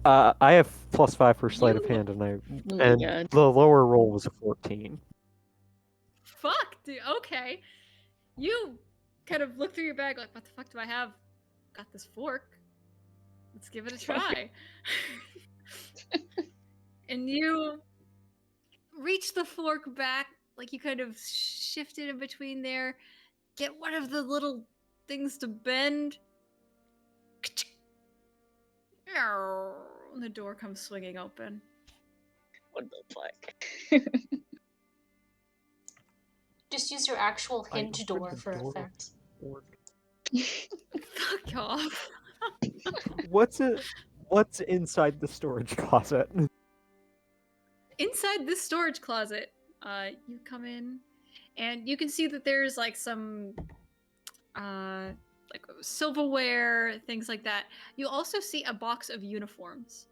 [SPEAKER 2] I have +5 for sleight of
[SPEAKER 1] You-
[SPEAKER 2] hand, and
[SPEAKER 5] Oh my God.
[SPEAKER 2] the lower roll was a 14.
[SPEAKER 1] Fuck, dude. Okay. You kind of look through your bag like, what the fuck do I have? Got this fork. Let's give it a try. And you reach the fork back, like you kind of shift it in between there, get one of the little things to bend. And the door comes swinging open.
[SPEAKER 5] What the fuck?
[SPEAKER 4] Just use your actual
[SPEAKER 2] I
[SPEAKER 4] hinge
[SPEAKER 2] opened
[SPEAKER 4] door
[SPEAKER 2] the
[SPEAKER 4] for
[SPEAKER 2] door with
[SPEAKER 4] effect.
[SPEAKER 2] the fork.
[SPEAKER 1] Fuck off.
[SPEAKER 2] What's inside the storage closet?
[SPEAKER 1] Inside this storage closet, you come in and you can see that there's like some like silverware, things like that. You also see a box of uniforms.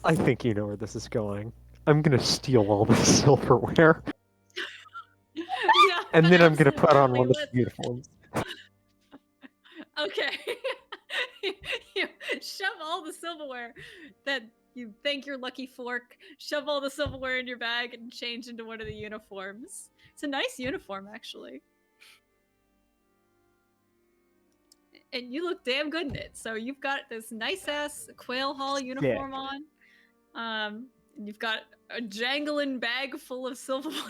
[SPEAKER 2] I think you know where this is going. I'm gonna steal all the silverware,
[SPEAKER 1] Yeah,
[SPEAKER 2] and then I'm gonna put on
[SPEAKER 1] absolutely.
[SPEAKER 2] one of the uniforms.
[SPEAKER 1] Okay. You shove all the silverware that you thank your lucky fork, shove all the silverware in your bag and change into one of the uniforms. It's a nice uniform, actually. And you look damn good in it. So you've got this nice ass Quail Hall uniform on. And you've got a jangling bag full of silverware.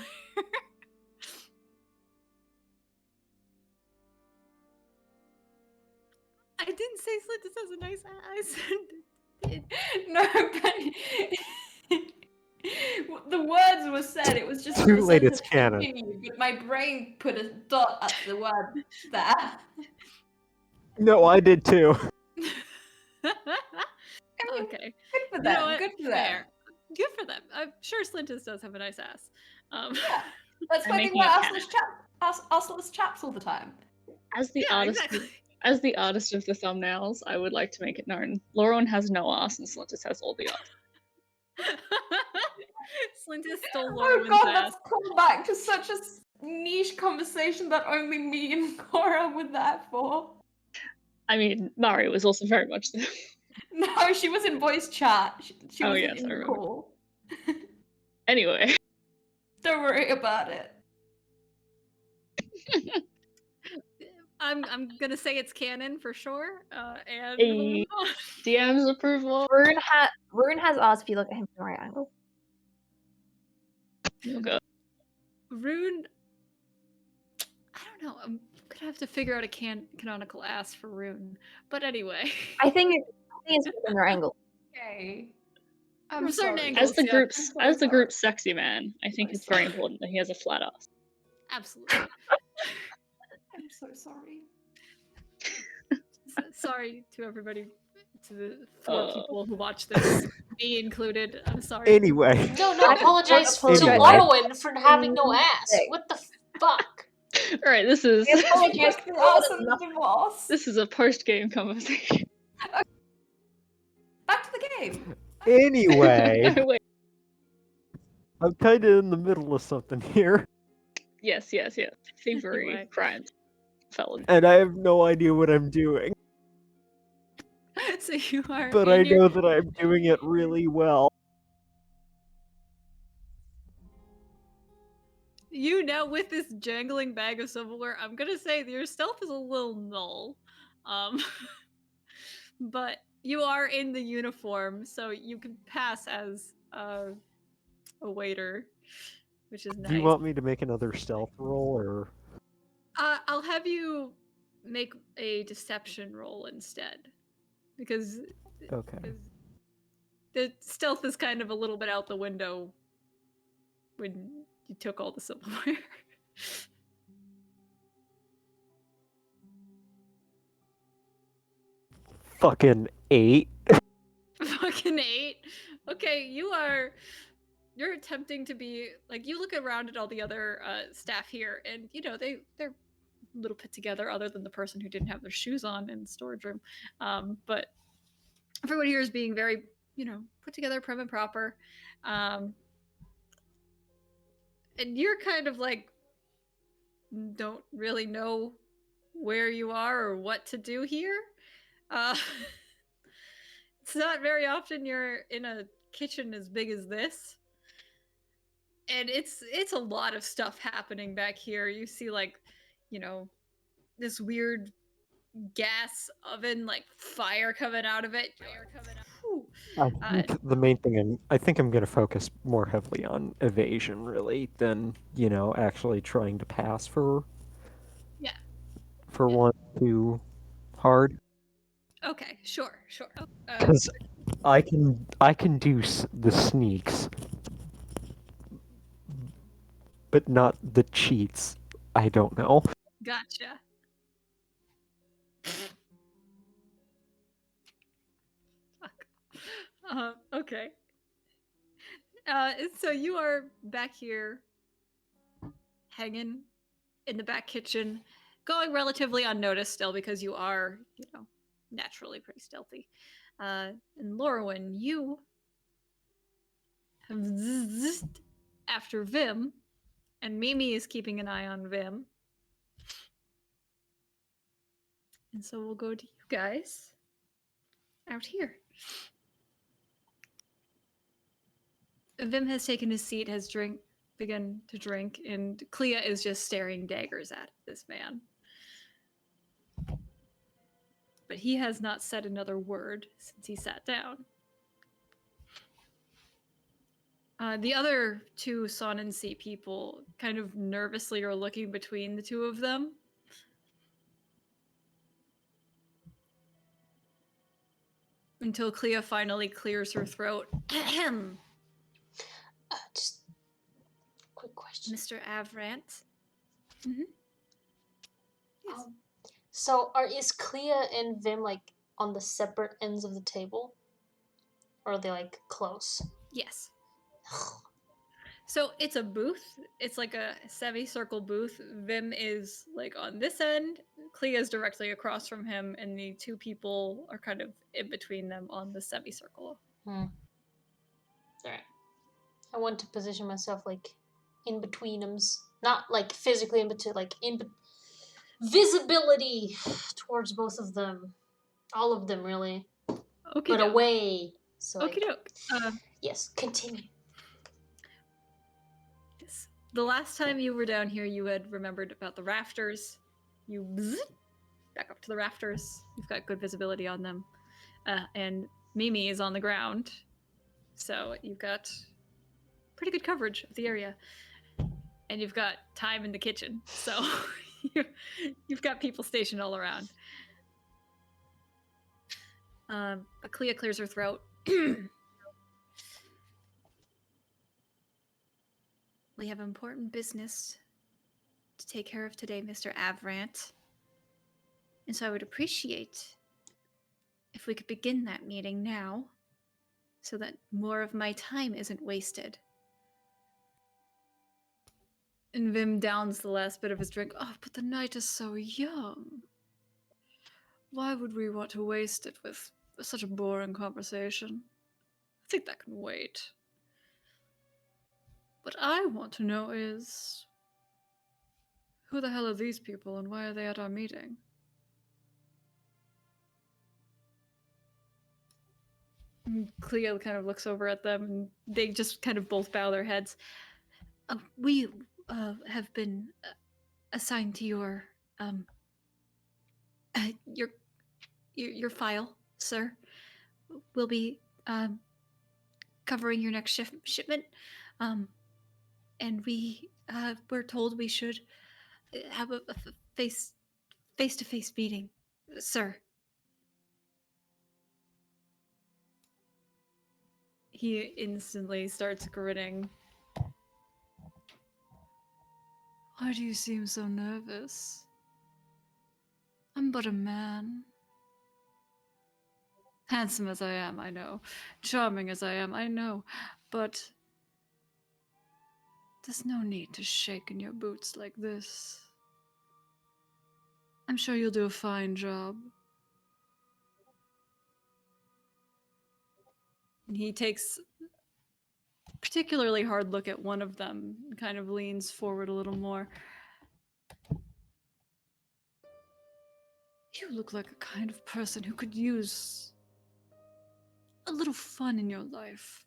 [SPEAKER 1] I didn't say Slintus has a nice ass.
[SPEAKER 6] No, but the words were said. It was just
[SPEAKER 2] Too
[SPEAKER 6] the
[SPEAKER 2] late, it's
[SPEAKER 6] sentence
[SPEAKER 2] canon.
[SPEAKER 6] continued, but my brain put a dot at the word there.
[SPEAKER 2] No, I did too.
[SPEAKER 1] Okay.
[SPEAKER 6] Good for
[SPEAKER 1] You
[SPEAKER 6] them.
[SPEAKER 1] know what?
[SPEAKER 6] Good for them.
[SPEAKER 1] Fair. Good for them. I'm sure Slintus does have a nice ass.
[SPEAKER 6] Yeah. That's
[SPEAKER 5] I'm
[SPEAKER 6] why they
[SPEAKER 5] making
[SPEAKER 6] wear
[SPEAKER 5] a
[SPEAKER 6] assless chaps all the time.
[SPEAKER 5] As the
[SPEAKER 1] Yeah,
[SPEAKER 5] artist,
[SPEAKER 1] exactly.
[SPEAKER 5] as the artist of the thumbnails, I would like to make it known: Lauren has no ass, and Slintus has all the ass.
[SPEAKER 1] Slintus stole
[SPEAKER 6] Oh
[SPEAKER 1] Lorwyn's
[SPEAKER 6] god,
[SPEAKER 1] ass.
[SPEAKER 6] that's come back to such a niche conversation that only me and Cora were there for.
[SPEAKER 5] I mean, Maiyr was also very much the.
[SPEAKER 6] No, she was in voice chat. She
[SPEAKER 5] Oh,
[SPEAKER 6] wasn't
[SPEAKER 5] yes,
[SPEAKER 6] in
[SPEAKER 5] I
[SPEAKER 6] the
[SPEAKER 5] remember.
[SPEAKER 6] call.
[SPEAKER 5] Anyway,
[SPEAKER 6] Don't worry about it.
[SPEAKER 1] I'm gonna say it's canon for sure. And
[SPEAKER 5] Hey.
[SPEAKER 1] we'll move on.
[SPEAKER 5] DM's approval.
[SPEAKER 3] Rune has asked if you look at him from the right angle.
[SPEAKER 5] Oh god.
[SPEAKER 1] Rune. I don't know. I'm gonna have to figure out a canonical ass for Rune. But anyway.
[SPEAKER 3] I think it's from the right angle.
[SPEAKER 6] Okay.
[SPEAKER 1] From
[SPEAKER 6] I'm
[SPEAKER 1] certain
[SPEAKER 6] sorry.
[SPEAKER 1] angles.
[SPEAKER 5] As the
[SPEAKER 1] yeah.
[SPEAKER 5] group's
[SPEAKER 6] I'm
[SPEAKER 5] as the
[SPEAKER 6] sorry.
[SPEAKER 5] group's sexy man, I think
[SPEAKER 6] I'm
[SPEAKER 5] it's very
[SPEAKER 6] sorry.
[SPEAKER 5] important that he has a flat ass.
[SPEAKER 1] Absolutely.
[SPEAKER 6] I'm so sorry.
[SPEAKER 1] Sorry to everybody, to the 4 people who watch this, me included. I'm sorry.
[SPEAKER 2] Anyway,
[SPEAKER 4] No,
[SPEAKER 3] I
[SPEAKER 4] apologize to
[SPEAKER 2] apologize.
[SPEAKER 4] Larwin for having no ass.
[SPEAKER 3] Sick.
[SPEAKER 4] What the fuck?
[SPEAKER 5] Alright, this is
[SPEAKER 3] We apologize
[SPEAKER 6] Fuck
[SPEAKER 3] for
[SPEAKER 6] the
[SPEAKER 3] all
[SPEAKER 6] ass
[SPEAKER 3] of
[SPEAKER 6] and
[SPEAKER 3] nothing.
[SPEAKER 6] the boss.
[SPEAKER 5] this is a post-game conversation.
[SPEAKER 6] Back to the game.
[SPEAKER 2] anyway,
[SPEAKER 5] Wait.
[SPEAKER 2] I'm kind of in the middle of something here,
[SPEAKER 5] Yes. Thievery,
[SPEAKER 1] Anyway.
[SPEAKER 5] crimes, felon.
[SPEAKER 2] and I have no idea what I'm doing,
[SPEAKER 1] So you are.
[SPEAKER 2] but I know that I'm doing it really well.
[SPEAKER 1] You now with this jangling bag of silverware, I'm gonna say that your stealth is a little null. But you are in the uniform, so you can pass as a waiter, which is nice.
[SPEAKER 2] Do you want me to make another stealth roll, or?
[SPEAKER 1] I'll have you make a deception roll instead, because
[SPEAKER 2] Okay.
[SPEAKER 1] the stealth is kind of a little bit out the window when you took all the silverware.
[SPEAKER 2] Fucking 8.
[SPEAKER 1] Fucking 8. Okay, you're attempting to be like, you look around at all the other staff here, and you know they're a little put together, other than the person who didn't have their shoes on in the storage room. But everyone here is being very, put together, prim and proper. And you're kind of like, don't really know where you are or what to do here. It's not very often you're in a kitchen as big as this. And it's a lot of stuff happening back here. You see, like, this weird gas oven, like fire coming out of it.
[SPEAKER 2] I think the main thing I think I'm going to focus more heavily on evasion, really, than actually trying to pass for.
[SPEAKER 1] Yeah.
[SPEAKER 2] For one too hard.
[SPEAKER 1] Okay, sure.
[SPEAKER 2] Because I can do the sneaks, but not the cheats. I don't know.
[SPEAKER 1] Gotcha. Fuck. Okay. So you are back here, hanging in the back kitchen, going relatively unnoticed still because you are, naturally pretty stealthy. And Lorwyn, you have zizzed after Vim, and Mimi is keeping an eye on Vim. And so we'll go to you guys out here. Vim has taken his seat, has begun to drink, and Clea is just staring daggers at this man. But he has not said another word since he sat down. The other 2 Son and Sea people kind of nervously are looking between the 2 of them. Until Clea finally clears her throat.
[SPEAKER 4] Just quick question.
[SPEAKER 1] Mr. Avrant? Mm-hmm. Yes.
[SPEAKER 4] So is Clea and Vim like on the separate ends of the table? Or are they like close?
[SPEAKER 1] Yes. So it's a booth. It's like a semicircle booth. Vim is like on this end. Clea is directly across from him, and the 2 people are kind of in between them on the semicircle.
[SPEAKER 4] Alright. I want to position myself like in between them. Not like physically in between, like visibility towards both of them. All of them, really.
[SPEAKER 1] Okay.
[SPEAKER 4] But away. So
[SPEAKER 1] Okie doke.
[SPEAKER 4] yes, continue.
[SPEAKER 1] Yes. the last time you were down here, you had remembered about the rafters. You back up to the rafters. You've got good visibility on them. And Mimi is on the ground. So you've got pretty good coverage of the area. And you've got time in the kitchen. So you've got people stationed all around. But Clea clears her throat. We have important business to take care of today, Mr. Avrant. And so I would appreciate if we could begin that meeting now, so that more of my time isn't wasted. And Vim downs the last bit of his drink. Oh, but the night is so young. Why would we want to waste it with such a boring conversation? I think that can wait. What I want to know is, who the hell are these people and why are they at our meeting? And Cleo kind of looks over at them and they just kind of both bow their heads. We have been assigned to your file, sir. We'll be covering your next shipment, and we were told we should have a face-to-face meeting, sir. He instantly starts grinning. Why do you seem so nervous? I'm but a man. Handsome as I am, I know. Charming as I am, I know. But there's no need to shake in your boots like this. I'm sure you'll do a fine job. And he takes a particularly hard look at one of them and kind of leans forward a little more. You look like a kind of person who could use a little fun in your life.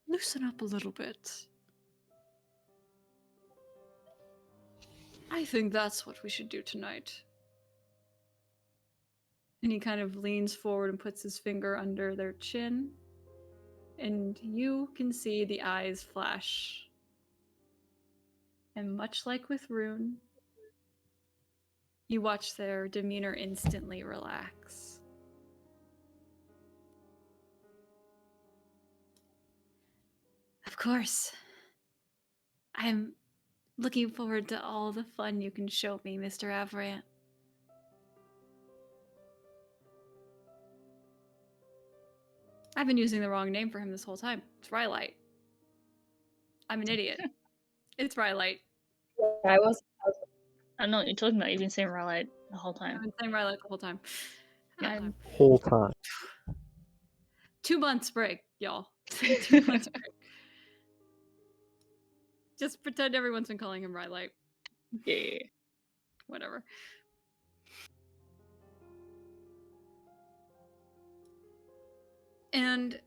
[SPEAKER 1] Loosen up a little bit. I think that's what we should do tonight. And he kind of leans forward and puts his finger under their chin. And you can see the eyes flash. And much like with Rune, you watch their demeanor instantly relax. Of course. I'm looking forward to all the fun you can show me, Mr. Avrant. I've been using the wrong name for him this whole time. It's Rylite. I'm an idiot. It's Rylite.
[SPEAKER 3] I was
[SPEAKER 5] I don't know what you're talking about. You've been saying Rylite the whole time.
[SPEAKER 1] I've been saying Rylite the whole time. I'm
[SPEAKER 2] Whole time.
[SPEAKER 1] 2 months break, y'all. 2 months break. Just pretend everyone's been calling him Rylite.
[SPEAKER 5] Yeah.
[SPEAKER 1] Whatever. And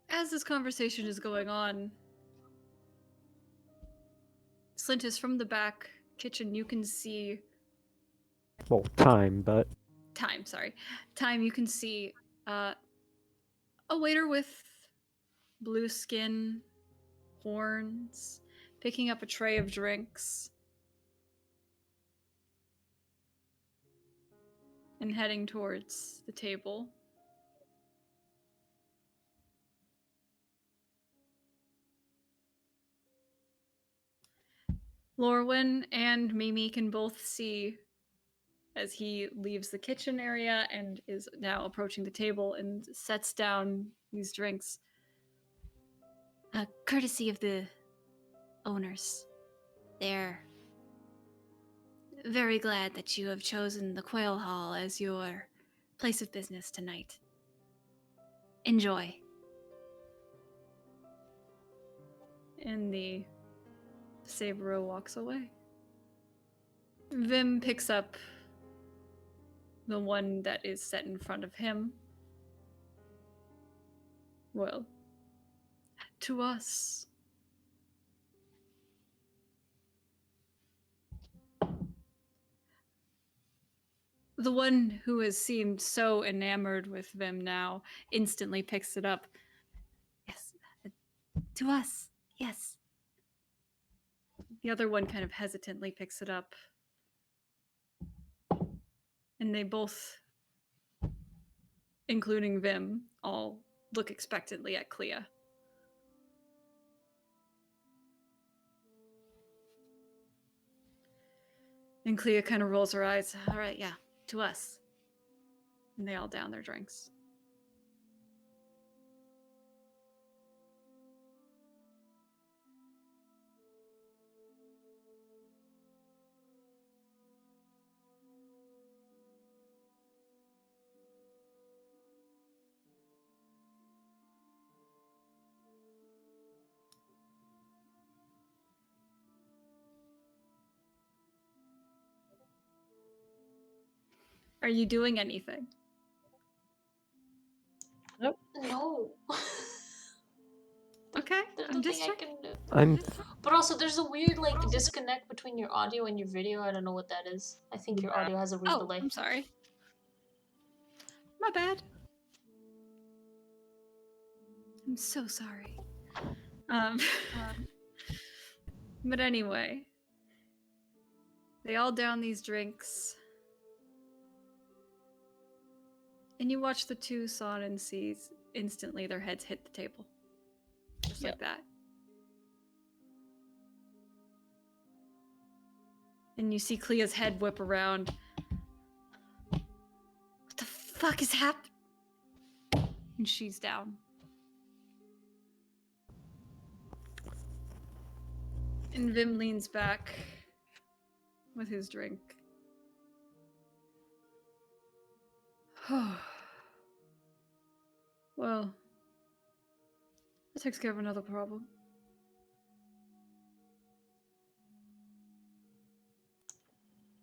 [SPEAKER 1] as this conversation is going on, Slintus, from the back kitchen, you can see...
[SPEAKER 2] Well, time, but...
[SPEAKER 1] Time, you can see a waiter with blue skin, horns, picking up a tray of drinks, and heading towards the table. Lorwyn and Mimi can both see as he leaves the kitchen area and is now approaching the table and sets down these drinks. Courtesy of the owners. They're very glad that you have chosen the Quail Hall as your place of business tonight. Enjoy. And the Sabro walks away. Vim picks up the one that is set in front of him. Well, to us, The one who has seemed so enamored with Vim now instantly picks it up. Yes, to us. Yes. The other one kind of hesitantly picks it up. And they both, including Vim, all look expectantly at Clea. And Clea kind of rolls her eyes. All right, yeah, to us. And they all down their drinks. Are you doing anything?
[SPEAKER 4] No.
[SPEAKER 1] Okay,
[SPEAKER 4] There's
[SPEAKER 1] I'm
[SPEAKER 4] nothing
[SPEAKER 1] just
[SPEAKER 4] I
[SPEAKER 1] checking.
[SPEAKER 4] can do.
[SPEAKER 2] I'm
[SPEAKER 4] But also, there's a weird like disconnect between your audio and your video. I don't know what that is. I think your audio has a weird
[SPEAKER 1] Oh,
[SPEAKER 4] delay.
[SPEAKER 1] I'm sorry. My bad. I'm so sorry. But anyway, they all down these drinks. And you watch the two Son and Seas instantly their heads hit the table. Just like that. And you see Clea's head whip around. What the fuck is happening? And she's down. And Vim leans back with his drink. Well, that takes care of another problem.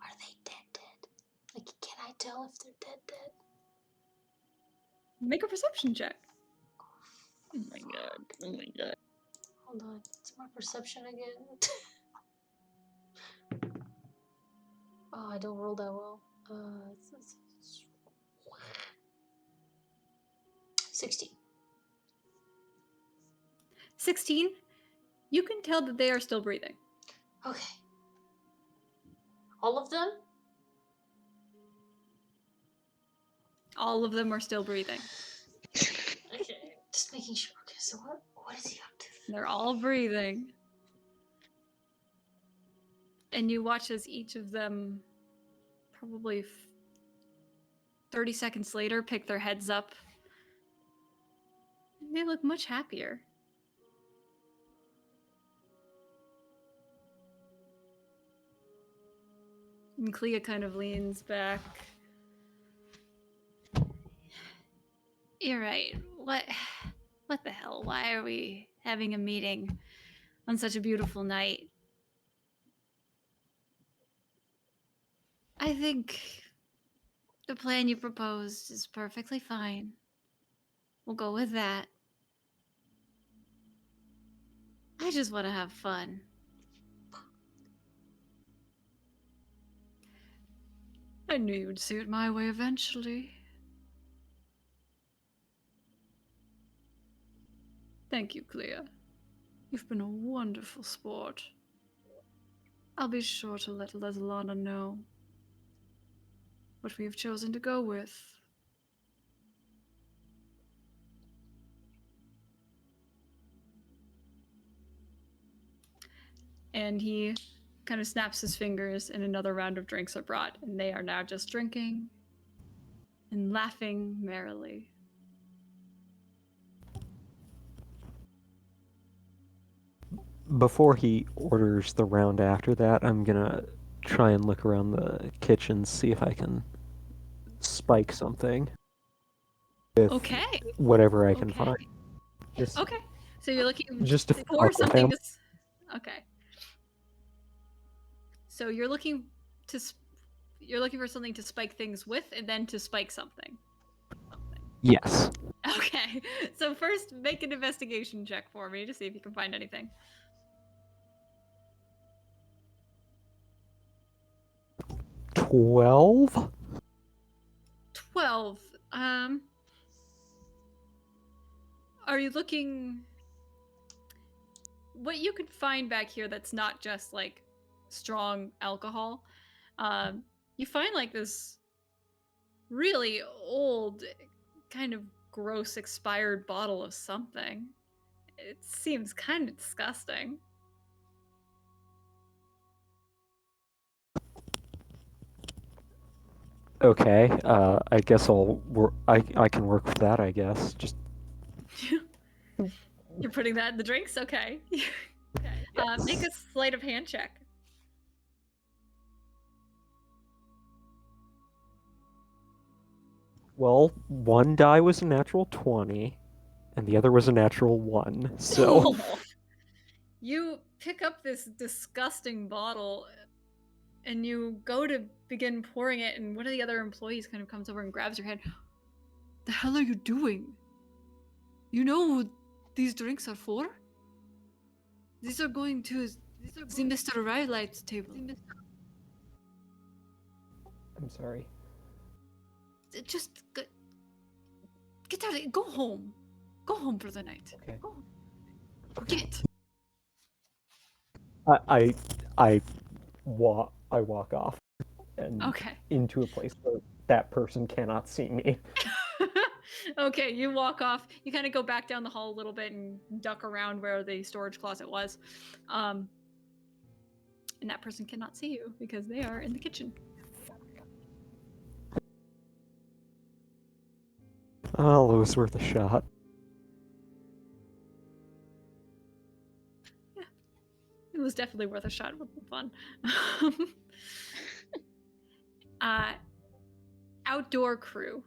[SPEAKER 4] Are they dead? Like, can I tell if they're dead?
[SPEAKER 1] Make a perception check.
[SPEAKER 5] Oh my god. Oh my god.
[SPEAKER 4] Hold on. It's my perception again. Oh, I don't roll that well. 16.
[SPEAKER 1] 16. You can tell that they are still breathing.
[SPEAKER 4] Okay. All of them?
[SPEAKER 1] All of them are still breathing.
[SPEAKER 4] Okay. Just making sure. Okay, so what is he up to?
[SPEAKER 1] They're all breathing. And you watch as each of them, probably 30 seconds later, pick their heads up. And they look much happier. And Clea kind of leans back. You're right. What the hell? Why are we having a meeting on such a beautiful night? I think the plan you proposed is perfectly fine. We'll go with that. I just want to have fun. I knew you would see it my way eventually. Thank you, Clea. You've been a wonderful sport. I'll be sure to let Leslana know what we have chosen to go with. And he kind of snaps his fingers, and another round of drinks are brought, and they are now just drinking and laughing merrily.
[SPEAKER 2] Before he orders the round after that, I'm gonna try and look around the kitchen, see if I can spike something with
[SPEAKER 1] Okay.
[SPEAKER 2] whatever I can find. Just,
[SPEAKER 1] Okay. So you're looking
[SPEAKER 2] just to
[SPEAKER 1] for
[SPEAKER 2] fuck with
[SPEAKER 1] something
[SPEAKER 2] him.
[SPEAKER 1] to. Okay. So you're looking for something to spike things with, and then to spike something.
[SPEAKER 2] Yes.
[SPEAKER 1] Okay. So first, make an investigation check for me to see if you can find anything.
[SPEAKER 2] 12?
[SPEAKER 1] 12. Are you looking... What you can find back here that's not just, like, strong alcohol, you find, like, this really old, kind of gross expired bottle of something. It seems kind of disgusting.
[SPEAKER 2] Okay, I guess I can work with that, I guess. Just
[SPEAKER 1] You're putting that in the drinks? Okay.
[SPEAKER 2] Yes.
[SPEAKER 1] Make a sleight of hand check.
[SPEAKER 2] Well, one die was a natural 20, and the other was a natural 1, so...
[SPEAKER 1] You pick up this disgusting bottle, and you go to begin pouring it, and one of the other employees kind of comes over and grabs your hand. The hell are you doing? You know who these drinks are for? These are going to the Mr. Rylight's table.
[SPEAKER 2] I'm sorry.
[SPEAKER 1] Just get out. Go home. Go home for the night.
[SPEAKER 2] Okay.
[SPEAKER 1] Go get.
[SPEAKER 2] I walk off and
[SPEAKER 1] Okay.
[SPEAKER 2] into a place where that person cannot see me.
[SPEAKER 1] Okay, you walk off. You kind of go back down the hall a little bit and duck around where the storage closet was. And that person cannot see you because they are in the kitchen.
[SPEAKER 2] Oh, it was worth a shot.
[SPEAKER 1] Yeah, it was definitely worth a shot. It would be fun. Outdoor crew.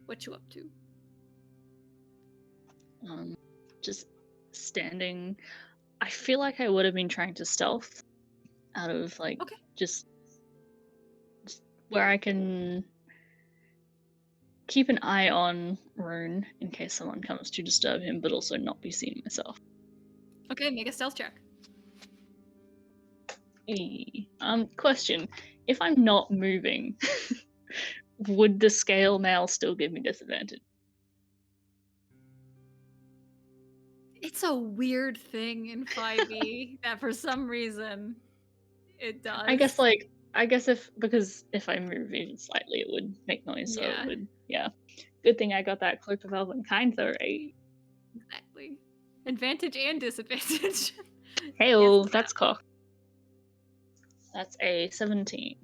[SPEAKER 1] What you up to?
[SPEAKER 5] Just standing. I feel like I would have been trying to stealth out of like
[SPEAKER 1] Okay.
[SPEAKER 5] just where I can keep an eye on Rune in case someone comes to disturb him, but also not be seen myself.
[SPEAKER 1] Okay, make a stealth check.
[SPEAKER 5] Question: if I'm not moving, would the scale mail still give me disadvantage?
[SPEAKER 1] It's a weird thing in 5e that for some reason it does.
[SPEAKER 5] I guess if I move even slightly, it would make noise. So
[SPEAKER 1] Yeah.
[SPEAKER 5] it would, yeah. Good thing I got that cloak of elven kind though, right?
[SPEAKER 1] Exactly. Advantage and disadvantage.
[SPEAKER 5] Hey,
[SPEAKER 1] Yes,
[SPEAKER 5] that's cool. That's a 17.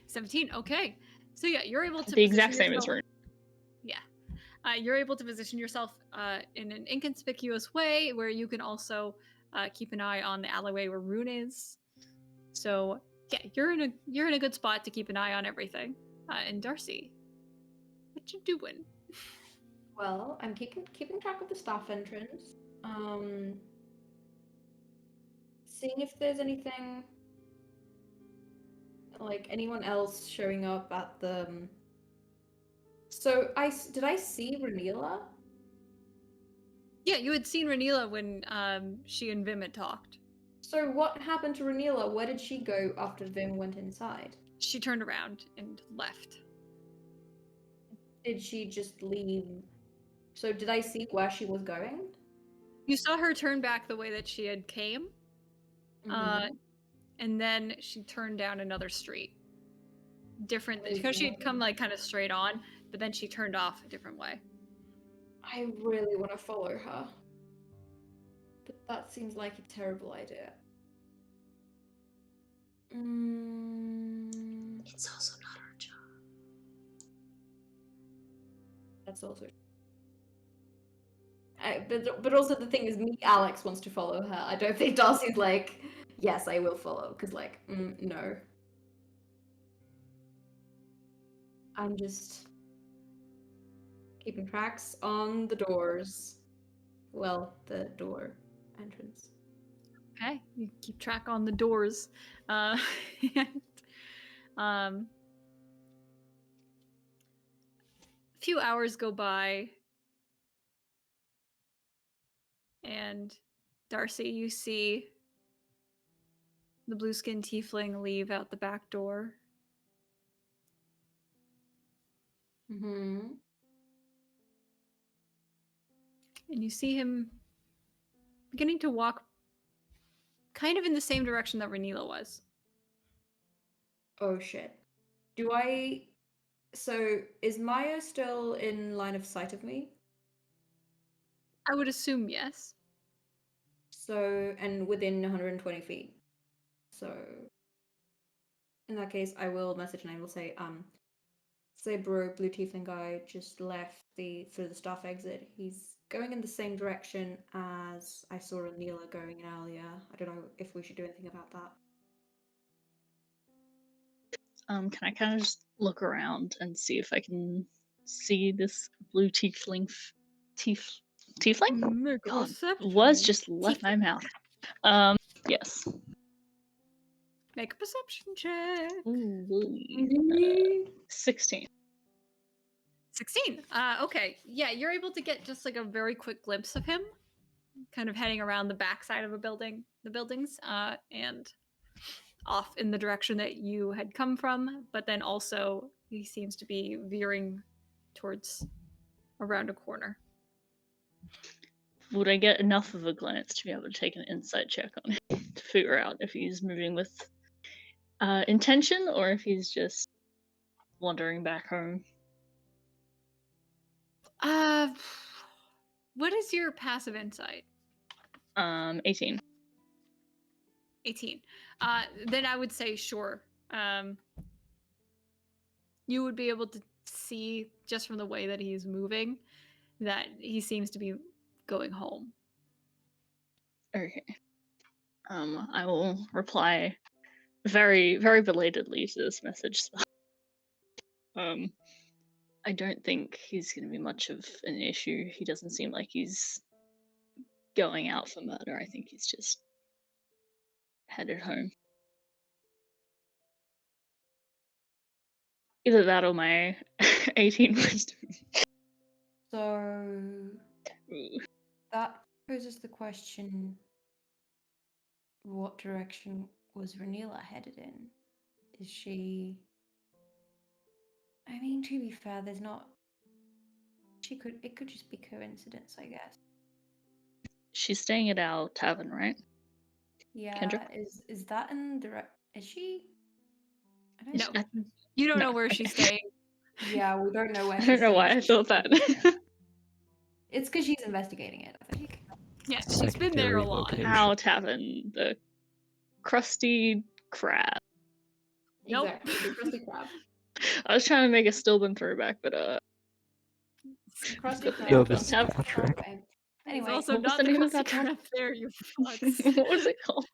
[SPEAKER 1] 17. Okay. So yeah, you're able to
[SPEAKER 5] The exact
[SPEAKER 1] position
[SPEAKER 5] same as
[SPEAKER 1] yourself-
[SPEAKER 5] Rune.
[SPEAKER 1] Yeah. You're able to position yourself in an inconspicuous way where you can also keep an eye on the alleyway where Rune is. So yeah, you're in a good spot to keep an eye on everything. And Darcy, what you doing?
[SPEAKER 6] Well, I'm keeping track of the staff entrance. Seeing if there's anything like anyone else showing up at the. So did I see Ren'ila?
[SPEAKER 1] Yeah, you had seen Ren'ila when she and Vim had talked.
[SPEAKER 6] So what happened to Ren'ila? Where did she go after Vim went inside?
[SPEAKER 1] She turned around and left.
[SPEAKER 6] Did she just leave? So did I see where she was going?
[SPEAKER 1] You saw her turn back the way that she had came,
[SPEAKER 6] Mhm.
[SPEAKER 1] and then she turned down another street. Different, because she had come like kind of straight on, but then she turned off a different way.
[SPEAKER 6] I really want to follow her. But that seems like a terrible idea.
[SPEAKER 4] It's also not our job.
[SPEAKER 6] That's also. But also the thing is, Alex wants to follow her. I don't think Darcy's like, yes, I will follow, because like, no. I'm just keeping tracks on the doors. Well, the door entrance.
[SPEAKER 1] Okay, you keep track on the doors. And, a few hours go by, and Darcy, you see the blue-skinned tiefling leave out the back door.
[SPEAKER 6] Mm-hmm.
[SPEAKER 1] And you see him beginning to walk kind of in the same direction that Ren'ila was.
[SPEAKER 6] Oh shit. So is Maiyr still in line of sight of me?
[SPEAKER 1] I would assume yes.
[SPEAKER 6] So, and within 120 feet. So, in that case, I will message and I will say, bro, blue tiefling guy just left through the staff exit. He's going in the same direction as I saw Ren'ila going in earlier. I don't know if we should do anything about that.
[SPEAKER 5] Can I kind of just look around and see if I can see this blue tiefling? Tiefling?
[SPEAKER 1] Make a
[SPEAKER 5] God,
[SPEAKER 1] perception.
[SPEAKER 5] was just left my mouth. Yes.
[SPEAKER 1] Make a perception check.
[SPEAKER 5] Ooh, 16.
[SPEAKER 1] 16. Okay. Yeah, you're able to get just like a very quick glimpse of him, kind of heading around the backside of the buildings, and off in the direction that you had come from. But then also he seems to be veering towards around a corner.
[SPEAKER 5] Would I get enough of a glance to be able to take an insight check on him to figure out if he's moving with intention or if he's just wandering back home?
[SPEAKER 1] What is your passive insight?
[SPEAKER 5] 18.
[SPEAKER 1] 18. Then I would say sure. You would be able to see just from the way that he's moving that he seems to be going home.
[SPEAKER 5] Okay. I will reply very, very belatedly to this message. I don't think he's going to be much of an issue. He doesn't seem like he's going out for murder. I think he's just headed home. Either that or my 18 wisdom.
[SPEAKER 6] So,
[SPEAKER 5] Ooh.
[SPEAKER 6] that poses the question, what direction was Ren'ila headed in? Is she... I mean, to be fair, there's not... It could just be coincidence, I guess.
[SPEAKER 5] She's staying at our tavern, right?
[SPEAKER 6] Yeah,
[SPEAKER 5] Kendrick?
[SPEAKER 6] is that in direct... Is she... I don't
[SPEAKER 1] No,
[SPEAKER 6] know.
[SPEAKER 1] you don't
[SPEAKER 5] No,
[SPEAKER 1] know where
[SPEAKER 5] okay.
[SPEAKER 1] she's staying.
[SPEAKER 6] Yeah, we don't know where
[SPEAKER 5] I
[SPEAKER 6] she's
[SPEAKER 5] don't know why I
[SPEAKER 6] staying.
[SPEAKER 5] thought that.
[SPEAKER 6] It's because she's investigating it, I think.
[SPEAKER 1] Yeah, she's been there a
[SPEAKER 2] Secondary
[SPEAKER 1] lot.
[SPEAKER 2] location.
[SPEAKER 5] Our tavern, the Krusty Crab.
[SPEAKER 1] Nope.
[SPEAKER 6] Exactly, the Krusty Krab.
[SPEAKER 5] I was trying to make a Stillman throwback, but
[SPEAKER 6] Krusty
[SPEAKER 5] Got the
[SPEAKER 6] Krab.
[SPEAKER 5] name
[SPEAKER 2] No,
[SPEAKER 5] of
[SPEAKER 2] this is
[SPEAKER 5] tavern.
[SPEAKER 2] Patrick.
[SPEAKER 6] Okay.
[SPEAKER 1] It's
[SPEAKER 6] Anyway,
[SPEAKER 1] also
[SPEAKER 5] what was
[SPEAKER 1] not
[SPEAKER 5] the
[SPEAKER 1] the
[SPEAKER 5] name of
[SPEAKER 1] Krusty
[SPEAKER 5] that town?
[SPEAKER 1] Krab there, you fucks.
[SPEAKER 5] What was it called?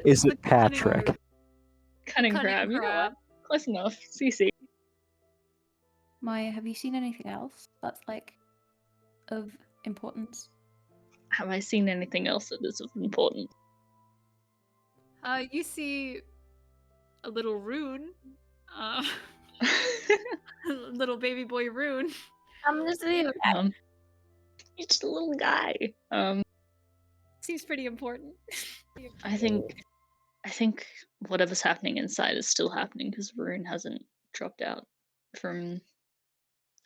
[SPEAKER 2] Is
[SPEAKER 1] The
[SPEAKER 2] it Patrick?
[SPEAKER 1] cunning-
[SPEAKER 5] Cunning
[SPEAKER 1] Cunning
[SPEAKER 5] Crab. You know what?
[SPEAKER 1] Crab.
[SPEAKER 5] Close enough. CC.
[SPEAKER 6] Maya, have you seen anything else that's like of importance?
[SPEAKER 5] Have I seen anything else that is of importance?
[SPEAKER 1] You see a little Rune. Little baby boy Rune.
[SPEAKER 3] I'm just leaving.
[SPEAKER 5] He's just a little guy.
[SPEAKER 1] Seems pretty important.
[SPEAKER 5] I think whatever's happening inside is still happening because Rune hasn't dropped out from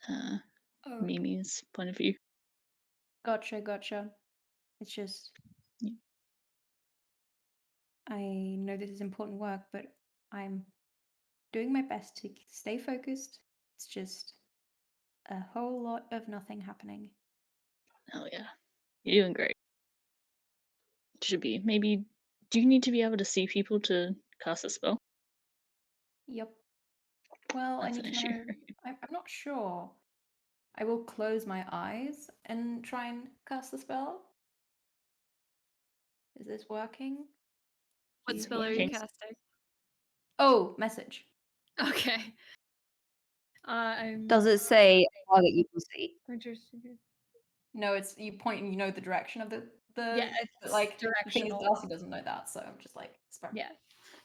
[SPEAKER 6] Oh,
[SPEAKER 5] Mimi's point of view.
[SPEAKER 6] gotcha. It's just
[SPEAKER 5] Yeah.
[SPEAKER 6] I know this is important work, but I'm doing my best to stay focused. It's just a whole lot of nothing happening.
[SPEAKER 5] Oh yeah, you're doing great. Should be. Maybe. Do you need to be able to see people to cast a spell?
[SPEAKER 6] Yep. Well,
[SPEAKER 5] That's
[SPEAKER 6] I
[SPEAKER 5] an
[SPEAKER 6] need to
[SPEAKER 5] issue.
[SPEAKER 6] know. I'm not sure. I will close my eyes and try and cast the spell. Is this working?
[SPEAKER 1] What
[SPEAKER 6] you
[SPEAKER 1] spell are
[SPEAKER 6] hear
[SPEAKER 1] you
[SPEAKER 6] me?
[SPEAKER 1] casting?
[SPEAKER 6] Oh, message.
[SPEAKER 1] Okay. I'm.
[SPEAKER 3] Does it say target you can see?
[SPEAKER 6] No, it's you point and you know the direction of the
[SPEAKER 1] Yeah, it's
[SPEAKER 6] like the thing is
[SPEAKER 1] directional.
[SPEAKER 6] Darcy doesn't know that, so I'm just like
[SPEAKER 1] Yeah.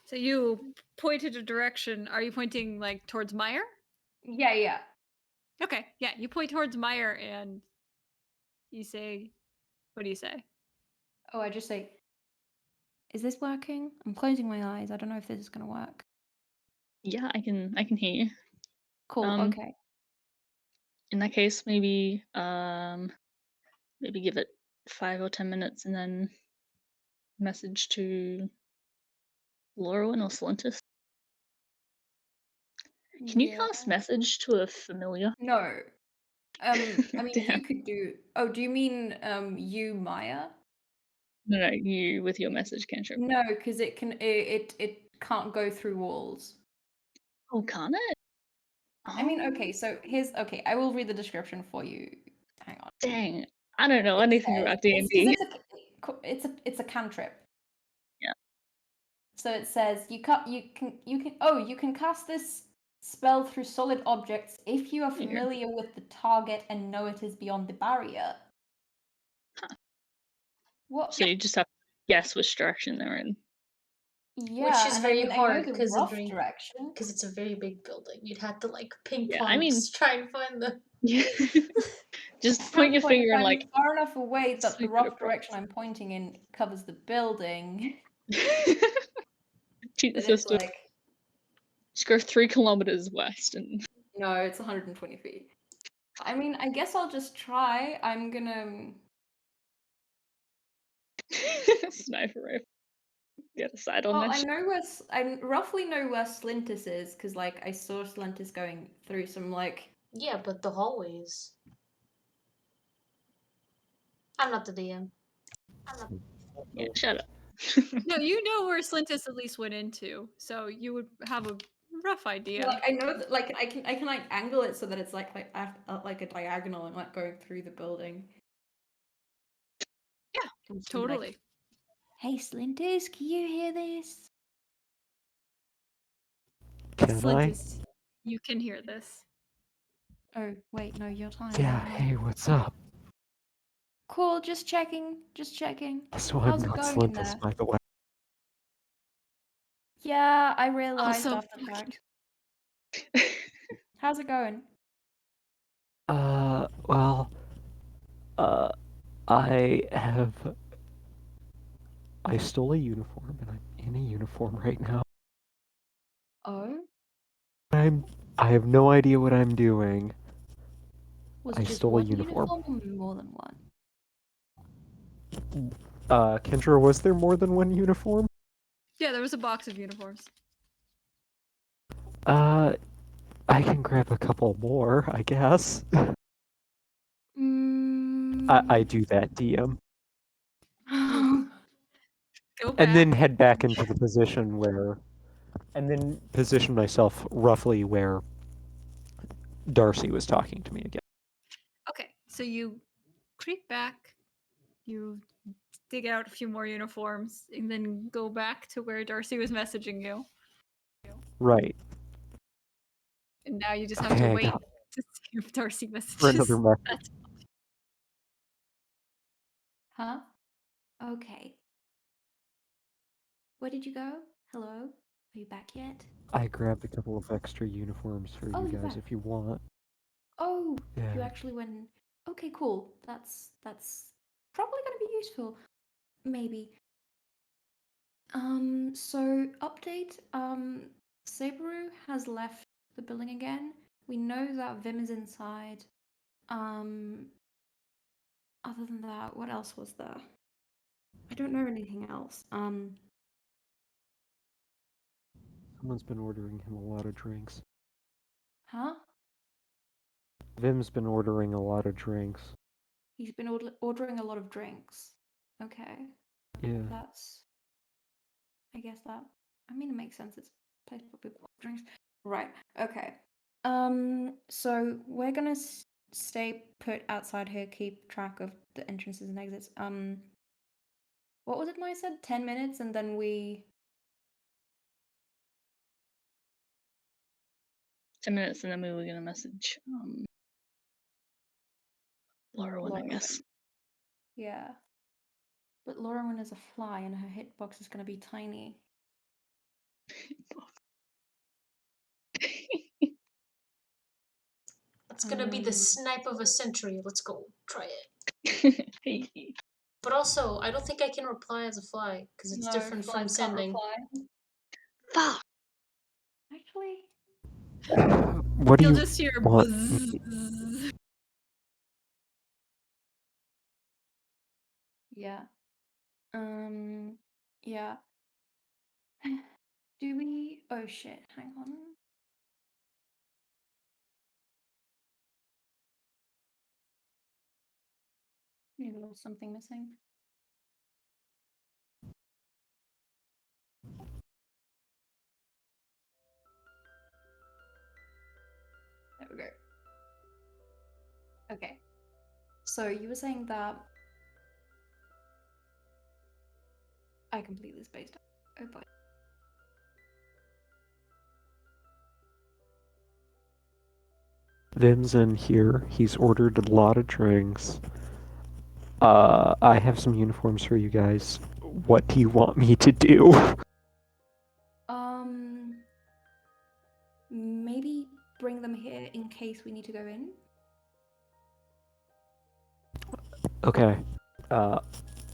[SPEAKER 1] So you pointed a direction. Are you pointing like towards Maiyr?
[SPEAKER 6] Yeah.
[SPEAKER 1] Okay. Yeah, you point towards Maiyr and you say, what do you say?
[SPEAKER 6] Oh, I just say, is this working? I'm closing my eyes. I don't know if this is gonna work.
[SPEAKER 5] Yeah, I can hear you.
[SPEAKER 6] Cool. Okay.
[SPEAKER 5] In that case, maybe maybe give it 5 or 10 minutes and then message to Lorwyn or Slintus. Can you
[SPEAKER 6] Yeah.
[SPEAKER 5] cast message to a familiar?
[SPEAKER 6] No. I mean, you
[SPEAKER 5] Damn.
[SPEAKER 6] could do. Oh, do you mean you, Maiyr?
[SPEAKER 5] No, you with your message cantrip.
[SPEAKER 6] No, because it can't go through walls.
[SPEAKER 5] Oh, can't it?
[SPEAKER 6] I mean,
[SPEAKER 5] Oh,
[SPEAKER 6] okay, so here's okay. I will read the description for you. Hang on.
[SPEAKER 5] dang. I don't know anything about
[SPEAKER 6] It's
[SPEAKER 5] D&D.
[SPEAKER 6] it's a cantrip.
[SPEAKER 5] Yeah.
[SPEAKER 6] So it says you can cast this spell through solid objects if you are
[SPEAKER 5] There you go.
[SPEAKER 6] familiar with the target and know it is beyond the barrier.
[SPEAKER 5] Huh.
[SPEAKER 6] What?
[SPEAKER 5] So you just have to guess which direction they're in.
[SPEAKER 6] Yeah,
[SPEAKER 4] Which is
[SPEAKER 6] and
[SPEAKER 4] very
[SPEAKER 6] I mean,
[SPEAKER 4] hard
[SPEAKER 6] I know the
[SPEAKER 4] because
[SPEAKER 6] rough direction.
[SPEAKER 4] it's a very big building. You'd have to like ping
[SPEAKER 5] Yeah,
[SPEAKER 4] pong
[SPEAKER 5] I mean-
[SPEAKER 4] try and find the.
[SPEAKER 5] Yeah. Just point your finger and
[SPEAKER 6] I'm
[SPEAKER 5] like
[SPEAKER 6] far enough away that the
[SPEAKER 5] sweep it
[SPEAKER 6] rough
[SPEAKER 5] across.
[SPEAKER 6] direction I'm pointing in covers the building.
[SPEAKER 5] cheat the
[SPEAKER 6] Then it's
[SPEAKER 5] system.
[SPEAKER 6] like,
[SPEAKER 5] Just go 3 kilometers west and
[SPEAKER 6] no, it's 120 feet. I mean, I guess I'll just try. I'm gonna.
[SPEAKER 5] sniper rifle. Get a side on
[SPEAKER 6] Well,
[SPEAKER 5] that
[SPEAKER 6] I
[SPEAKER 5] shit.
[SPEAKER 6] know where I roughly know where Slintus is because, like, I saw Slintus going through some like.
[SPEAKER 4] Yeah, but the hallways. I'm not the DM.
[SPEAKER 5] Yeah, shut up.
[SPEAKER 1] No, you know where Slintus at least went into, so you would have a rough idea.
[SPEAKER 6] Like, I know that, like, I can like angle it so that it's like a diagonal and like going through the building.
[SPEAKER 1] Yeah,
[SPEAKER 6] I'm just gonna be like,
[SPEAKER 1] Totally.
[SPEAKER 6] hey, Slintus, can you hear this?
[SPEAKER 2] Can I?
[SPEAKER 1] Slintus, you can hear this.
[SPEAKER 6] Oh, wait, no, you're tiny.
[SPEAKER 2] Yeah,
[SPEAKER 6] never mind.
[SPEAKER 2] hey, what's up?
[SPEAKER 6] Cool, just checking.
[SPEAKER 2] So
[SPEAKER 6] How's
[SPEAKER 2] I'm
[SPEAKER 6] it
[SPEAKER 2] not
[SPEAKER 6] going in
[SPEAKER 2] Slintus,
[SPEAKER 6] there?
[SPEAKER 2] by the way.
[SPEAKER 6] Yeah, I realized
[SPEAKER 1] Also,
[SPEAKER 6] after the fact. How's it going?
[SPEAKER 2] Well, I stole a uniform, and I'm in a uniform right now.
[SPEAKER 6] Oh?
[SPEAKER 2] I have no idea what I'm doing.
[SPEAKER 6] Was
[SPEAKER 2] I
[SPEAKER 6] it just
[SPEAKER 2] stole a
[SPEAKER 6] one
[SPEAKER 2] uniform.
[SPEAKER 6] or more than one?
[SPEAKER 2] Kendra, was there more than one uniform?
[SPEAKER 1] Yeah, there was a box of uniforms.
[SPEAKER 2] I can grab a couple more, I guess. I do that, DM.
[SPEAKER 1] Go back.
[SPEAKER 2] And then head back into the position where... And then position myself roughly where Darcy was talking to me again.
[SPEAKER 1] Okay, so you creep back, you dig out a few more uniforms, and then go back to where Darcy was messaging you.
[SPEAKER 2] Right.
[SPEAKER 1] And now you just have
[SPEAKER 2] Okay,
[SPEAKER 1] to
[SPEAKER 2] I
[SPEAKER 1] wait
[SPEAKER 2] got
[SPEAKER 1] to see if Darcy messages.
[SPEAKER 2] for another message.
[SPEAKER 1] That's
[SPEAKER 6] Huh? Okay. Where did you go? Hello? Are you back yet?
[SPEAKER 2] I grabbed a couple of extra uniforms for
[SPEAKER 6] Oh,
[SPEAKER 2] you
[SPEAKER 6] you're
[SPEAKER 2] guys
[SPEAKER 6] back.
[SPEAKER 2] if you want.
[SPEAKER 6] Oh, you
[SPEAKER 2] Yeah.
[SPEAKER 6] actually went. Okay, cool. That's probably gonna be useful. Maybe. So update. Saberu has left the building again. We know that Vim is inside. Other than that, what else was there? I don't know anything else.
[SPEAKER 2] Someone's been ordering him a lot of drinks.
[SPEAKER 6] Huh?
[SPEAKER 2] Vim's been ordering a lot of drinks.
[SPEAKER 6] He's been ordering a lot of drinks. Okay.
[SPEAKER 2] Yeah.
[SPEAKER 6] That's. I guess that. I mean, it makes sense. It's a place for people to order drinks. Right. Okay. So we're gonna stay put outside here, keep track of the entrances and exits. What was it I said? 10 minutes, and then we.
[SPEAKER 5] 10 minutes and then we were gonna message Laura, I guess.
[SPEAKER 6] Yeah. But Lauren is a fly, and her hitbox is gonna be tiny.
[SPEAKER 4] It's gonna be the snipe of a century. Let's go. Try it.
[SPEAKER 5] Hey.
[SPEAKER 4] But also, I don't think I can reply as a fly because it's different from sending.
[SPEAKER 5] Fuck.
[SPEAKER 6] Actually.
[SPEAKER 2] What do
[SPEAKER 1] You'll
[SPEAKER 2] you
[SPEAKER 1] just hear
[SPEAKER 2] want?
[SPEAKER 1] buzz.
[SPEAKER 6] Yeah. Yeah. Do we? Oh shit! Hang on. Maybe a little something missing. There we go. Okay. So you were saying that I completely spaced out. Oh boy.
[SPEAKER 2] Vim's in here. He's ordered a lot of drinks. I have some uniforms for you guys. What do you want me to do?
[SPEAKER 6] Maybe bring them here in case we need to go in.
[SPEAKER 2] Okay.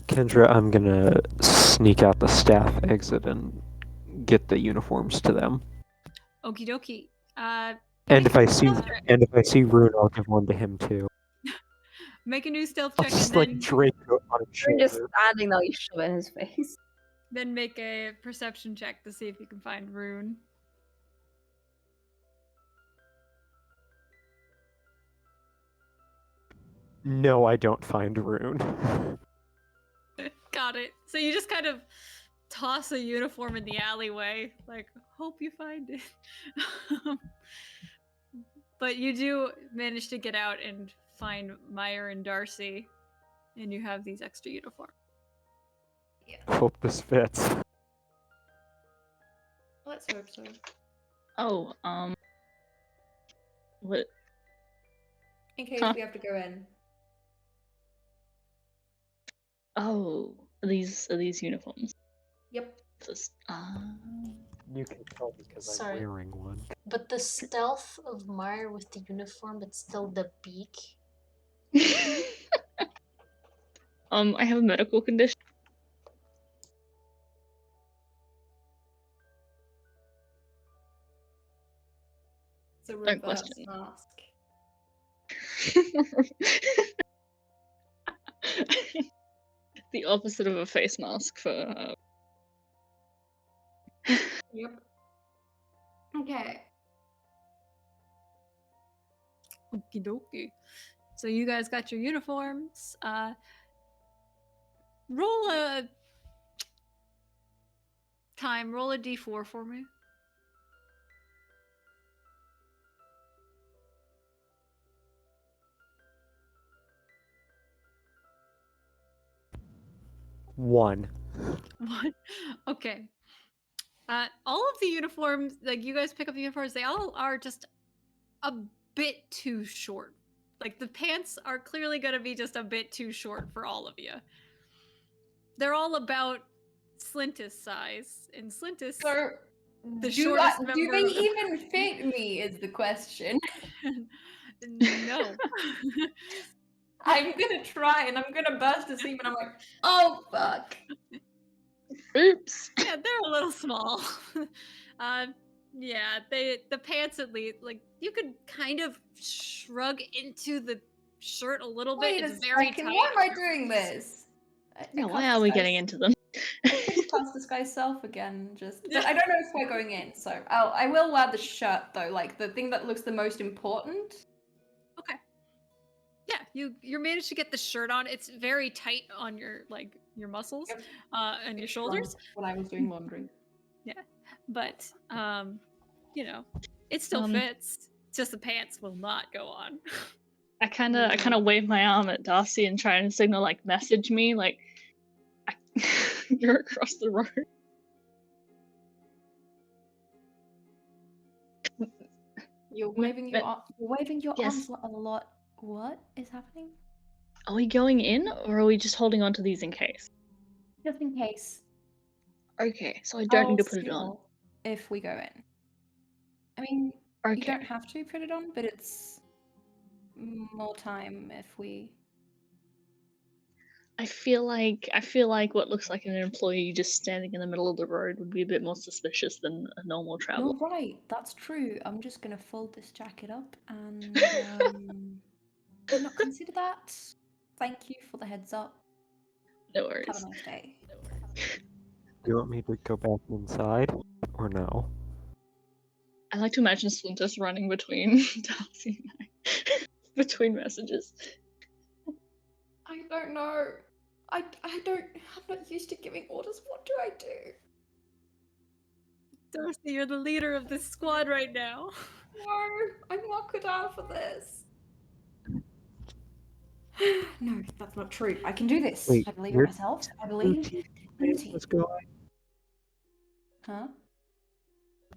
[SPEAKER 2] Kendra, I'm gonna sneak out the staff exit and get the uniforms to them.
[SPEAKER 1] Okie dokie.
[SPEAKER 2] And
[SPEAKER 1] Make
[SPEAKER 2] if
[SPEAKER 1] a
[SPEAKER 2] I
[SPEAKER 1] new
[SPEAKER 2] see
[SPEAKER 1] stealth check.
[SPEAKER 2] Rune, I'll give one to him too.
[SPEAKER 1] Make a new stealth
[SPEAKER 2] I'll
[SPEAKER 1] check
[SPEAKER 2] just
[SPEAKER 1] and
[SPEAKER 2] like
[SPEAKER 1] then
[SPEAKER 2] drape it on his
[SPEAKER 3] Rune just
[SPEAKER 2] shoulder.
[SPEAKER 3] standing there, you shove it in his face.
[SPEAKER 1] make a perception check to see if you can find Rune.
[SPEAKER 2] No, I don't find Rune.
[SPEAKER 1] Got it. So you just kind of toss a uniform in the alleyway, like, hope you find it. But you do manage to get out and find Maiyr and Darcy, and you have these extra uniforms.
[SPEAKER 2] Hope this fits.
[SPEAKER 6] Let's hope so.
[SPEAKER 5] Oh, what?
[SPEAKER 6] In case
[SPEAKER 5] Huh?
[SPEAKER 6] we have to go in.
[SPEAKER 5] Oh, are these uniforms?
[SPEAKER 6] Yep.
[SPEAKER 2] You can tell because
[SPEAKER 4] Sorry.
[SPEAKER 2] I'm wearing one.
[SPEAKER 4] But the stealth of Maiyr with the uniform, but still the beak.
[SPEAKER 5] I have a medical condition.
[SPEAKER 6] It's a
[SPEAKER 5] Don't
[SPEAKER 6] reverse
[SPEAKER 5] question.
[SPEAKER 6] mask.
[SPEAKER 5] The opposite of a face mask for.
[SPEAKER 6] Yep. Okay.
[SPEAKER 1] Okie dokie. So you guys got your uniforms. Roll a roll a d4 for me.
[SPEAKER 2] One.
[SPEAKER 1] What? Okay. All of the uniforms, like you guys pick up the uniforms, they all are just a bit too short. Like the pants are clearly going to be just a bit too short for all of you. They're all about Slintus size, and Slintus,
[SPEAKER 6] So,
[SPEAKER 1] the
[SPEAKER 6] do
[SPEAKER 1] shortest
[SPEAKER 6] they
[SPEAKER 1] member.
[SPEAKER 6] even fit me? Is the question.
[SPEAKER 1] No.
[SPEAKER 6] I'm gonna try and I'm gonna burst a seam and I'm like, oh fuck.
[SPEAKER 5] Oops.
[SPEAKER 1] Yeah, they're a little small. Yeah, the pants at least, like you could kind of shrug into the shirt a little bit.
[SPEAKER 6] Wait a
[SPEAKER 1] It's very
[SPEAKER 6] second.
[SPEAKER 1] tight.
[SPEAKER 6] Why am I doing this?
[SPEAKER 5] Yeah, why are we getting into them?
[SPEAKER 6] Cast disguise self again, but I don't know if we're going in, so I will wear the shirt though, like the thing that looks the most important.
[SPEAKER 1] Okay. Yeah, you managed to get the shirt on. It's very tight on your your muscles,
[SPEAKER 6] Yep.
[SPEAKER 1] and your shoulders.
[SPEAKER 6] When I was doing laundry.
[SPEAKER 1] Yeah, but you know, it still fits. Just the pants will not go on.
[SPEAKER 5] I kind of wave my arm at Darcy and try and signal like message me like you're across the road.
[SPEAKER 6] You're waving your
[SPEAKER 5] Yes.
[SPEAKER 6] arms a lot. What is happening?
[SPEAKER 5] Are we going in or are we just holding on to these in case?
[SPEAKER 6] Just in case.
[SPEAKER 5] Okay, so I don't need to put it on.
[SPEAKER 6] signal if we go in. I mean, you
[SPEAKER 5] Okay.
[SPEAKER 6] don't have to put it on, but it's more time if we.
[SPEAKER 5] I feel like what looks like an employee just standing in the middle of the road would be a bit more suspicious than a normal traveler.
[SPEAKER 6] You're right. That's true. I'm just gonna fold this jacket up and did not consider that. Thank you for the heads up.
[SPEAKER 5] No
[SPEAKER 6] Have
[SPEAKER 5] worries.
[SPEAKER 6] a nice day.
[SPEAKER 2] You want me to go back inside, or no?
[SPEAKER 5] I like to imagine Splinter's running between Darcy and I. Between messages.
[SPEAKER 6] I don't know. I'm not used to giving orders. What do I do?
[SPEAKER 1] Darcy, you're the leader of this squad right now.
[SPEAKER 6] No, I'm not cut out for this. No, that's not true. I can do this.
[SPEAKER 2] Wait,
[SPEAKER 6] I believe in
[SPEAKER 2] where
[SPEAKER 6] myself. I
[SPEAKER 2] Blue
[SPEAKER 6] believe
[SPEAKER 2] Tiefling
[SPEAKER 6] in the
[SPEAKER 2] Man
[SPEAKER 6] team.
[SPEAKER 2] was going?
[SPEAKER 6] Huh?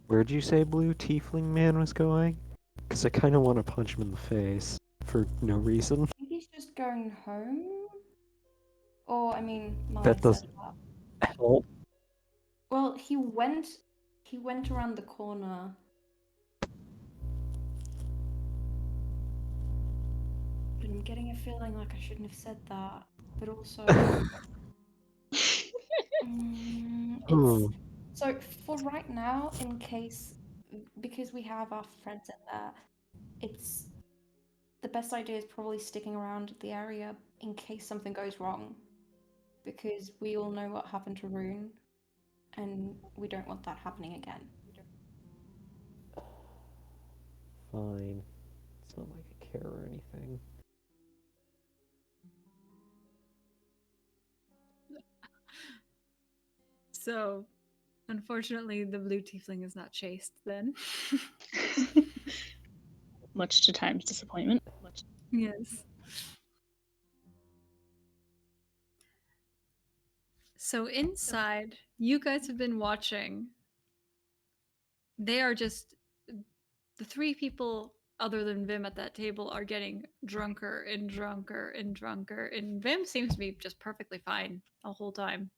[SPEAKER 2] Where'd you say Blue Tiefling Man was going? Because I kind of want to punch him in the face for no reason.
[SPEAKER 6] I think he's just going home. Or, I mean, Maiyr
[SPEAKER 2] That
[SPEAKER 6] said
[SPEAKER 2] doesn't
[SPEAKER 6] that.
[SPEAKER 2] help.
[SPEAKER 6] Well, he went around the corner. But I'm getting a feeling like I shouldn't have said that. But also,
[SPEAKER 2] Hmm.
[SPEAKER 6] so for right now, in case, because we have our friends in there, it's the best idea is probably sticking around the area in case something goes wrong, because we all know what happened to Rune, and we don't want that happening again.
[SPEAKER 2] Fine. It's not like I care or anything.
[SPEAKER 1] So, unfortunately, the blue tiefling is not chased then.
[SPEAKER 5] Much to Time's disappointment.
[SPEAKER 1] Yes. So inside, you guys have been watching. They are just the three people other than Vim at that table are getting drunker and drunker and drunker, and Vim seems to be just perfectly fine the whole time.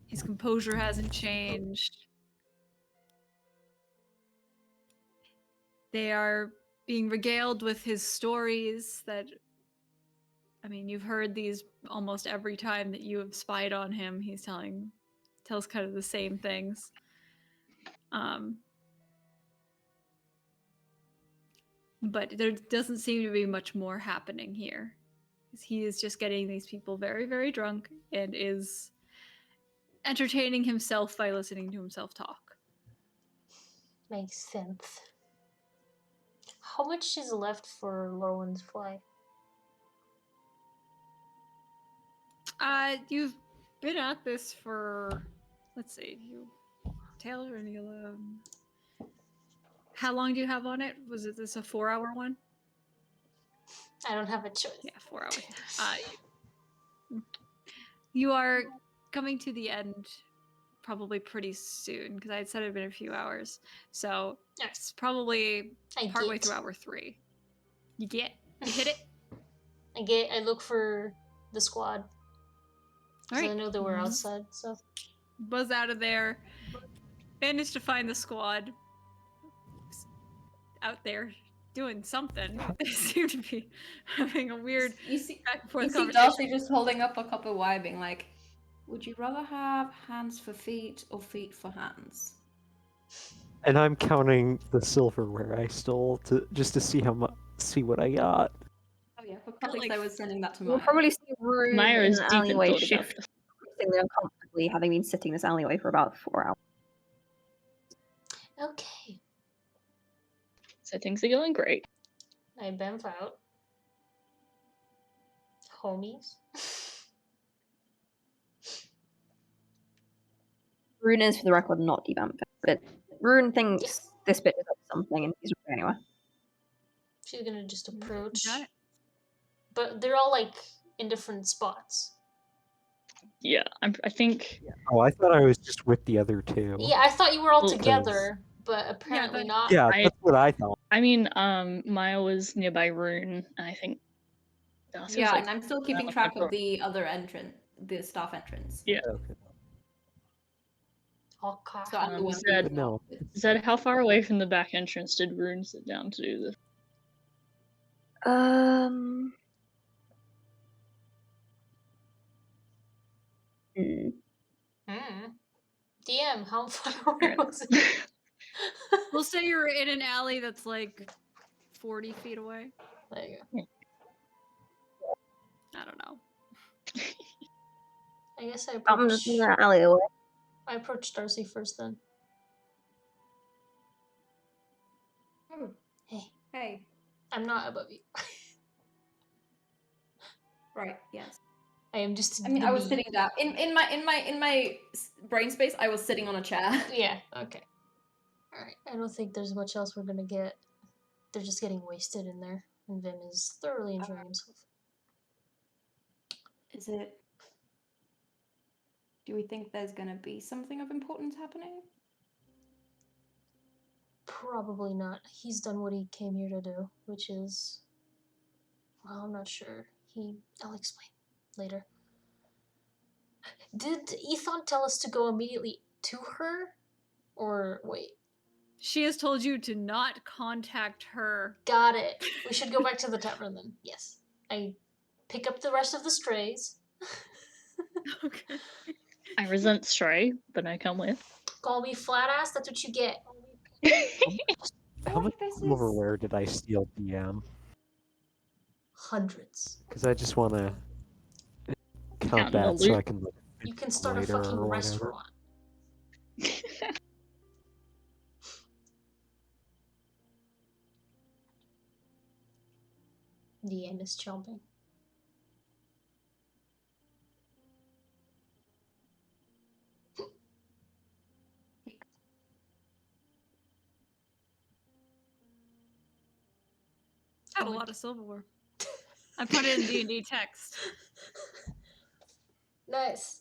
[SPEAKER 1] His composure hasn't changed. They are being regaled with his stories that, I mean, you've heard these almost every time that you have spied on him. He tells kind of the same things. But there doesn't seem to be much more happening here. He is just getting these people very, very drunk and is entertaining himself by listening to himself talk.
[SPEAKER 4] Makes sense. How much is left for Lorwyn's fly?
[SPEAKER 1] You've been at this for, let's see, Taylor and Ren'ila. How long do you have on it? Was this a 4-hour one?
[SPEAKER 4] I don't have a choice.
[SPEAKER 1] Yeah, 4 hours. You are coming to the end probably pretty soon, because I had said it had been a few hours. So it's probably partway through hour 3. You hit it?
[SPEAKER 4] I look for the squad. Because I know they were outside, so.
[SPEAKER 1] Buzz out of there. Managed to find the squad. Out there doing something. They seem to be having a weird
[SPEAKER 6] You see
[SPEAKER 1] back and forth
[SPEAKER 6] You see
[SPEAKER 1] conversation.
[SPEAKER 6] Darcy just holding up a cup of wine, being like, "Would you rather have hands for feet or feet for hands?"
[SPEAKER 2] And I'm counting the silverware I stole just to see see what I got.
[SPEAKER 6] Oh yeah, for context, I was sending that to
[SPEAKER 3] We'll
[SPEAKER 6] Maiyr.
[SPEAKER 3] probably see Rune
[SPEAKER 5] Maiyr
[SPEAKER 3] in
[SPEAKER 5] is
[SPEAKER 3] the
[SPEAKER 5] deep in
[SPEAKER 3] alleyway
[SPEAKER 5] thought
[SPEAKER 3] again,
[SPEAKER 5] shift.
[SPEAKER 3] increasingly uncomfortably, having been sitting in this alleyway for about 4 hours.
[SPEAKER 4] Okay.
[SPEAKER 5] So things are going great.
[SPEAKER 4] I bamf out. Homies.
[SPEAKER 3] Rune is, for the record, not debunked, but Rune thinks this bit is up to something, and he's not going anywhere.
[SPEAKER 4] She's gonna just approach.
[SPEAKER 1] Got it.
[SPEAKER 4] But they're all like in different spots.
[SPEAKER 5] Yeah, I think.
[SPEAKER 2] Oh, I thought I was just with the other two.
[SPEAKER 4] Yeah, I thought you were all
[SPEAKER 5] Well,
[SPEAKER 4] together, but apparently not.
[SPEAKER 2] Yeah, that's what I thought.
[SPEAKER 5] I mean, Maiyr was nearby Rune, and I think Darcy was
[SPEAKER 6] Yeah,
[SPEAKER 5] like,
[SPEAKER 6] and I'm still keeping track of the other entrance, the staff entrance.
[SPEAKER 5] yeah.
[SPEAKER 2] Okay.
[SPEAKER 4] Okay.
[SPEAKER 6] So I'm the one
[SPEAKER 5] Zed,
[SPEAKER 6] who's
[SPEAKER 2] no.
[SPEAKER 5] Zed, how far away from the back entrance did Rune sit down to do this?
[SPEAKER 4] DM, how far away was it?
[SPEAKER 1] We'll say you're in an alley that's like 40 feet away.
[SPEAKER 4] There you go.
[SPEAKER 1] I don't know.
[SPEAKER 4] I guess I
[SPEAKER 3] I'm
[SPEAKER 4] approach.
[SPEAKER 3] just in the alleyway.
[SPEAKER 4] I approach Darcy first then.
[SPEAKER 6] Oh,
[SPEAKER 4] Hey,
[SPEAKER 6] hey.
[SPEAKER 4] I'm not above you.
[SPEAKER 6] Right. Yes.
[SPEAKER 4] I am just.
[SPEAKER 6] I mean,
[SPEAKER 4] the
[SPEAKER 6] I was
[SPEAKER 4] me.
[SPEAKER 6] sitting down in my brain space. I was sitting on a chair.
[SPEAKER 4] Yeah. Okay. All right. I don't think there's much else we're gonna get. They're just getting wasted in there, and Vim is thoroughly enjoying himself.
[SPEAKER 6] Is it? Do we think there's gonna be something of importance happening?
[SPEAKER 4] Probably not. He's done what he came here to do, which is. Well, I'm not sure. I'll explain later. Did Ethon tell us to go immediately to her? Or wait.
[SPEAKER 1] She has told you to not contact her.
[SPEAKER 4] Got it. We should go back to the tavern then. Yes. I pick up the rest of the strays.
[SPEAKER 1] Okay.
[SPEAKER 5] I resent stray, but I come with.
[SPEAKER 4] Call me flat ass, that's what you get.
[SPEAKER 2] How much
[SPEAKER 6] This is
[SPEAKER 2] silverware did I steal, DM?
[SPEAKER 4] Hundreds.
[SPEAKER 2] Because I just want to count
[SPEAKER 5] Counting the
[SPEAKER 2] that so I
[SPEAKER 5] loot.
[SPEAKER 2] can look
[SPEAKER 4] You can start a
[SPEAKER 2] later
[SPEAKER 4] fucking
[SPEAKER 2] or whatever.
[SPEAKER 4] restaurant. DM is chomping.
[SPEAKER 1] Had a lot of silverware. I put it in D&D text.
[SPEAKER 4] Nice.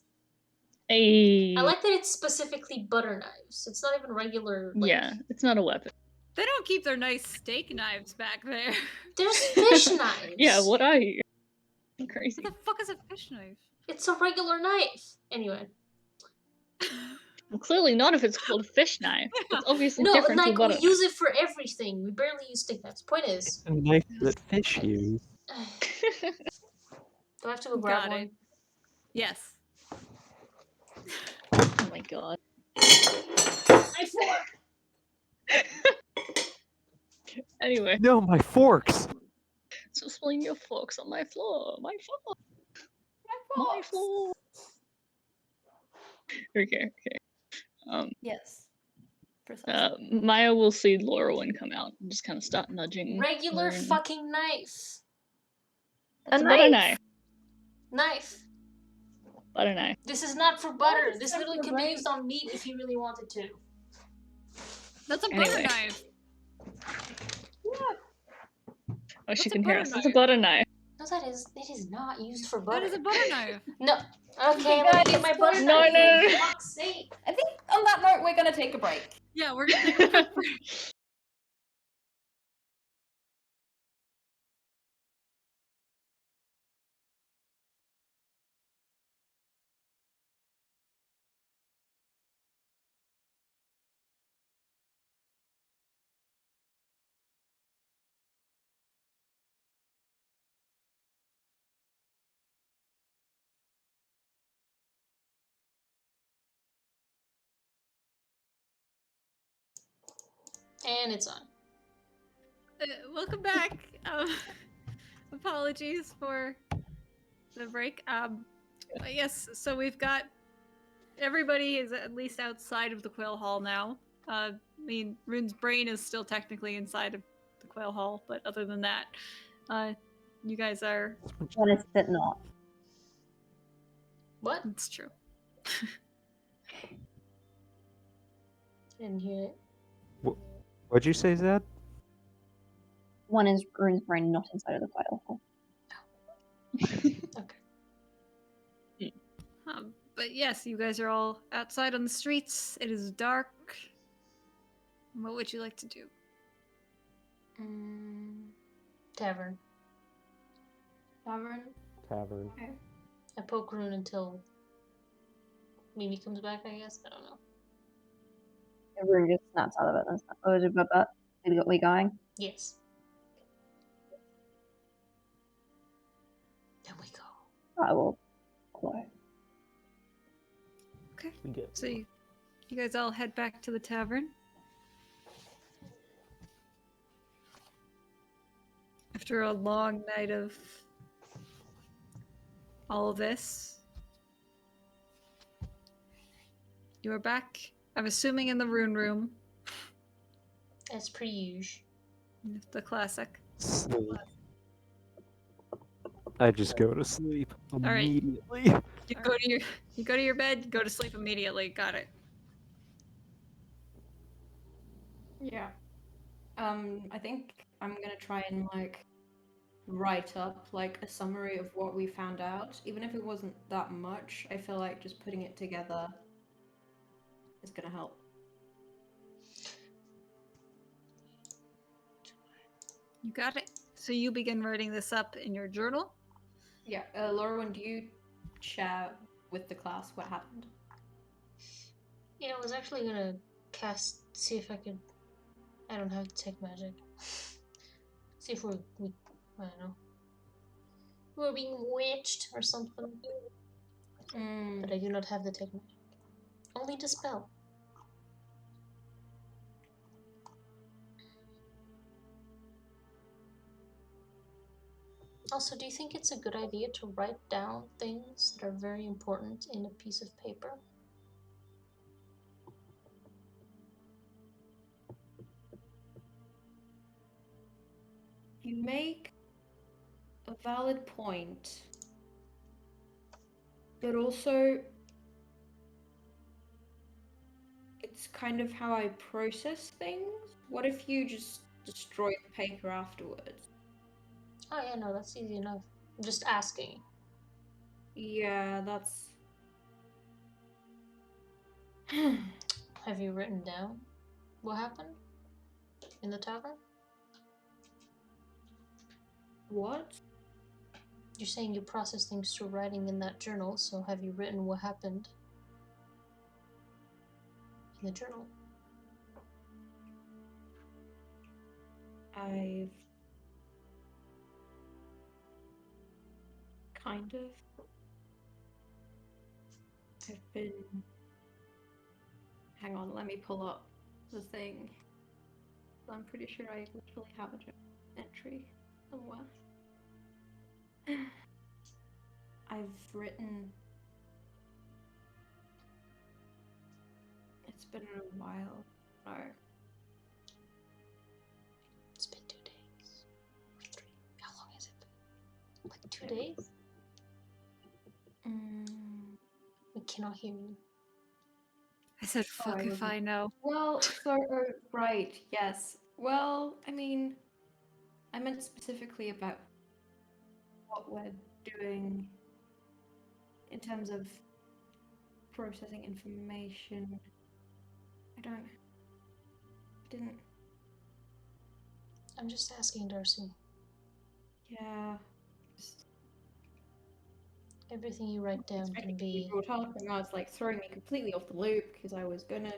[SPEAKER 5] Hey.
[SPEAKER 4] I like that it's specifically butter knives. It's not even regular. Like,
[SPEAKER 5] Yeah, it's not a weapon.
[SPEAKER 1] They don't keep their nice steak knives back there.
[SPEAKER 4] There's fish knives.
[SPEAKER 5] Yeah, what are you? I'm crazy.
[SPEAKER 1] What the fuck is a fish knife?
[SPEAKER 4] It's a regular knife. Anyway.
[SPEAKER 5] Well, clearly not if it's called fish knife. It's obviously
[SPEAKER 4] No,
[SPEAKER 5] different to a
[SPEAKER 4] like,
[SPEAKER 5] butter
[SPEAKER 4] we use it for everything. We barely use steak knives. Point is.
[SPEAKER 2] A knife that fish use.
[SPEAKER 5] knife.
[SPEAKER 4] Do I have to go grab
[SPEAKER 1] Got
[SPEAKER 4] one?
[SPEAKER 1] it. Yes.
[SPEAKER 5] Oh my god.
[SPEAKER 4] My fork!
[SPEAKER 5] Anyway,
[SPEAKER 2] No, my forks!
[SPEAKER 5] so spilling your forks on my floor. My floor. My floor. Okay.
[SPEAKER 6] yes. Precisely.
[SPEAKER 5] Maiyr will see Laurelin come out and just kind of start nudging.
[SPEAKER 4] Regular
[SPEAKER 5] Rune.
[SPEAKER 4] fucking knife.
[SPEAKER 5] That's
[SPEAKER 3] A
[SPEAKER 5] a butter
[SPEAKER 3] knife?
[SPEAKER 5] knife.
[SPEAKER 4] Knife.
[SPEAKER 5] Butter knife.
[SPEAKER 4] This is not for butter.
[SPEAKER 6] is
[SPEAKER 4] This
[SPEAKER 6] that
[SPEAKER 4] literally
[SPEAKER 6] for
[SPEAKER 4] could be
[SPEAKER 6] brain?
[SPEAKER 4] used on meat if you really wanted to.
[SPEAKER 1] That's a butter
[SPEAKER 5] Anyway.
[SPEAKER 1] knife.
[SPEAKER 5] Oh, she
[SPEAKER 1] What's a
[SPEAKER 5] can hear
[SPEAKER 1] butter
[SPEAKER 5] us. It's a
[SPEAKER 1] knife?
[SPEAKER 5] butter knife.
[SPEAKER 4] No, it is not used for
[SPEAKER 1] That
[SPEAKER 4] butter.
[SPEAKER 1] is a butter knife.
[SPEAKER 4] No. Okay, let me get my butter
[SPEAKER 5] No,
[SPEAKER 4] knife.
[SPEAKER 5] no,
[SPEAKER 4] For
[SPEAKER 5] no.
[SPEAKER 4] fuck's sake.
[SPEAKER 6] I think on that note, we're gonna take a break.
[SPEAKER 1] Yeah, we're gonna take a quick break.
[SPEAKER 4] And it's on.
[SPEAKER 1] Welcome back. Apologies for the break. Yes, so we've got everybody is at least outside of the Quail Hall now. I mean, Rune's brain is still technically inside of the Quail Hall, but other than that, you guys are.
[SPEAKER 3] When is it not?
[SPEAKER 4] What?
[SPEAKER 1] It's true.
[SPEAKER 4] Didn't hear it.
[SPEAKER 2] What'd you say, Zed?
[SPEAKER 3] One is Rune's brain not inside of the Quail Hall.
[SPEAKER 4] Okay.
[SPEAKER 1] But yes, you guys are all outside on the streets. It is dark. What would you like to do?
[SPEAKER 4] Tavern.
[SPEAKER 6] Tavern.
[SPEAKER 2] Tavern.
[SPEAKER 6] Okay.
[SPEAKER 4] I poke Rune until Mimi comes back, I guess. I don't know.
[SPEAKER 3] Rune just snaps out of it and snaps. Oh, but we going?
[SPEAKER 4] Yes. Then we go.
[SPEAKER 3] I will follow.
[SPEAKER 1] Okay.
[SPEAKER 2] We get
[SPEAKER 1] So you guys all head back to the tavern. After a long night of all of this, You are back, I'm assuming, in the Rune room.
[SPEAKER 4] As per usual.
[SPEAKER 1] The classic.
[SPEAKER 2] Sleep. I just go to sleep
[SPEAKER 1] right.
[SPEAKER 2] immediately.
[SPEAKER 1] You go to your bed, you go to sleep immediately. Got it.
[SPEAKER 6] Yeah. I think I'm gonna try and like write up like a summary of what we found out, even if it wasn't that much. I feel like just putting it together is gonna help.
[SPEAKER 1] You got it. So you begin writing this up in your journal.
[SPEAKER 6] Yeah, Laura, do you share with the class what happened?
[SPEAKER 4] Yeah, I was actually gonna see if I could. I don't have Detect Magic. See if we I don't know. We're being witched or something. But I do not have Detect Magic. Only Dispel. Also, do you think it's a good idea to write down things that are very important in a piece of paper?
[SPEAKER 6] You make a valid point, but also it's kind of how I process things. What if you just destroy the paper afterwards?
[SPEAKER 4] Oh yeah, no, that's easy enough. I'm just asking.
[SPEAKER 6] Yeah, that's...
[SPEAKER 4] Have you written down what happened in the tavern?
[SPEAKER 6] What?
[SPEAKER 4] You're saying you process things through writing in that journal, so have you written what happened in the journal?
[SPEAKER 6] I've... kind of... I've been... Hang on, let me pull up the thing. I'm pretty sure I literally have a journal entry somewhere. I've written... It's been a while. No.
[SPEAKER 4] It's been 2 days. Or 3. How long has it been? Like 2 days? We cannot hear you.
[SPEAKER 1] I said, fuck if I know.
[SPEAKER 6] Well, so, right, yes. Well, I mean, I meant specifically about what we're doing in terms of processing information. Didn't...
[SPEAKER 4] I'm just asking, Darcy.
[SPEAKER 6] Yeah.
[SPEAKER 4] Everything you write down can be
[SPEAKER 6] brought up, and now it's like throwing me completely off the loop because I was gonna...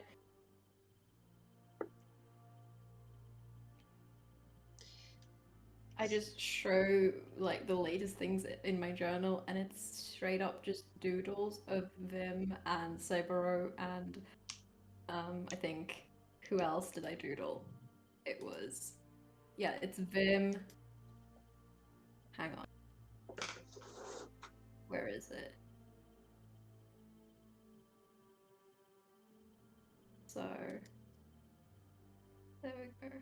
[SPEAKER 6] I just show like the latest things in my journal, and it's straight up just doodles of Vim and Saburo and I think who else did I doodle? It was it's Vim. Hang on. Where is it? So there we go.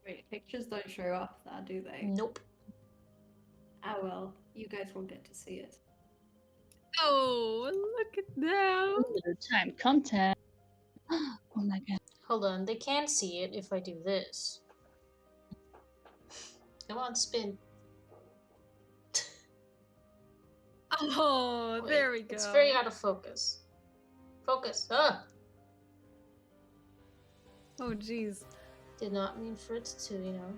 [SPEAKER 6] Wait, pictures don't show up there, do they?
[SPEAKER 4] Nope.
[SPEAKER 6] Ah well, you guys will get to see it.
[SPEAKER 1] Oh, look at that.
[SPEAKER 5] Limited time content. Oh my god.
[SPEAKER 4] Hold on, they can see it if I do this. Come on, spin.
[SPEAKER 1] Oh,
[SPEAKER 4] Wait,
[SPEAKER 1] there we go.
[SPEAKER 4] It's very out of focus. Focus. Ah!
[SPEAKER 1] Oh, jeez.
[SPEAKER 4] Did not mean for it to, you know.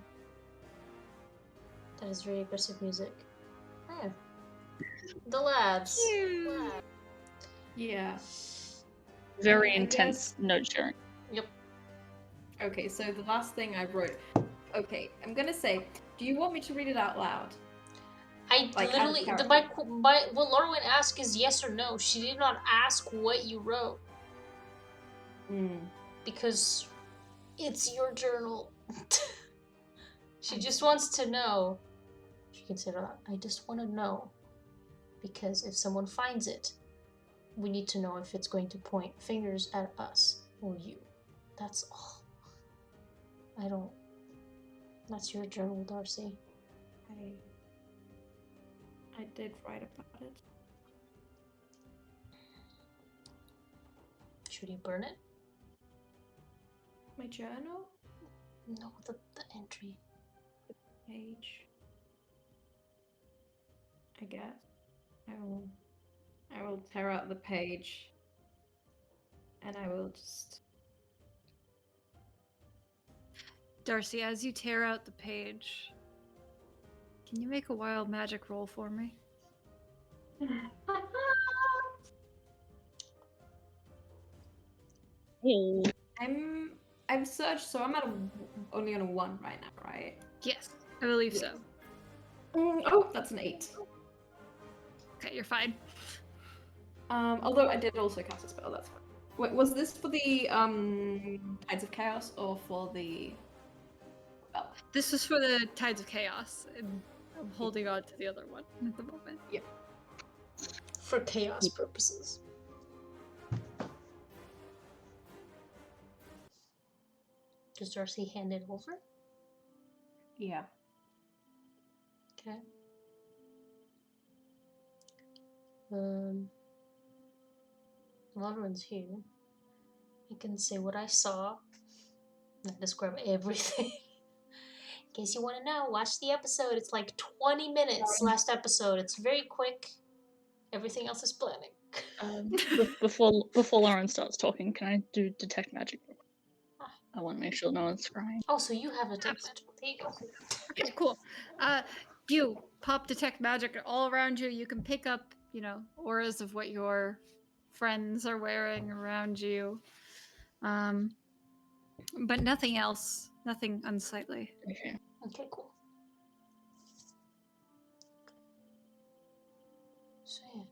[SPEAKER 4] That is very aggressive music. Yeah. The lads.
[SPEAKER 6] Yeah.
[SPEAKER 5] Very
[SPEAKER 6] I
[SPEAKER 5] intense note sharing.
[SPEAKER 4] Yep.
[SPEAKER 6] Okay, so the last thing I wrote. Okay, I'm gonna say, do you want me to read it out loud?
[SPEAKER 4] I
[SPEAKER 6] Like, as a
[SPEAKER 4] literally
[SPEAKER 6] character.
[SPEAKER 4] what Lorwyn asked is yes or no. She did not ask what you wrote because it's your journal. She just wants to know. She can say that. I just want to know because if someone finds it, we need to know if it's going to point fingers at us or you. That's all. I don't. That's your journal, Darcy.
[SPEAKER 6] I did write about it.
[SPEAKER 4] Should you burn it?
[SPEAKER 6] My journal
[SPEAKER 4] No, the entry.
[SPEAKER 6] page. I guess I will tear out the page, and I will just.
[SPEAKER 1] Darcy, as you tear out the page, can you make a wild magic roll for me?
[SPEAKER 5] Hey.
[SPEAKER 6] I've searched, so I'm at only on a 1 right now, right?
[SPEAKER 1] Yes, I believe
[SPEAKER 6] Yes.
[SPEAKER 1] so.
[SPEAKER 6] Oh, that's an 8.
[SPEAKER 1] Okay, you're fine.
[SPEAKER 6] Although I did also cast a spell. That's fine. Wait, was this for the Tides of Chaos or for the? Well,
[SPEAKER 1] This was for the Tides of Chaos, and I'm holding on to the other one at the moment.
[SPEAKER 4] For chaos purposes. Does Darcy hand it over?
[SPEAKER 6] yeah.
[SPEAKER 4] Okay. Lorwyn's here. I can say what I saw. Not describe everything. In case you want to know, watch the episode. It's like 20 minutes last episode. It's very quick. Everything else is planning.
[SPEAKER 5] Before Lauren starts talking, can I do detect magic? I want to make sure no one's crying.
[SPEAKER 4] Oh, so you have a detect magic. There you go.
[SPEAKER 1] Okay, cool. You pop detect magic all around you. You can pick up, auras of what your friends are wearing around you. But nothing else. Nothing unsightly.
[SPEAKER 5] Okay.
[SPEAKER 4] Okay, cool. So yeah.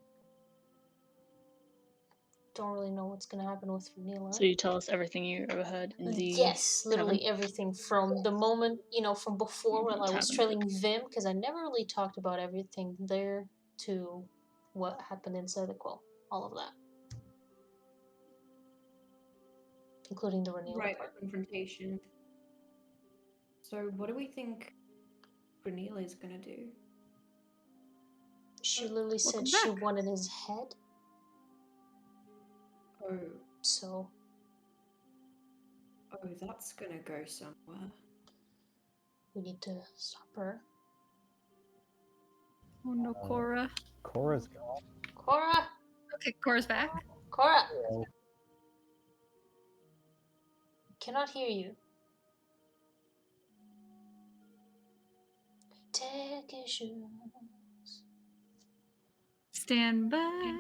[SPEAKER 4] Don't really know what's gonna happen with Ren'ila.
[SPEAKER 5] So you tell us everything you overheard in the
[SPEAKER 4] Yes, literally
[SPEAKER 5] tavern?
[SPEAKER 4] everything from the moment, from before while I was
[SPEAKER 5] Tavern.
[SPEAKER 4] trailing Vim, because I never really talked about everything there, to what happened inside the Quail. All of that. Including the Ren'ila
[SPEAKER 6] Right,
[SPEAKER 4] part.
[SPEAKER 6] confrontation. So, what do we think Ren'ila is gonna do?
[SPEAKER 4] She literally said
[SPEAKER 1] Welcome
[SPEAKER 4] she
[SPEAKER 1] back.
[SPEAKER 4] wanted his head,
[SPEAKER 6] Oh,
[SPEAKER 4] so
[SPEAKER 6] that's gonna go somewhere.
[SPEAKER 4] we need to stop her.
[SPEAKER 1] Oh no, Cora.
[SPEAKER 2] Cora's gone.
[SPEAKER 4] Cora!
[SPEAKER 1] Okay, Cora's back.
[SPEAKER 4] Cora! Cannot hear you. Take your shoes.
[SPEAKER 1] Stand by.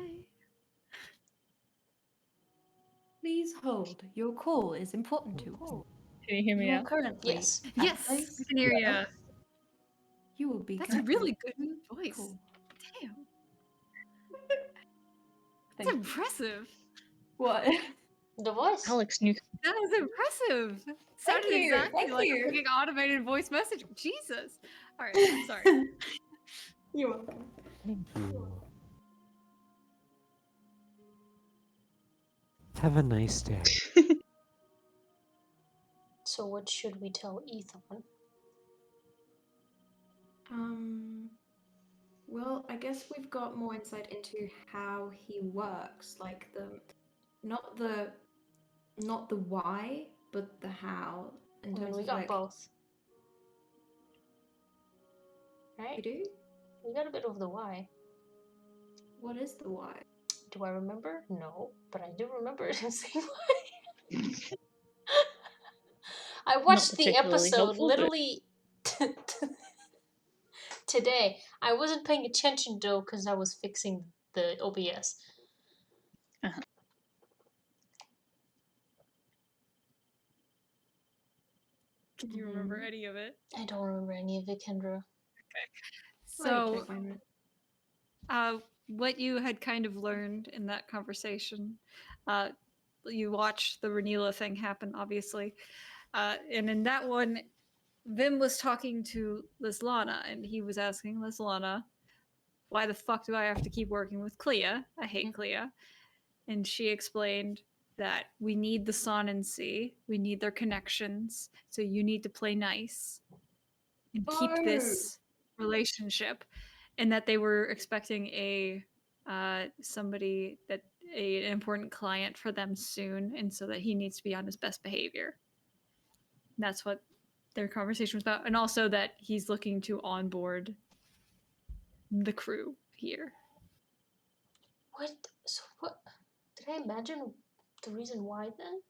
[SPEAKER 6] Please hold. Your call is important to us.
[SPEAKER 5] Can you hear me
[SPEAKER 6] You are
[SPEAKER 5] now?
[SPEAKER 6] currently
[SPEAKER 4] Yes.
[SPEAKER 6] at
[SPEAKER 1] Yes,
[SPEAKER 6] place.
[SPEAKER 1] we can hear you.
[SPEAKER 6] You will be.
[SPEAKER 1] That's a
[SPEAKER 6] connected
[SPEAKER 1] really good
[SPEAKER 6] to
[SPEAKER 1] voice.
[SPEAKER 6] call.
[SPEAKER 1] Damn,
[SPEAKER 6] Thank
[SPEAKER 1] that's
[SPEAKER 6] you.
[SPEAKER 1] impressive.
[SPEAKER 6] What?
[SPEAKER 4] The voice?
[SPEAKER 5] Alex knew.
[SPEAKER 1] That is impressive. Sounded
[SPEAKER 6] you,
[SPEAKER 1] exactly
[SPEAKER 6] thank
[SPEAKER 1] like
[SPEAKER 6] you.
[SPEAKER 1] a freaking automated voice message. Jesus. All right, I'm sorry.
[SPEAKER 6] You're welcome.
[SPEAKER 2] Thank you. Have a nice day.
[SPEAKER 4] So what should we tell Ethan?
[SPEAKER 6] Well, I guess we've got more insight into how he works, like not the why, but the how. In terms
[SPEAKER 4] we
[SPEAKER 6] of
[SPEAKER 4] got
[SPEAKER 6] like,
[SPEAKER 4] both. Right?
[SPEAKER 6] we do.
[SPEAKER 4] We got a bit of the why.
[SPEAKER 6] What is the why?
[SPEAKER 4] Do I remember? No, but I do remember it in the same way. I watched the
[SPEAKER 5] particularly
[SPEAKER 4] episode
[SPEAKER 5] helpful, but-
[SPEAKER 4] literally today. I wasn't paying attention though because I was fixing the OBS.
[SPEAKER 5] Uh-huh.
[SPEAKER 1] Can you remember any of it?
[SPEAKER 4] I don't remember any of it, Kendra.
[SPEAKER 1] So,
[SPEAKER 6] Right.
[SPEAKER 1] what you had kind of learned in that conversation, you watched the Ren'ila thing happen, obviously, and in that one, Vim was talking to Lislana, and he was asking Lislana, "Why the fuck do I have to keep working with Clea? I hate Clea." And she explained that we need the Sonancy, we need their connections, so you need to play nice and keep this relationship, and that they were expecting somebody that an important client for them soon, and so that he needs to be on his best behavior. That's what their conversation was about, and also that he's looking to onboard the crew here.
[SPEAKER 4] What? So what? Did I imagine the reason why then?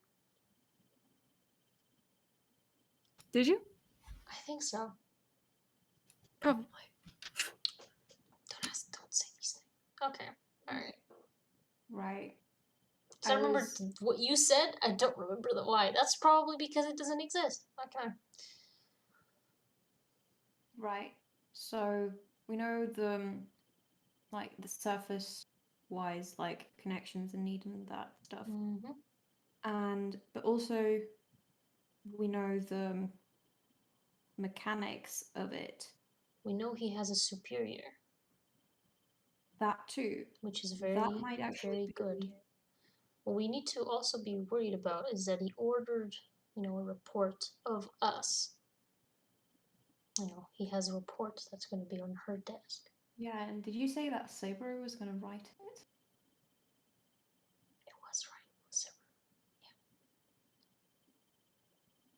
[SPEAKER 1] Did you?
[SPEAKER 4] I think so.
[SPEAKER 1] Probably.
[SPEAKER 4] Don't say these things. Okay. Alright.
[SPEAKER 6] Right.
[SPEAKER 4] Because I remember what you said, I don't remember the why. That's probably because it doesn't exist. Okay.
[SPEAKER 6] Right. So we know like the surface wise like connections and needing that stuff.
[SPEAKER 4] Mm-hmm.
[SPEAKER 6] But also we know the mechanics of it.
[SPEAKER 4] We know he has a superior,
[SPEAKER 6] That too.
[SPEAKER 4] which is
[SPEAKER 6] That
[SPEAKER 4] very,
[SPEAKER 6] might actually
[SPEAKER 4] very
[SPEAKER 6] be
[SPEAKER 4] good. What we need to also be worried about is that he ordered, a report of us. He has a report that's going to be on her desk.
[SPEAKER 6] Yeah, and did you say that Saber was gonna write it?
[SPEAKER 4] It was right. It was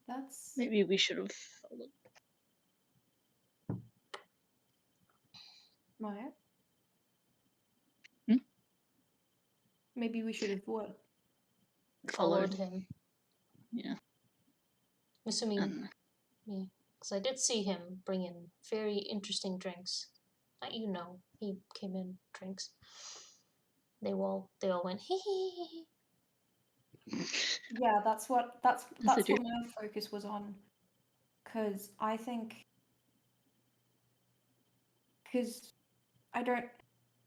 [SPEAKER 6] That's
[SPEAKER 5] Maybe we should have followed.
[SPEAKER 6] Maiyr.
[SPEAKER 5] Hmm?
[SPEAKER 6] Maybe we should have what?
[SPEAKER 4] followed him.
[SPEAKER 5] Yeah.
[SPEAKER 4] Assuming
[SPEAKER 5] And
[SPEAKER 4] me. Because I did see him bring in very interesting drinks. He came in drinks. They all went hee hee hee hee.
[SPEAKER 6] Yeah, that's what
[SPEAKER 5] Yes, I do.
[SPEAKER 6] my focus was on. Because I think because I don't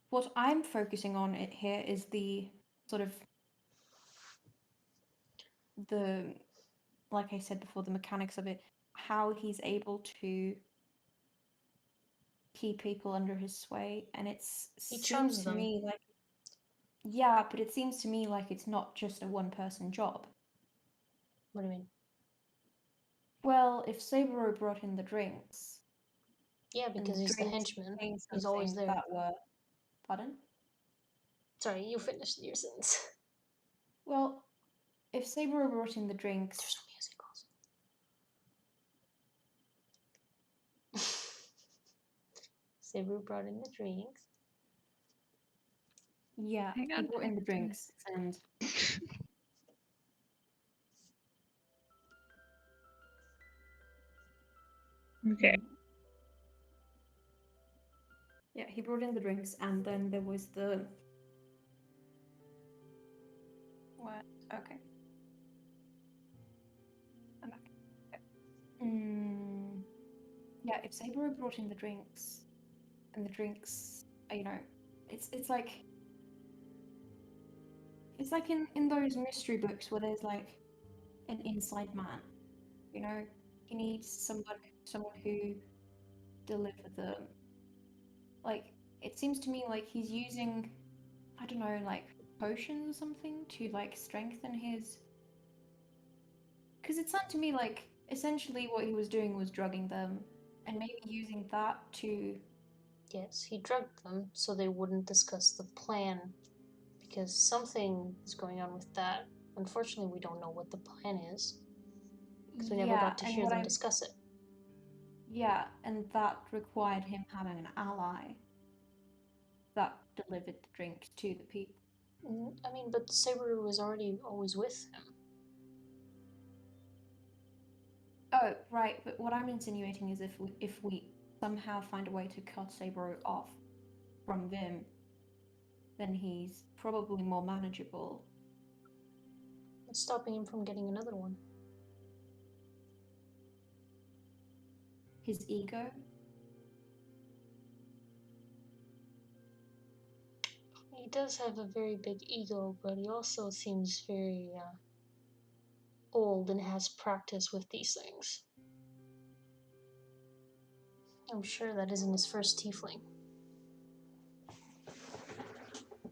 [SPEAKER 6] what I'm focusing on it here is the sort of the like I said before, the mechanics of it, how he's able to keep people under his sway, and
[SPEAKER 4] He
[SPEAKER 6] seems
[SPEAKER 4] charms
[SPEAKER 6] to
[SPEAKER 4] them.
[SPEAKER 6] me like yeah, but it seems to me like it's not just a one-person job.
[SPEAKER 4] What do you mean?
[SPEAKER 6] Well, if Saburo brought in the drinks,
[SPEAKER 4] Yeah,
[SPEAKER 6] and
[SPEAKER 4] because
[SPEAKER 6] the
[SPEAKER 4] he's the
[SPEAKER 6] drinks
[SPEAKER 4] henchman.
[SPEAKER 6] contained
[SPEAKER 4] He's always
[SPEAKER 6] something
[SPEAKER 4] there.
[SPEAKER 6] that were pardon?
[SPEAKER 4] Sorry, you finished your sentence.
[SPEAKER 6] Well, if Saburo brought in the drinks,
[SPEAKER 4] There's no music also. Sabu brought in the drinks.
[SPEAKER 6] yeah,
[SPEAKER 1] Hang
[SPEAKER 6] he
[SPEAKER 1] on.
[SPEAKER 6] brought in the drinks, and
[SPEAKER 5] Okay.
[SPEAKER 6] yeah, he brought in the drinks, and then there was the what? Okay. I'm back. Yeah, if Saburo brought in the drinks, and the drinks, it's like in those mystery books where there's like an inside man. He needs someone who deliver them. Like it seems to me like he's using, I don't know, like potions or something to like strengthen his. Because it sounded to me like essentially what he was doing was drugging them, and maybe using that to.
[SPEAKER 4] Yes, he drugged them so they wouldn't discuss the plan. Because something is going on with that. Unfortunately, we don't know what the plan is. Because we never got to hear them discuss it.
[SPEAKER 6] Yeah, and that required him having an ally that delivered the drinks to the people.
[SPEAKER 4] I mean, but Saberu was already always with him.
[SPEAKER 6] Oh, right, but what I'm insinuating is if we somehow find a way to cut Saburo off from Vim, then he's probably more manageable.
[SPEAKER 4] What's stopping him from getting another one?
[SPEAKER 6] His ego.
[SPEAKER 4] He does have a very big ego, but he also seems very old and has practice with these things. I'm sure that isn't his first tiefling.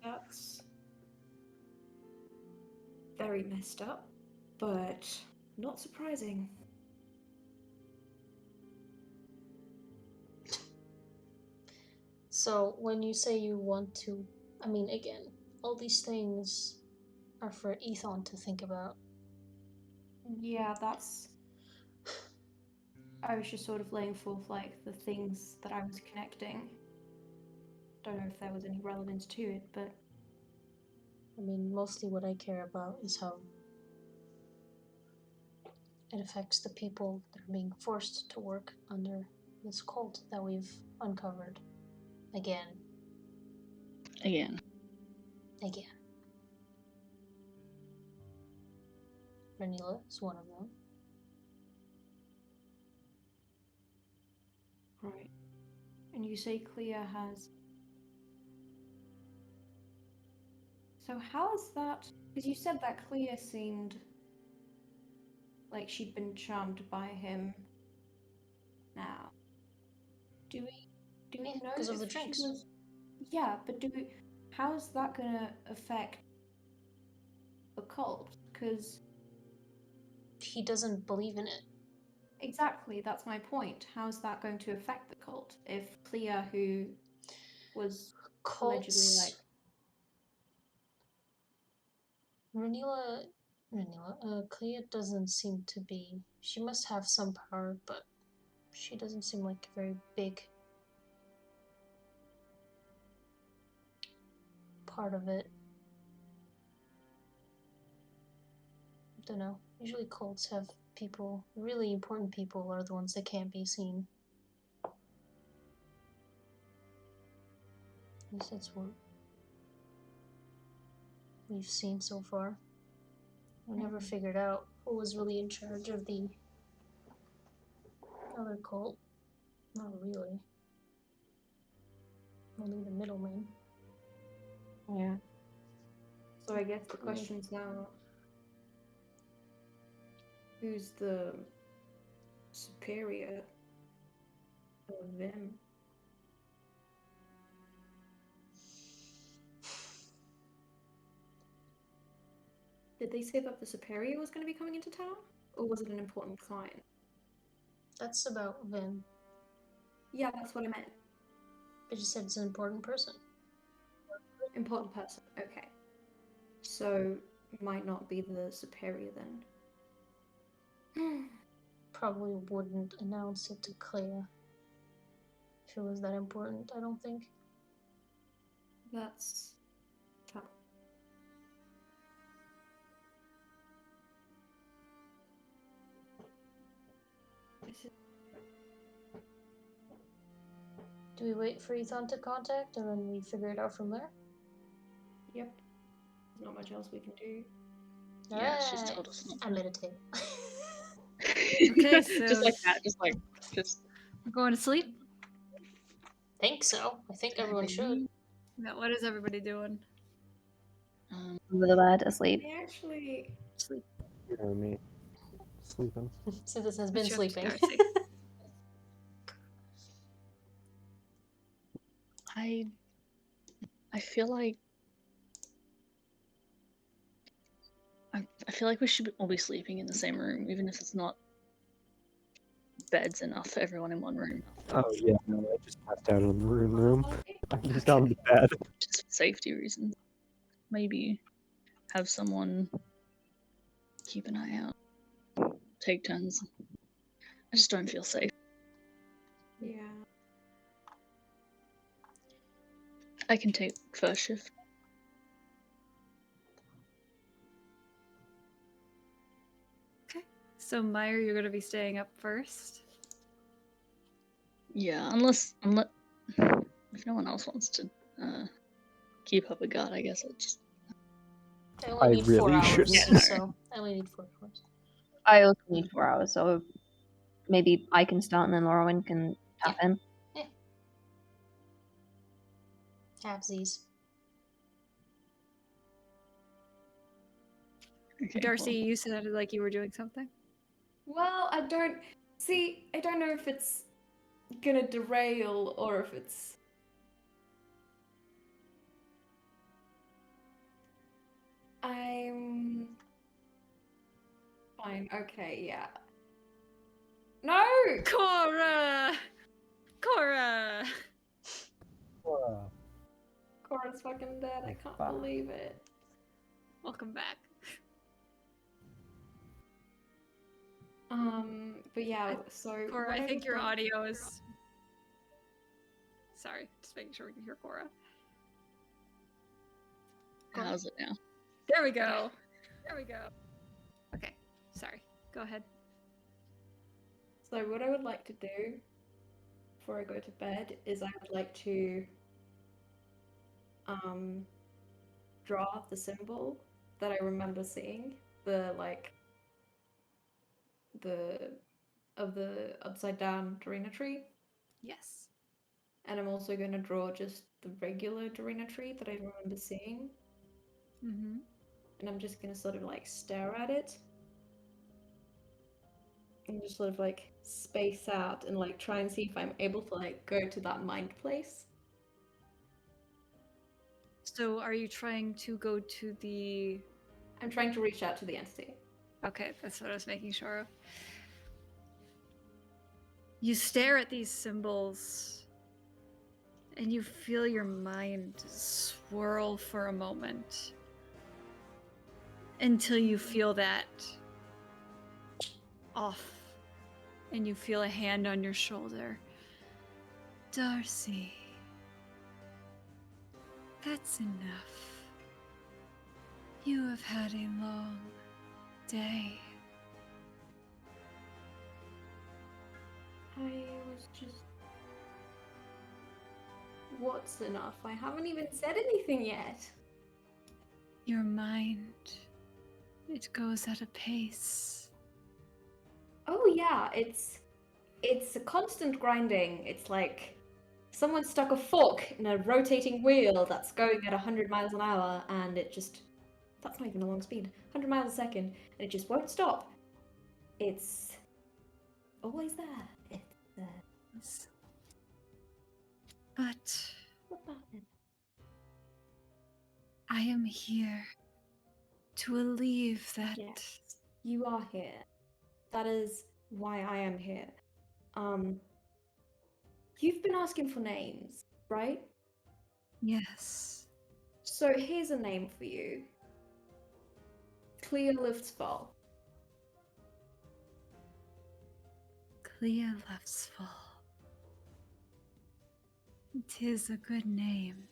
[SPEAKER 6] That's very messed up, but not surprising.
[SPEAKER 4] So when you say you want to, I mean, again, all these things are for Ethon to think about.
[SPEAKER 6] Yeah, that's. I was just sort of laying forth like the things that I was connecting. Don't know if there was any relevance to it, but
[SPEAKER 4] I mean, mostly what I care about is how it affects the people that are being forced to work under this cult that we've uncovered. Again.
[SPEAKER 5] Again.
[SPEAKER 4] Ren'ila is one of them.
[SPEAKER 6] right. And you say Clea has. So how is that? Because you said that Clea seemed like she'd been charmed by him. Now, do we
[SPEAKER 4] Yeah,
[SPEAKER 6] know
[SPEAKER 4] because of
[SPEAKER 6] if
[SPEAKER 4] the
[SPEAKER 6] she
[SPEAKER 4] drinks.
[SPEAKER 6] was? Yeah, but how is that gonna affect the cult? Because
[SPEAKER 4] He doesn't believe in it.
[SPEAKER 6] exactly, that's my point. How's that going to affect the cult if Clea, who was allegedly like
[SPEAKER 4] Ren'ila, Clea doesn't seem to be. She must have some power, but she doesn't seem like a very big part of it. Don't know. Usually cults have people, really important people are the ones that can't be seen. At least that's what we've seen so far. We never figured out who was really in charge of the other cult. Not really. Only the middleman.
[SPEAKER 6] yeah. So I guess the question's now, who's the superior of them? Did they say that the superior was going to be coming into town? Or was it an important client?
[SPEAKER 4] That's about Vin.
[SPEAKER 6] Yeah, that's what I meant.
[SPEAKER 4] But you said it's an important person.
[SPEAKER 6] Important person, okay. So, might not be the superior then.
[SPEAKER 4] Probably wouldn't announce it to Clea. If it was that important, I don't think.
[SPEAKER 6] That's tough.
[SPEAKER 4] Do we wait for Ethan to contact and then we figure it out from there?
[SPEAKER 6] Yep. There's not much else we can do.
[SPEAKER 5] Yeah, she's told us not
[SPEAKER 4] I
[SPEAKER 5] to.
[SPEAKER 4] meditate.
[SPEAKER 1] Okay, so
[SPEAKER 5] just like that, just
[SPEAKER 1] we're going to sleep.
[SPEAKER 4] Think so. I think everyone should.
[SPEAKER 1] Yeah, what is everybody doing?
[SPEAKER 3] Over the bed, asleep.
[SPEAKER 6] I actually.
[SPEAKER 1] Sleep.
[SPEAKER 2] You know me. Sleeping.
[SPEAKER 4] Citizen has been
[SPEAKER 1] What's your
[SPEAKER 4] sleeping.
[SPEAKER 1] Darcy?
[SPEAKER 5] I feel like I feel like we should all be sleeping in the same room, even if it's not beds enough for everyone in one room.
[SPEAKER 2] Oh yeah, no, I just passed out in the room. I'm just on the bed.
[SPEAKER 5] Just for safety reasons. Maybe have someone keep an eye out. Take turns. I just don't feel safe.
[SPEAKER 6] Yeah.
[SPEAKER 5] I can take first shift.
[SPEAKER 1] So Maiyr, you're gonna be staying up first.
[SPEAKER 5] Yeah, unless if no one else wants to keep up a guard, I guess I'll just.
[SPEAKER 4] I only need 4
[SPEAKER 2] really
[SPEAKER 4] hours,
[SPEAKER 2] shouldn't.
[SPEAKER 4] so I only need 4 hours.
[SPEAKER 3] I also need 4 hours, so maybe I can start and then Lauren can tap in.
[SPEAKER 4] Halvesies.
[SPEAKER 5] Okay,
[SPEAKER 1] Darcy, you sounded like you were doing something.
[SPEAKER 6] Well, I don't know if it's gonna derail or if it's. I'm fine. Okay, yeah. No!
[SPEAKER 1] Cora! Cora!
[SPEAKER 6] Cora's fucking dead. I can't
[SPEAKER 2] Fuck.
[SPEAKER 6] believe it.
[SPEAKER 1] Welcome back.
[SPEAKER 6] But yeah, so
[SPEAKER 1] Cora,
[SPEAKER 6] what
[SPEAKER 1] I think
[SPEAKER 6] would
[SPEAKER 1] your
[SPEAKER 6] like-
[SPEAKER 1] audio is... Sorry, just making sure we can hear Cora. Cora.
[SPEAKER 5] how's it now?
[SPEAKER 1] There we go. There we go. Okay, sorry. Go ahead.
[SPEAKER 6] So what I would like to do before I go to bed is I would like to draw the symbol that I remember seeing, the upside down Dorina tree.
[SPEAKER 1] Yes.
[SPEAKER 6] And I'm also going to draw just the regular Dorina tree that I remember seeing.
[SPEAKER 1] Mm-hmm.
[SPEAKER 6] And I'm just going to sort of like stare at it. And just sort of like space out and like try and see if I'm able to like go to that mind place.
[SPEAKER 1] So are you trying to go to the...
[SPEAKER 6] I'm trying to reach out to the entity.
[SPEAKER 1] Okay, that's what I was making sure of. You stare at these symbols and you feel your mind swirl for a moment until you feel that off and you feel a hand on your shoulder. Darcy, that's enough. You have had a long day.
[SPEAKER 6] I was just... What's enough? I haven't even said anything yet.
[SPEAKER 1] Your mind, it goes at a pace.
[SPEAKER 6] Oh yeah, it's a constant grinding. It's like someone stuck a fork in a rotating wheel that's going at 100 miles an hour, and it just... That's not even a long speed. 100 miles a second, and it just won't stop. It's always there. It's there.
[SPEAKER 1] But
[SPEAKER 6] What about it?
[SPEAKER 1] I am here to alleviate that.
[SPEAKER 6] Yes, you are here. That is why I am here. You've been asking for names, right?
[SPEAKER 1] Yes.
[SPEAKER 6] So here's a name for you. Clea lifts fall.
[SPEAKER 1] Clea loves fall. It is a good name.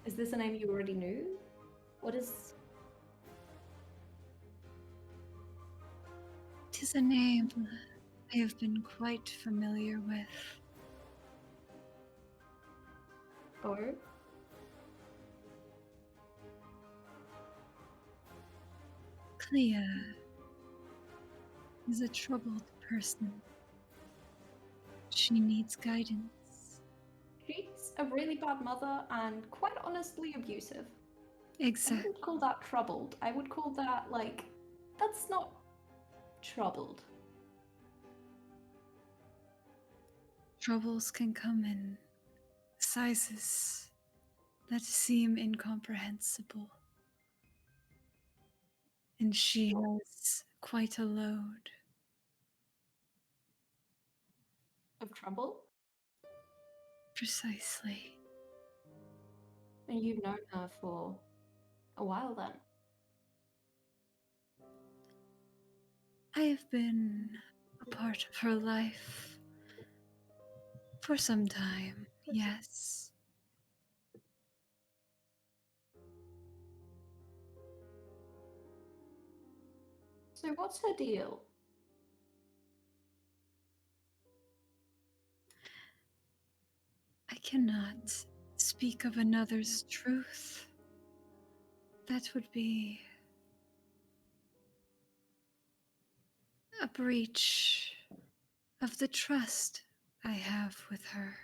[SPEAKER 6] Is this a name you already knew? What is...
[SPEAKER 1] It is a name I have been quite familiar with.
[SPEAKER 6] Oh?
[SPEAKER 1] Clea is a troubled person. She needs guidance.
[SPEAKER 6] She's a really bad mother and quite honestly abusive. I
[SPEAKER 1] Exactly.
[SPEAKER 6] wouldn't call that troubled. I would call that, like, that's not troubled.
[SPEAKER 1] Troubles can come in sizes that seem incomprehensible. And she has quite a load.
[SPEAKER 6] Of trouble?
[SPEAKER 1] Precisely.
[SPEAKER 6] And you've known her for a while then.
[SPEAKER 1] I have been a part of her life for some time, yes.
[SPEAKER 6] So what's her deal?
[SPEAKER 1] I cannot speak of another's truth. That would be a breach of the trust I have with her.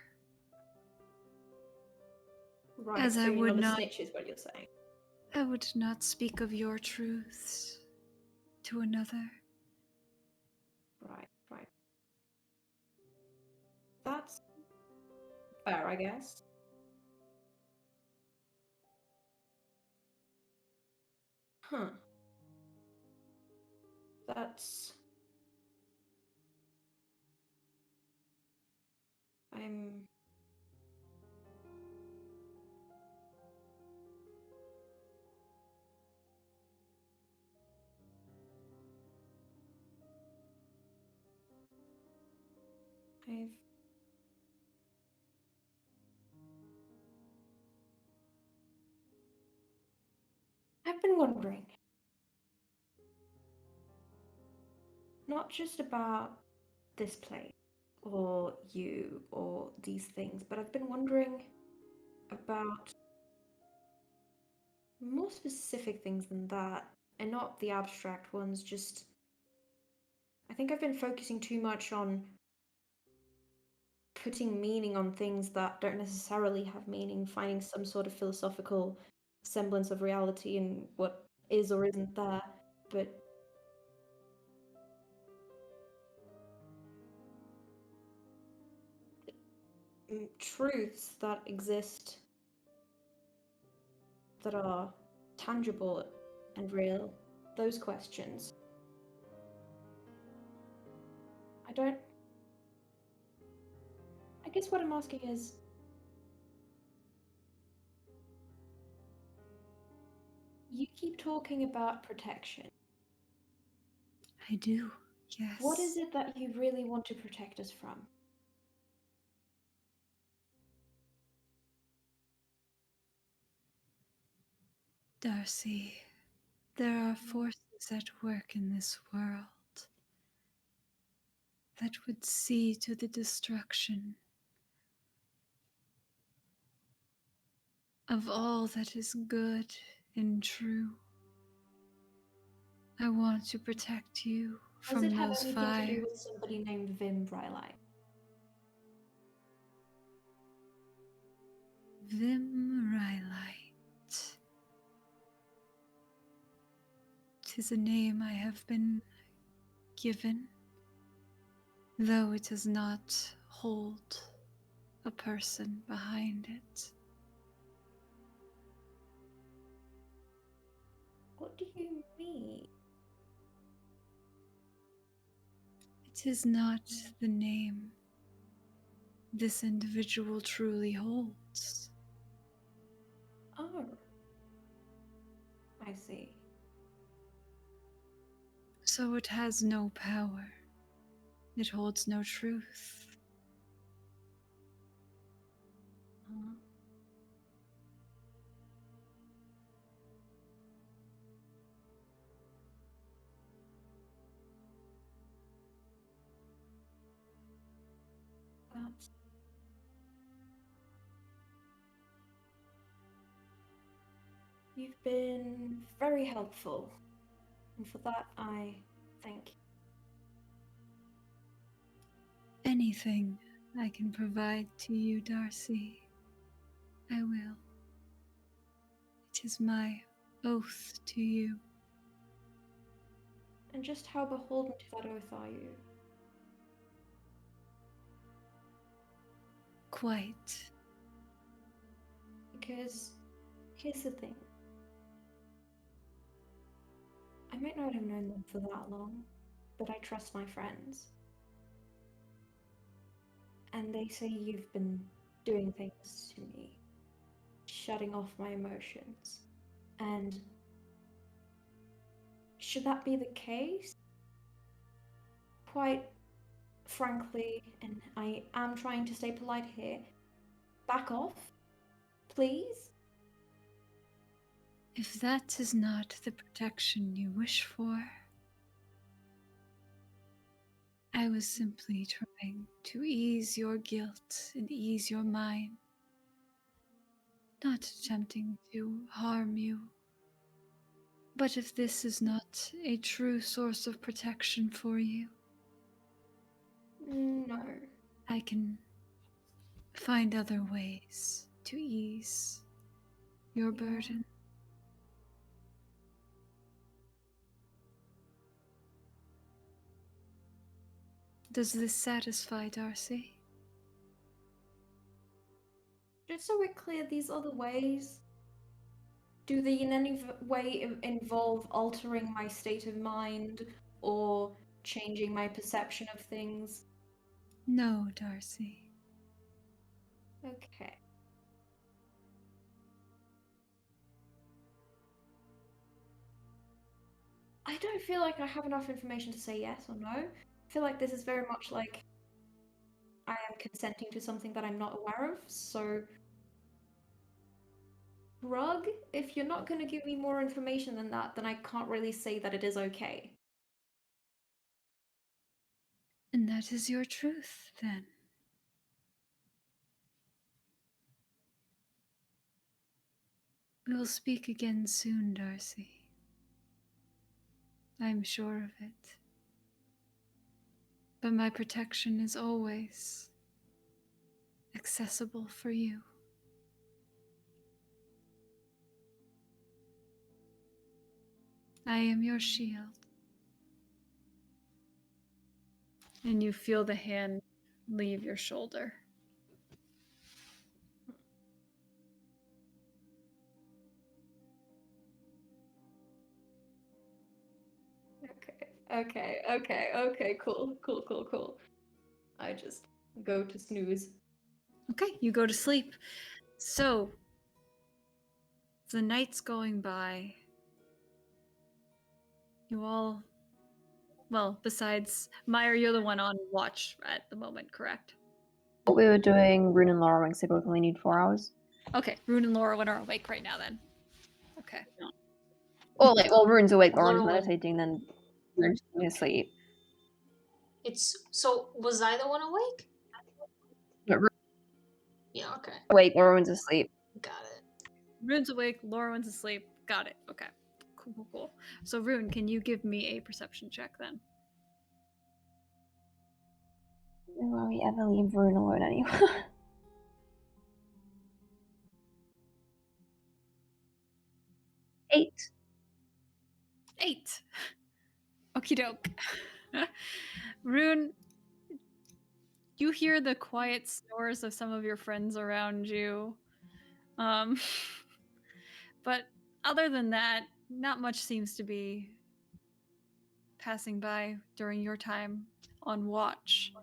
[SPEAKER 6] Right,
[SPEAKER 1] As
[SPEAKER 6] so
[SPEAKER 1] I
[SPEAKER 6] you're
[SPEAKER 1] would
[SPEAKER 6] not a
[SPEAKER 1] not-
[SPEAKER 6] snitch is what you're saying.
[SPEAKER 1] I would not speak of your truths to another.
[SPEAKER 6] Right. That's fair, I guess. Huh. That's... I'm... I've been wondering, not just about this place, or you, or these things, but I've been wondering about more specific things than that, and not the abstract ones, just... I think I've been focusing too much on putting meaning on things that don't necessarily have meaning, finding some sort of philosophical semblance of reality in what is or isn't there, but truths that exist that are tangible and real, those questions. I guess what I'm asking is, you keep talking about protection.
[SPEAKER 1] I do, yes.
[SPEAKER 6] What is it that you really want to protect us from?
[SPEAKER 1] Darcy, there are forces at work in this world that would see to the destruction of all that is good and true. I want to protect you
[SPEAKER 6] Does
[SPEAKER 1] from
[SPEAKER 6] it have
[SPEAKER 1] those
[SPEAKER 6] anything to do
[SPEAKER 1] fires.
[SPEAKER 6] with somebody named Vim Rylai?
[SPEAKER 1] Vim Rylite. 'Tis a name I have been given, though it does not hold a person behind it.
[SPEAKER 6] What do you mean?
[SPEAKER 1] It is not the name this individual truly holds.
[SPEAKER 6] Oh. I see.
[SPEAKER 1] So it has no power. It holds no truth.
[SPEAKER 6] Uh, that's... You've been very helpful, and for that I thank you.
[SPEAKER 1] Anything I can provide to you, Darcy, I will. It is my oath to you.
[SPEAKER 6] And just how beholden to that oath are you?
[SPEAKER 1] Quite.
[SPEAKER 6] Because here's the thing. I might not have known them for that long, but I trust my friends. And they say you've been doing things to me, shutting off my emotions. And should that be the case? Quite frankly, and I am trying to stay polite here, back off, please?
[SPEAKER 1] If that is not the protection you wish for, I was simply trying to ease your guilt and ease your mind, not attempting to harm you. But if this is not a true source of protection for you,
[SPEAKER 6] No.
[SPEAKER 1] I can find other ways to ease your burden. Does this satisfy Darcy?
[SPEAKER 6] Just so we're clear, these other ways, do they in any way involve altering my state of mind or changing my perception of things?
[SPEAKER 1] No, Darcy.
[SPEAKER 6] Okay. I don't feel like I have enough information to say yes or no. I feel like this is very much like I am consenting to something that I'm not aware of, so Rug, if you're not going to give me more information than that, then I can't really say that it is okay.
[SPEAKER 1] And that is your truth, then. We will speak again soon, Darcy. I'm sure of it. But my protection is always accessible for you. I am your shield. And you feel the hand leave your shoulder.
[SPEAKER 6] Okay, cool. I just go to snooze.
[SPEAKER 1] Okay, you go to sleep. So, the night's going by. You all, well, besides Maiyr, you're the one on watch at the moment, correct?
[SPEAKER 3] What we were doing, Rune and Laura, because they both only need 4 hours.
[SPEAKER 1] Okay, Rune and Laura are awake right now then. Okay.
[SPEAKER 3] Or like, well, Rune's awake, Lauren's
[SPEAKER 4] Laura-
[SPEAKER 3] meditating, then Rune's asleep.
[SPEAKER 4] So was I the one awake?
[SPEAKER 3] But Rune's
[SPEAKER 4] Yeah, okay.
[SPEAKER 3] awake, Lauren's asleep.
[SPEAKER 4] Got it.
[SPEAKER 1] Rune's awake, Lauren's asleep. Got it. Okay. Cool. So, Rune, can you give me a perception check then?
[SPEAKER 3] Will we ever leave Rune alone anymore? Eight.
[SPEAKER 1] 8. Okie doke. Rune, you hear the quiet snores of some of your friends around you. But other than that, not much seems to be passing by during your time on watch.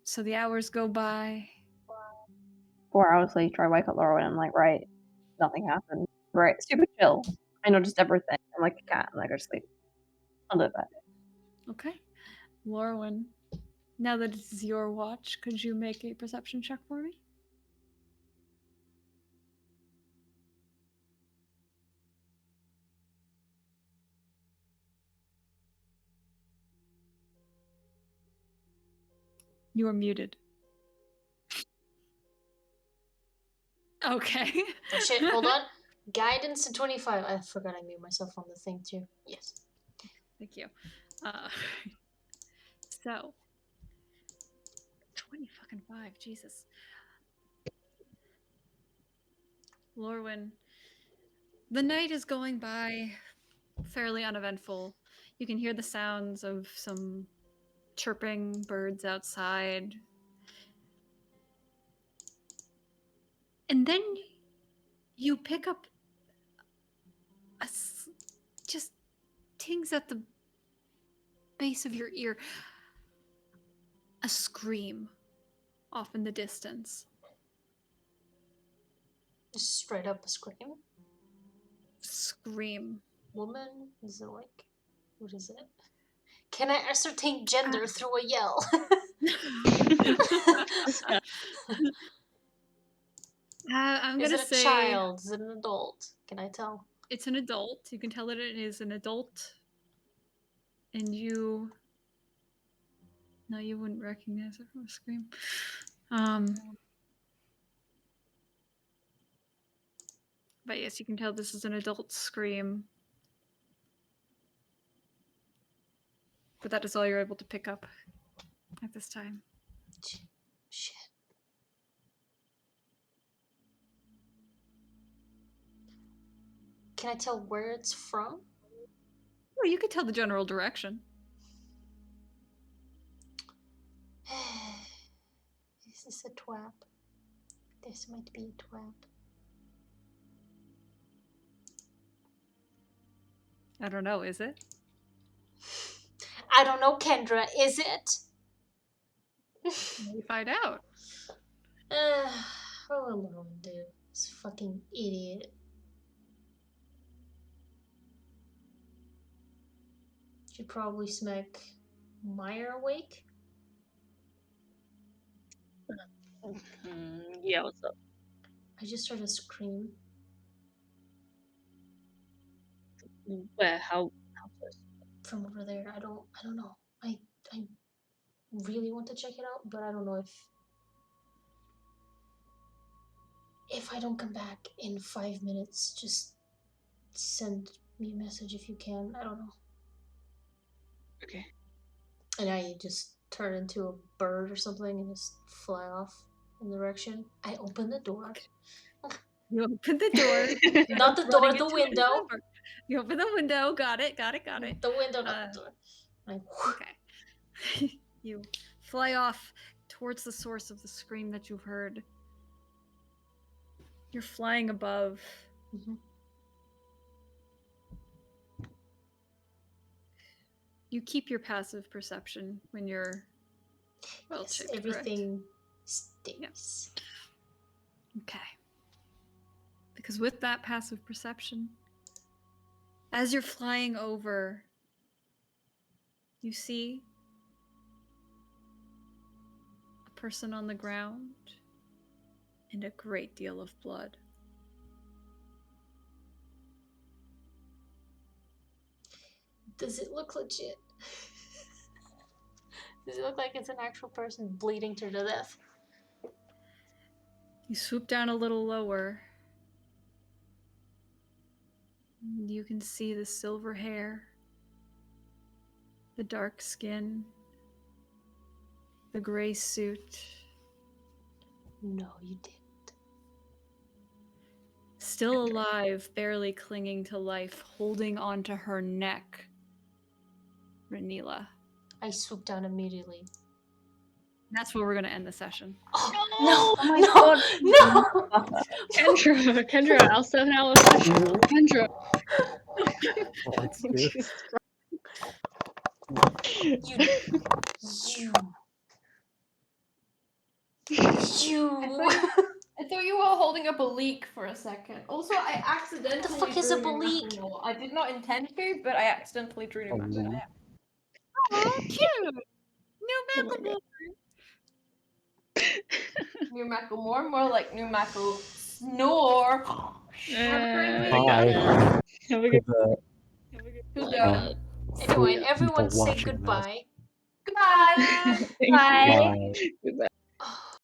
[SPEAKER 1] So the hours go by.
[SPEAKER 3] 4 hours later, I wake up Laura and I'm like, right, nothing happened. Right, super chill. I noticed everything. I'm like a cat, and I go to sleep. I'll do that.
[SPEAKER 1] Okay. Lorwyn, now that it is your watch, could you make a perception check for me? You are muted. Okay.
[SPEAKER 4] Oh shit, hold on. Guidance to 25. I forgot I made myself on the thing too. Yes.
[SPEAKER 1] Thank you. So 25, Jesus. Lorwyn, the night is going by fairly uneventful. You can hear the sounds of some chirping birds outside. And then you pick up just tings at the base of your ear. A scream off in the distance.
[SPEAKER 4] Just straight up a scream.
[SPEAKER 1] Scream.
[SPEAKER 4] Woman? Is it like, what is it? Can I ascertain gender through a yell?
[SPEAKER 1] I'm
[SPEAKER 4] Is
[SPEAKER 1] gonna
[SPEAKER 4] it a
[SPEAKER 1] say
[SPEAKER 4] child? Is it an adult? Can I tell?
[SPEAKER 1] it's an adult. You can tell that it is an adult. And you... No, you wouldn't recognize it from a scream. But yes, you can tell this is an adult scream. But that is all you're able to pick up at this time.
[SPEAKER 4] Shit. Can I tell where it's from?
[SPEAKER 1] Well, you could tell the general direction.
[SPEAKER 4] Is this a trap? This might be a trap.
[SPEAKER 1] I don't know, is it?
[SPEAKER 4] I don't know, Kendra, is it?
[SPEAKER 1] We find out.
[SPEAKER 4] What am I gonna do? This fucking idiot. Should probably smack Maiyr awake.
[SPEAKER 5] Yeah, what's up?
[SPEAKER 4] I just heard a scream
[SPEAKER 5] Where? How close?
[SPEAKER 4] from over there. I don't know. I really want to check it out, but I don't know if I don't come back in 5 minutes. Just send me a message if you can. I don't know.
[SPEAKER 5] Okay.
[SPEAKER 4] And I just turn into a bird or something and just fly off in the direction. I open the door.
[SPEAKER 1] You open the door.
[SPEAKER 4] Not the door,
[SPEAKER 1] running
[SPEAKER 4] the
[SPEAKER 1] into it
[SPEAKER 4] window.
[SPEAKER 1] over. You open the window. Got it. Got it.
[SPEAKER 4] The window, not the door.
[SPEAKER 1] Okay. You fly off towards the source of the scream that you've heard. You're flying above.
[SPEAKER 4] Mhm.
[SPEAKER 1] You keep your passive perception when you're well
[SPEAKER 4] Yes,
[SPEAKER 1] checked,
[SPEAKER 4] everything stays.
[SPEAKER 1] Okay. Because with that passive perception, as you're flying over, you see a person on the ground and a great deal of blood.
[SPEAKER 4] Does it look legit? Does it look like it's an actual person bleeding to death?
[SPEAKER 1] You swoop down a little lower. You can see the silver hair, the dark skin, the gray suit.
[SPEAKER 4] No, you didn't.
[SPEAKER 1] Still alive, barely clinging to life, holding onto her neck. Ren'ila.
[SPEAKER 4] I swoop down immediately.
[SPEAKER 1] That's where we're going to end the session.
[SPEAKER 4] Oh,
[SPEAKER 5] No!
[SPEAKER 3] Oh my
[SPEAKER 4] no!
[SPEAKER 3] god.
[SPEAKER 5] Kendra, I'll 7 hour session. Kendra.
[SPEAKER 2] Let's do it.
[SPEAKER 5] Jesus
[SPEAKER 4] You.
[SPEAKER 6] I thought you were holding up a leak for a second. Also, I accidentally
[SPEAKER 4] The fuck is a
[SPEAKER 6] drew New
[SPEAKER 4] bleak?
[SPEAKER 6] Macklemore. I did not intend to, but I accidentally drew New
[SPEAKER 2] A
[SPEAKER 6] Macklemore.
[SPEAKER 2] leak?
[SPEAKER 1] Oh, cute! New
[SPEAKER 5] Oh my
[SPEAKER 1] Macklemore!
[SPEAKER 6] New Macklemore, more like New Mackle snore.
[SPEAKER 2] Bye.
[SPEAKER 5] Have a good
[SPEAKER 6] Who's
[SPEAKER 2] Uh,
[SPEAKER 6] going?
[SPEAKER 4] Anyway,
[SPEAKER 2] for
[SPEAKER 4] everyone
[SPEAKER 2] people
[SPEAKER 4] say
[SPEAKER 2] watching this.
[SPEAKER 4] goodbye.
[SPEAKER 6] Goodbye.
[SPEAKER 3] Bye.
[SPEAKER 2] Bye.
[SPEAKER 5] Goodbye.